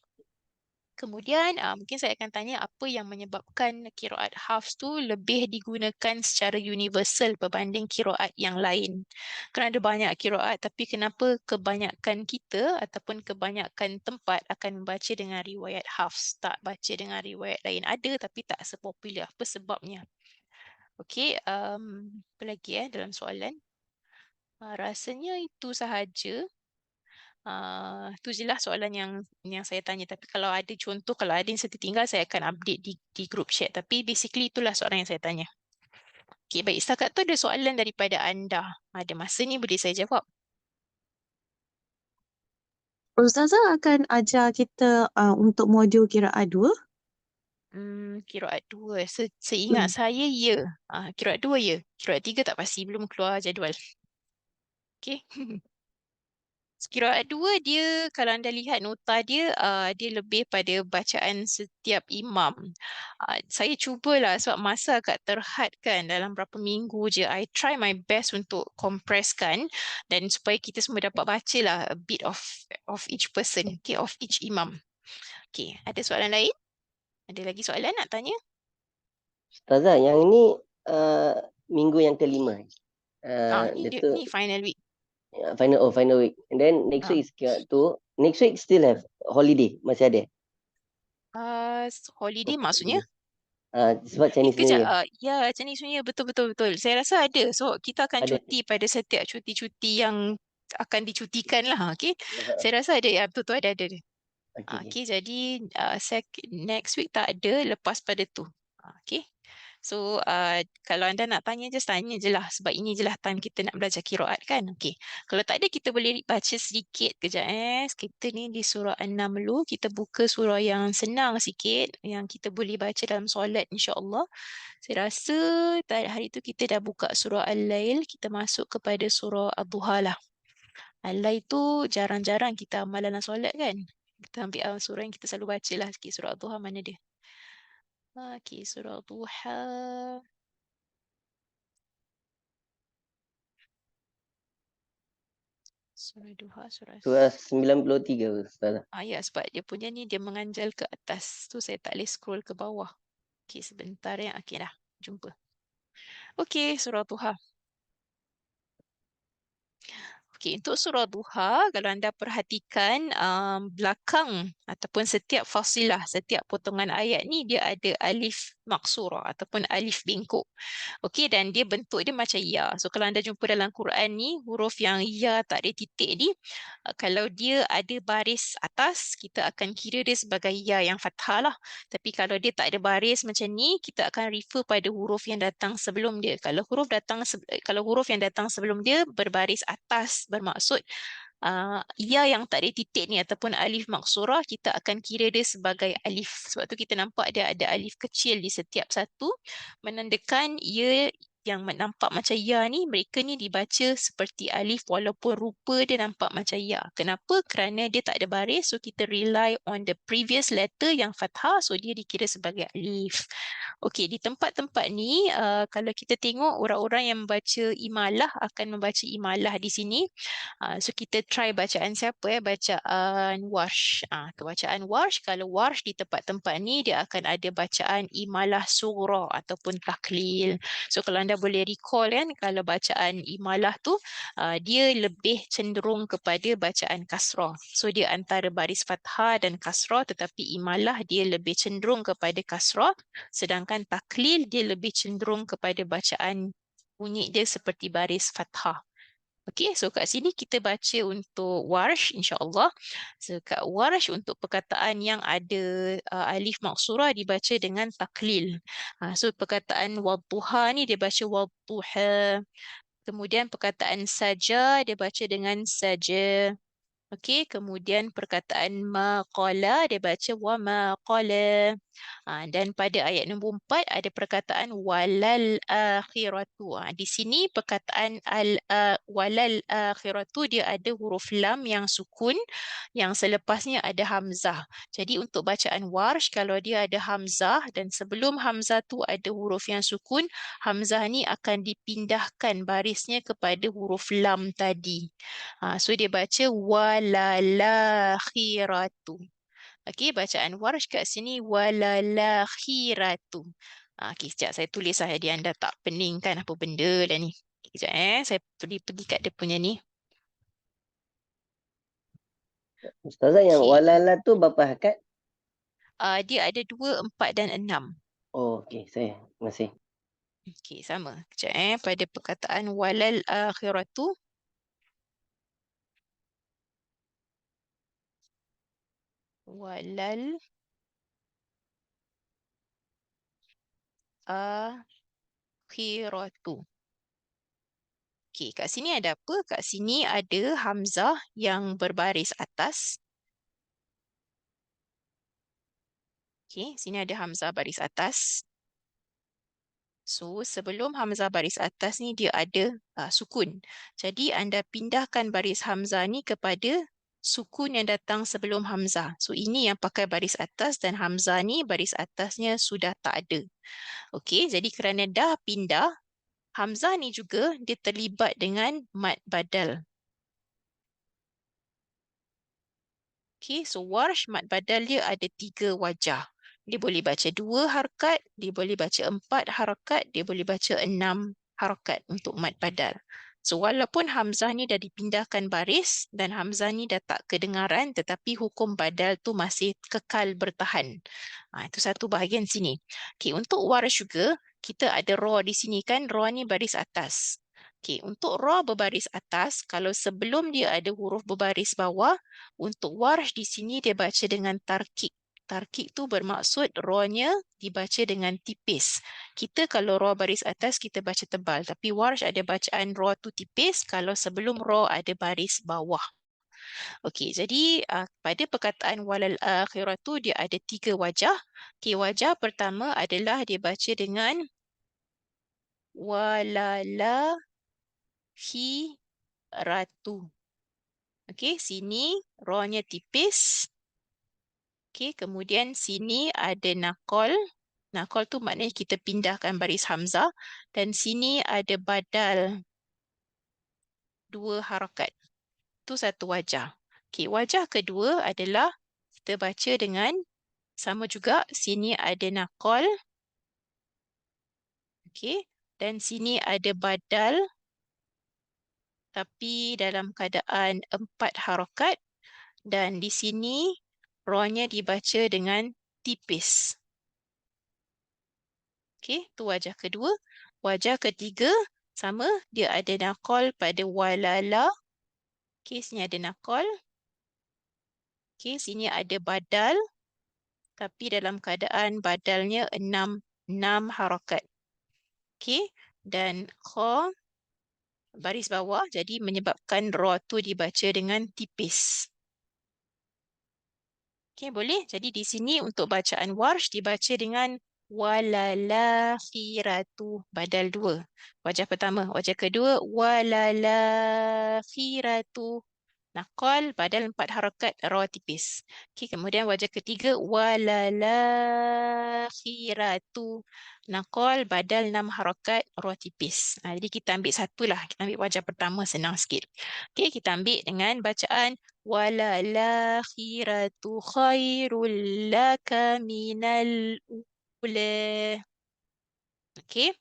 S1: Kemudian mungkin saya akan tanya apa yang menyebabkan qiraat Hafs tu lebih digunakan secara universal berbanding qiraat yang lain. Kerana ada banyak qiraat tapi kenapa kebanyakan kita ataupun kebanyakan tempat akan membaca dengan riwayat Hafs, tak baca dengan riwayat lain. Ada tapi tak sepopular. Apa sebabnya? Okey, apa lagi dalam soalan? Rasanya itu sahaja. Tu je lah soalan yang saya tanya. Tapi kalau ada contoh, kalau ada yang saya tertinggal, saya akan update di group chat. Tapi basically itulah soalan yang saya tanya. Okay, baik. Setakat tu ada soalan daripada anda. Ada masa ni boleh saya jawab.
S7: Ustazah akan ajar kita untuk modul qiraat 2?
S1: Qiraat 2. Seingat saya, ya. Qiraat 2, ya. Qiraat 3 tak pasti. Belum keluar jadual. Okay. Qiraat 2 dia kalau anda lihat nota dia dia lebih pada bacaan setiap imam. Saya cubalah sebab masa agak terhad kan dalam berapa minggu je. I try my best untuk compresskan dan supaya kita semua dapat bacalah a bit of each person, okay, of each imam. Okay, ada soalan lain? Ada lagi soalan nak tanya?
S2: Ustazah, yang ini minggu yang kelima.
S1: Ni final week.
S2: Final week. And then next week is qiraat tu. Next week still have holiday, masih ada.
S1: Holiday maksudnya?
S2: Sebab Chinese New Year.
S1: Ya, Chinese New Year, betul. Saya rasa ada. So, kita akan
S2: Ada.
S1: cuti pada setiap cuti-cuti yang akan dicutikan lah. Okay? Saya rasa ada. Ya, betul ada. Okay, jadi next week tak ada, lepas pada tu. Okay. So, kalau anda nak tanya, just tanya je lah. Sebab ini je lah time kita nak belajar qiraat kan. Okay. Kalau tak ada, kita boleh baca sedikit. Kejap. Kita ni di surah 6 dulu. Kita buka surah yang senang sikit. Yang kita boleh baca dalam solat insyaAllah. Saya rasa hari tu kita dah buka surah Al-Lail. Kita masuk kepada surah Ad-Duha lah. Al-Lail tu jarang-jarang kita amalan solat kan. Kita ambil surah yang kita selalu baca lah. Okay, surah Ad-Duha mana dia? Okay, surah Duha. Surah Duha, surah
S2: 93, Ustazah.
S1: ya, sebab dia punya ni dia menganjal ke atas. Tu saya tak boleh scroll ke bawah. Okay, sebentar ya. Okay dah, jumpa. Okay, surah Duha. Okey, untuk surah Duha, kalau anda perhatikan belakang ataupun setiap fasilah, setiap potongan ayat ni dia ada alif maksurah ataupun alif bengkok. Okey, dan dia bentuk dia macam ya. So kalau anda jumpa dalam Quran ni, huruf yang ya tak ada titik ni, kalau dia ada baris atas, kita akan kira dia sebagai ya yang fathah lah. Tapi kalau dia tak ada baris macam ni, kita akan refer pada huruf yang datang sebelum dia. Kalau huruf yang datang sebelum dia berbaris atas, bermaksud ya yang tak ada titik ni ataupun alif maksurah, kita akan kira dia sebagai alif. Sebab tu kita nampak dia ada alif kecil di setiap satu, menandakan ya yang nampak macam ya ni, mereka ni dibaca seperti alif walaupun rupa dia nampak macam ya. Kenapa? Kerana dia tak ada baris, so kita rely on the previous letter yang fathah, so dia dikira sebagai alif. Okey, di tempat-tempat ni, kalau kita tengok orang-orang yang membaca imalah akan membaca imalah di sini. So kita try bacaan siapa bacaan Warsh. Bacaan Warsh, kalau Warsh di tempat-tempat ni dia akan ada bacaan imalah surah ataupun taklil. So kalau anda boleh recall kan, kalau bacaan imalah tu dia lebih cenderung kepada bacaan kasrah. So dia antara baris fathah dan kasrah, tetapi imalah dia lebih cenderung kepada kasrah, sedangkan taklil dia lebih cenderung kepada bacaan bunyi dia seperti baris fathah. Okey, so kat sini kita baca untuk Warsh insya-Allah. So kat Warsh untuk perkataan yang ada alif maksurah dibaca dengan taklil. So perkataan wadduha ni dia baca wadduha. Kemudian perkataan saja dia baca dengan saja. Okey, kemudian perkataan maqala dia baca wa maqala. Dan pada ayat nombor 4 ada perkataan walal akhiratu. Di sini perkataan walal akhiratu dia ada huruf lam yang sukun, yang selepasnya ada hamzah. Jadi untuk bacaan Warsh, kalau dia ada hamzah dan sebelum hamzah tu ada huruf yang sukun, hamzah ni akan dipindahkan barisnya kepada huruf lam tadi. So dia baca walalakhiratu. Okey, bacaan Warsh kat sini walalakhiratu. Okey, sekejap saya tulis lah jadi anda tak pening kan apa benda dah ni. Sekejap saya pergi kat dia punya ni.
S2: Ustazah, yang
S1: Okey.
S2: walala tu berapa hakat?
S1: Dia ada 2, 4 dan 6.
S2: Oh, okey. Terima kasih.
S1: Okey, sama. Sekejap pada perkataan walal akhiratu. Walal akhiratu. Okey, kat sini ada apa? Kat sini ada hamzah yang berbaris atas. Okey, sini ada hamzah baris atas. So, sebelum hamzah baris atas ni dia ada sukun. Jadi anda pindahkan baris hamzah ni kepada sukun yang datang sebelum hamzah. So, ini yang pakai baris atas dan hamzah ni baris atasnya sudah tak ada. Okey, jadi kerana dah pindah, hamzah ni juga dia terlibat dengan mad badal. Okey, so Warsh mad badal dia ada 3 wajah. Dia boleh baca 2 harakat, dia boleh baca 4 harakat, dia boleh baca 6 harakat untuk mad badal. So walaupun hamzah ni dah dipindahkan baris dan hamzah ni dah tak kedengaran, tetapi hukum badal tu masih kekal bertahan. Itu satu bahagian sini. Okey, untuk Warsh juga kita ada ra di sini kan, ra ni baris atas. Okey, untuk ra berbaris atas, kalau sebelum dia ada huruf berbaris bawah, untuk Warsh di sini dia baca dengan tarkik. Tarkik tu bermaksud ra-nya dibaca dengan tipis. Kita kalau ra baris atas kita baca tebal, tapi Warsh ada bacaan ra tu tipis kalau sebelum ra ada baris bawah. Okey, jadi pada perkataan walal akhiratu dia ada 3 wajah. Okey, wajah pertama adalah dia baca dengan walala hi ratu. Okey, sini ra-nya tipis. Okey, kemudian sini ada nakol. Nakol tu maknanya kita pindahkan baris hamzah dan sini ada badal 2 harakat. Itu satu wajah. Okey, wajah kedua adalah kita baca dengan sama juga, sini ada nakol. Okey, dan sini ada badal tapi dalam keadaan 4 harakat, dan di sini ra-nya dibaca dengan tipis. Okey, tu wajah kedua. Wajah ketiga sama, dia ada naqal pada walala. Okey, sini ada naqal. Okey, sini ada badal, tapi dalam keadaan badalnya 6 harakat. Okey, dan kha baris bawah, jadi menyebabkan ra tu dibaca dengan tipis. Okey, boleh. Jadi di sini untuk bacaan Warsh dibaca dengan walalakhiratu, badal 2. Wajah pertama. Wajah kedua, walalakhiratu. Naqal, badal 4 harakat, ra tipis. Okey, kemudian wajah ketiga, walalakhiratu. Naqal, badal 6 harakat, ra tipis. Jadi kita ambil satulah. Kita ambil wajah pertama, senang sikit. Okey, kita ambil dengan bacaan walalakhiratu khairul laka minal ula. Okey.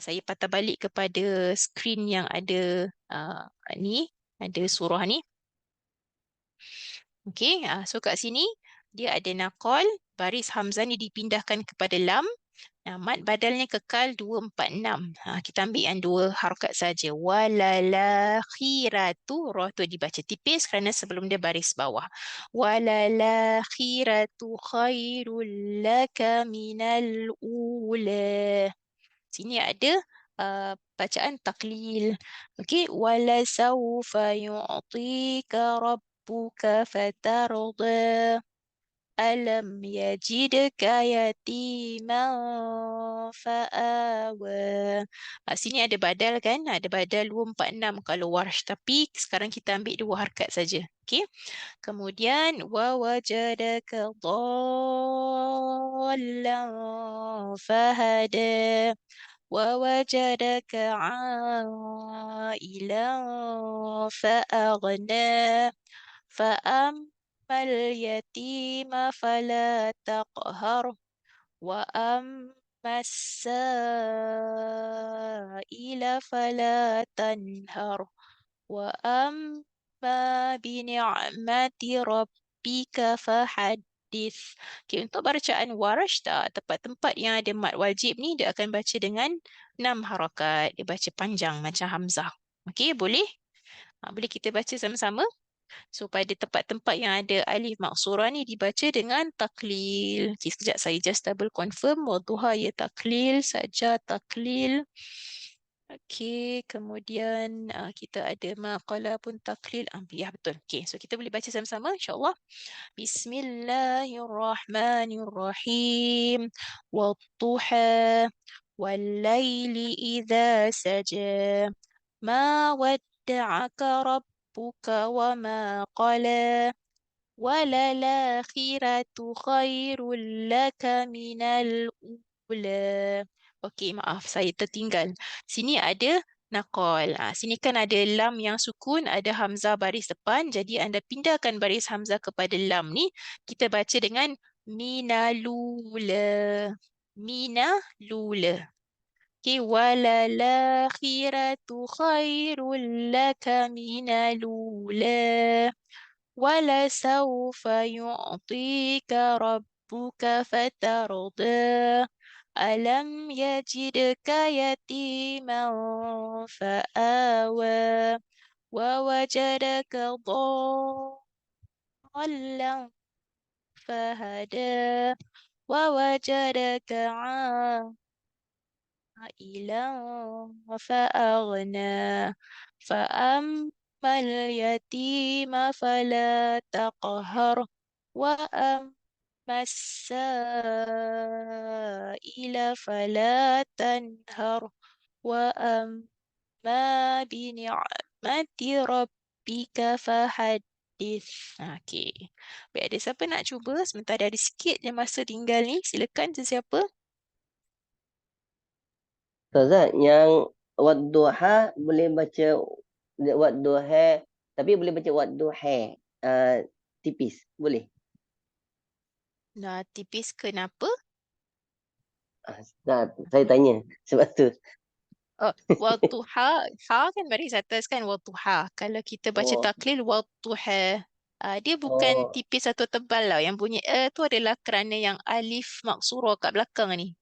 S1: Saya patah balik kepada skrin yang ada ni, ada surah ni. Okey, so kat sini dia ada naqal, baris hamzah ni dipindahkan kepada lam. Mad badalnya kekal 246. Kita ambil yang 2 harakat saja. Walalakhiratu, ra tu dibaca tipis kerana sebelum dia baris bawah. Walalakhiratu khairul laka minal ula. Sini ada bacaan taklil. Okey, wala sawfa yu'tika rabbuka fatarda. Alam yajidka yatiman fa'awa. Sini ada badal kan? Ada badal 246 kalau Warsh. Tapi sekarang kita ambil 2 harakat saja. Okey. Kemudian wa wajadaka dhallan fahada. ووجدك عائلا فأغنى فأما اليتيم فلا تقهر وأما السائل فلا تنهر وأما بنعمة ربك فحدث. Okay, untuk bacaan Warsh, tempat-tempat yang ada mad wajib ni dia akan baca dengan 6 harakat. Dia baca panjang macam hamzah. Okey, boleh? Boleh kita baca sama-sama? So pada tempat-tempat yang ada alif maksurah ni dibaca dengan taklil. Okay, sekejap saya just double confirm. Wadduha ya taklil saja, taklil. Okey, kemudian kita ada maqala pun taklil. Ya, betul. Okey, so kita boleh baca sama-sama insya-Allah. Bismillahirrahmanirrahim. Wadduha wal-laili idza saja. Ma wadda'aka rabbuka wa ma qala. Walalakhiratu khairul laka minal ula. Okey, maaf saya tertinggal. Sini ada naqal. Sini kan ada lam yang sukun, ada hamzah baris depan. Jadi anda pindahkan baris hamzah kepada lam ni. Kita baca dengan minalula. Minalula. Okey, walalakhiratu khairul laka minalula. ولسوف يعطيك ربك فترضى ألم يجدك يتيما فآوى ووجدك ضالا فهدى ووجدك عائلا فأغنى فأما اليتيم فلا تقهر وأما السائل فلا تنهر وأما بنعمة ربك فحدث. Okey. Baik, ada siapa nak cuba? Sebentar ada sikit je masa tinggal ni. Silakan sesiapa.
S2: Ustazah, yang wadduha boleh baca wadduha, tapi boleh baca wadduha tipis, boleh?
S1: Nah, tipis kenapa?
S2: Nah, saya tanya sebab tu.
S1: Wadduha, ha kan baris atas kan wadduha. Kalau kita baca
S2: Oh,
S1: taklil wadduha, dia bukan
S2: oh,
S1: tipis atau tebal lah. Yang bunyi tu adalah kerana yang alif maksurah kat belakang ni.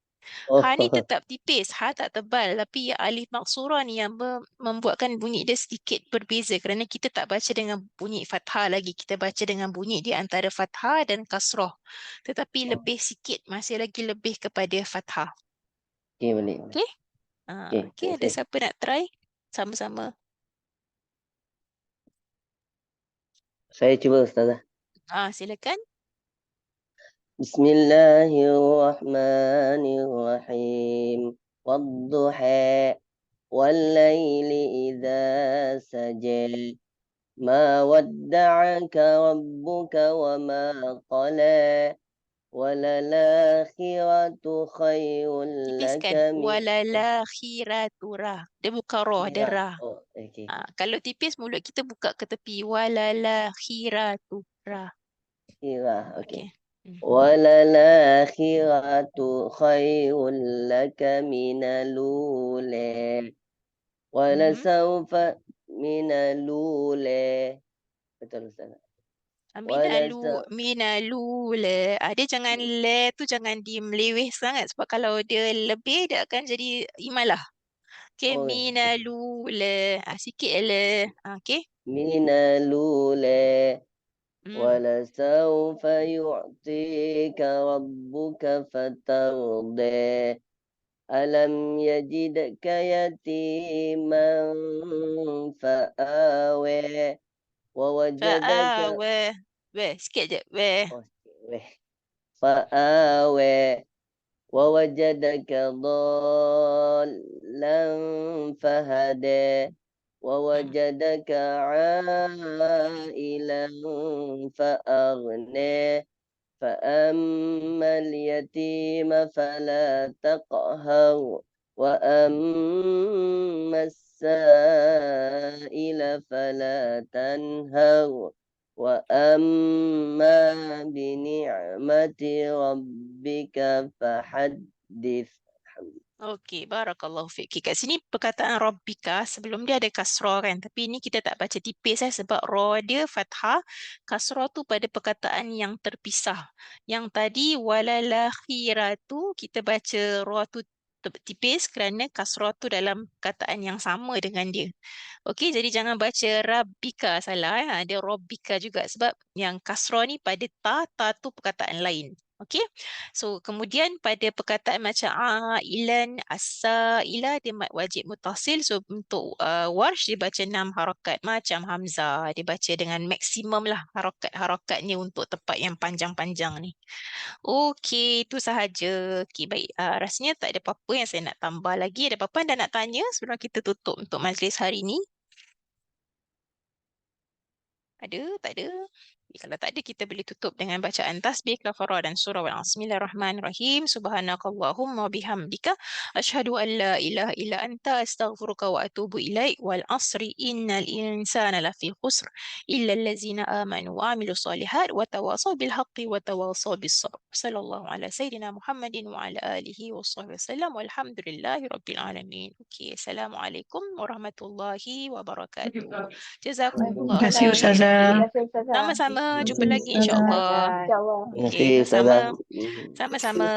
S1: Ha ni
S2: oh,
S1: tetap tipis, ha tak tebal. Tapi yang alif maksurah ni yang membuatkan bunyi dia sedikit berbeza. Kerana kita tak baca dengan bunyi fathah lagi. Kita baca dengan bunyi di antara fathah dan kasrah. Tetapi lebih sikit, masih lagi lebih kepada fathah.
S2: okey balik.
S1: Okey?
S2: Okey,
S1: Okey, ada
S2: okey.
S1: siapa nak try? Sama-sama.
S2: Saya cuba Ustazah.
S1: Silakan.
S2: Bismillahirrahmanirrahim. Wadduha والليل إذا سجى ما ودعك ربك وما قلى وللآخرة خير لك
S1: Tipiskan.
S2: من
S1: Walala khiratura. Dia bukan roh, dia
S2: الآخرة.
S1: ra.
S2: Oh, okay.
S1: Kalau tipis mulut kita buka ke tepi. Walala khiratura.
S2: Khirah,
S1: Okey.
S2: okay. وللآخرة خير لك من الأولى ولسوف من الأولى. Betul Ustaz.
S1: Minalu le. Dia jangan le tu jangan dimeleweh sangat sebab kalau dia lebih dia akan jadi imalah. Okey,
S2: Oh,
S1: minalu le. Sikit le. Okey.
S2: من الأولى
S1: Hmm.
S2: ولسوف يعطيك ربك فترضى ألم يجدك يتيما فآوى ووجدك
S1: Sikit je. Weh.
S2: فآوى ووجدك ضالا فهدى ووجدك عائلا فأغنى فأما اليتيم فلا تقهر وأما السائل فلا تنهر وأما بنعمة ربك فحدث.
S1: Okey, barakallahu fiqi. Kat sini perkataan rabbika sebelum dia ada kasrah kan. Tapi ni kita tak baca tipis sebab ra dia fathah, kasrah tu pada perkataan yang terpisah. Yang tadi walalakhiratu kita baca ra tu tipis kerana kasrah tu dalam perkataan yang sama dengan dia. Okey, jadi jangan baca rabbika salah. Ada rabbika juga sebab yang kasrah ni pada ta tu perkataan lain. Okey. So kemudian pada perkataan macam ailan, as-saila dia mad wajib mutasil. So untuk warsh dia baca 6 harakat macam hamzah. Dia baca dengan maksimum lah harakat-harakatnya untuk tempat yang panjang-panjang ni. Okey, itu sahaja. Okey, baik. Rasanya tak ada apa-apa yang saya nak tambah lagi. Ada apa-apa anda nak tanya sebelum kita tutup untuk majlis hari ni? Ada? Tak ada? Kalau tak ada, kita boleh tutup dengan bacaan tasbih, kafarah dan surah wal Bismillahirrahmanirrahim. Subhanakallahumma bihamdika. Ashhadu an la ilaha illa anta astaghfiruka wa atubu ilaik. Wal asri innal insana lafi khusr. Illa allazina amanu wa amilu salihat. Wa tawasaw bil haqqi wa tawasaw bis sabr. Sallallahu ala Sayyidina Muhammadin wa ala alihi wa sahbihi wasallam. Walhamdulillahi rabbil alamin. Okay. Assalamualaikum warahmatullahi wabarakatuh. Jazakumullah
S4: Terima kasih
S1: khair.
S4: Ustazah.
S5: Terima kasih Ustazah.
S1: Sama-sama,
S7: Terima
S1: jumpa
S7: kasih,
S1: lagi
S7: Ustazah.
S1: insya-Allah.
S5: InsyaAllah.
S2: Terima
S1: Okey,
S2: kasih Ustazah.
S1: sama-sama.